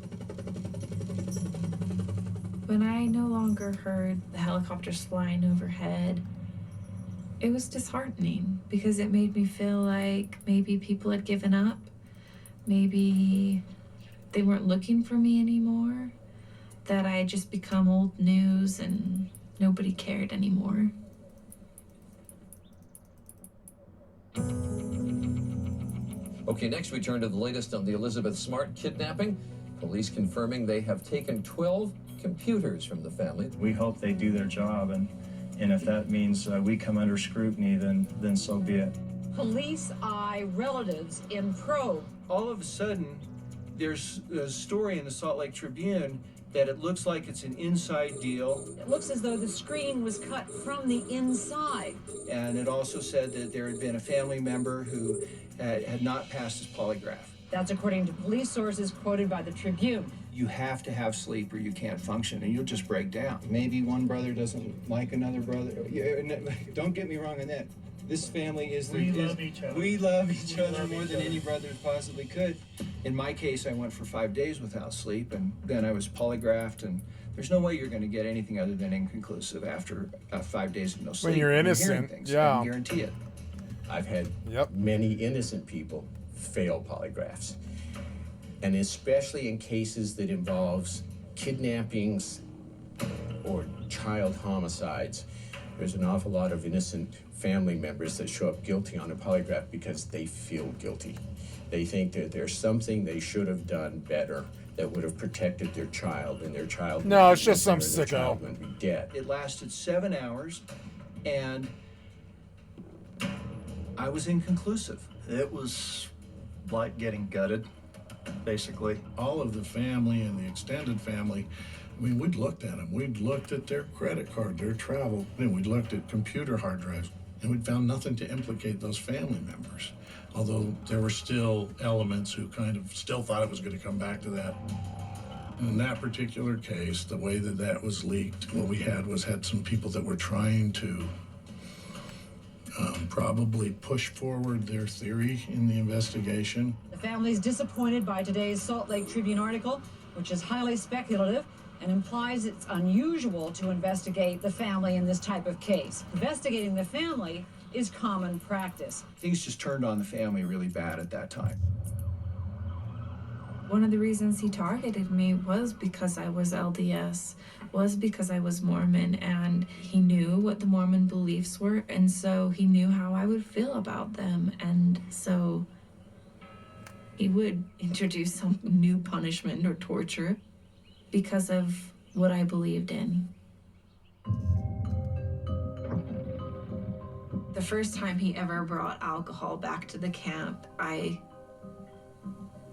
When I no longer heard the helicopters flying overhead, it was disheartening because it made me feel like maybe people had given up. Maybe they weren't looking for me anymore, that I had just become old news and nobody cared anymore. Okay, next we turn to the latest on the Elizabeth Smart kidnapping. Police confirming they have taken 12 computers from the family. We hope they do their job, and if that means we come under scrutiny, then so be it. police eye relatives in probe. All of a sudden, there's a story in the Salt Lake Tribune that it looks like it's an inside deal. It looks as though the screen was cut from the inside. And it also said that there had been a family member who had not passed his polygraph. That's according to police sources quoted by the Tribune. You have to have sleep or you can't function, and you'll just break down. Maybe one brother doesn't like another brother. Don't get me wrong on that. This family is we love each other. We love each other more than any brothers possibly could. In my case, I went for 5 days without sleep, and then I was polygraphed, and there's no way you're going to get anything other than inconclusive after 5 days of no sleep. When you're innocent, things, yeah. I can guarantee it. I've had many innocent people fail polygraphs. And especially in cases that involves kidnappings or child homicides, there's an awful lot of innocent family members that show up guilty on a polygraph because they feel guilty. They think that there's something they should have done better that would have protected their child, and their child. No, it's just some sicko. Would be dead. It lasted 7 hours, and I was inconclusive. It was like getting gutted, basically. All of the family and the extended family, I mean, we'd looked at them. We'd looked at their credit card, their travel, and we'd looked at computer hard drives, and we'd found nothing to implicate those family members. Although there were still elements who kind of still thought it was going to come back to that. In that particular case, the way that that was leaked, what we had some people that were trying to probably push forward their theory in the investigation. The family's disappointed by today's Salt Lake Tribune article, which is highly speculative and implies it's unusual to investigate the family in this type of case. Investigating the family is common practice. Things just turned on the family really bad at that time. One of the reasons he targeted me was because I was LDS, was because I was Mormon, and he knew what the Mormon beliefs were, and so he knew how I would feel about them, and so he would introduce some new punishment or torture because of what I believed in. The first time he ever brought alcohol back to the camp, I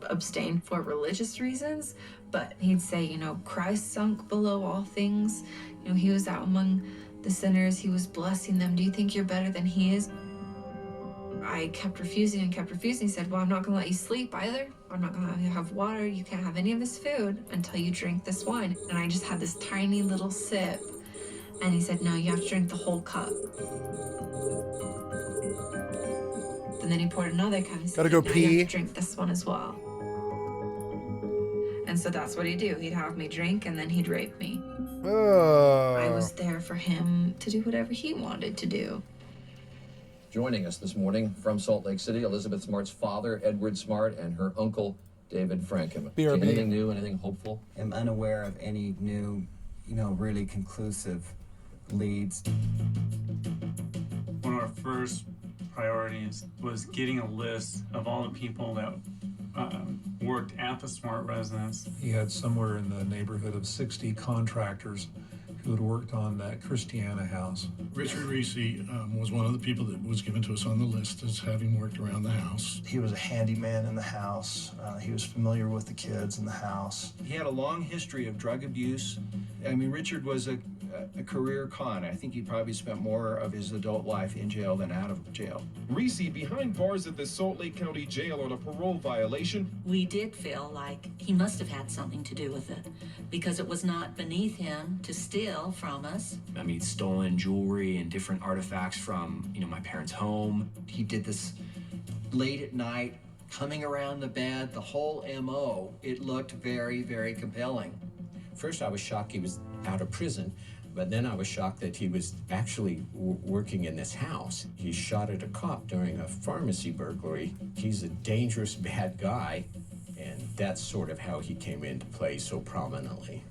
abstained for religious reasons, but he'd say, you know, Christ sunk below all things. You know, he was out among the sinners. He was blessing them. Do you think you're better than he is? I kept refusing and kept refusing. He said, well, I'm not gonna let you sleep either. I'm not gonna let you have water. You can't have any of this food until you drink this wine. And I just had this tiny little sip. And he said, no, you have to drink the whole cup. And then he poured another cup. He said, Gotta go "Now pee." you have to drink this one as well. And so that's what he'd do. He'd have me drink and then he'd rape me. I was there for him to do whatever he wanted to do. Joining us this morning from Salt Lake City, Elizabeth Smart's father, Edward Smart, and her uncle, David Frankham. BRB. Anything new, anything hopeful? I'm unaware of any new, really conclusive leads. One of our first priorities was getting a list of all the people that worked at the Smart residence. He had somewhere in the neighborhood of 60 contractors who had worked on that Christiana house. Richard Reese was one of the people that was given to us on the list as having worked around the house. He was a handyman in the house. He was familiar with the kids in the house. He had a long history of drug abuse. I mean, Richard was a career con. I think he probably spent more of his adult life in jail than out of jail. Reese behind bars at the Salt Lake County Jail on a parole violation. We did feel like he must have had something to do with it because it was not beneath him to steal from us. I mean, stolen jewelry and different artifacts from, my parents' home. He did this late at night, coming around the bed, the whole MO. It looked very, very compelling. First, I was shocked he was out of prison, but then I was shocked that he was actually working in this house. He shot at a cop during a pharmacy burglary. He's a dangerous, bad guy, and that's sort of how he came into play so prominently.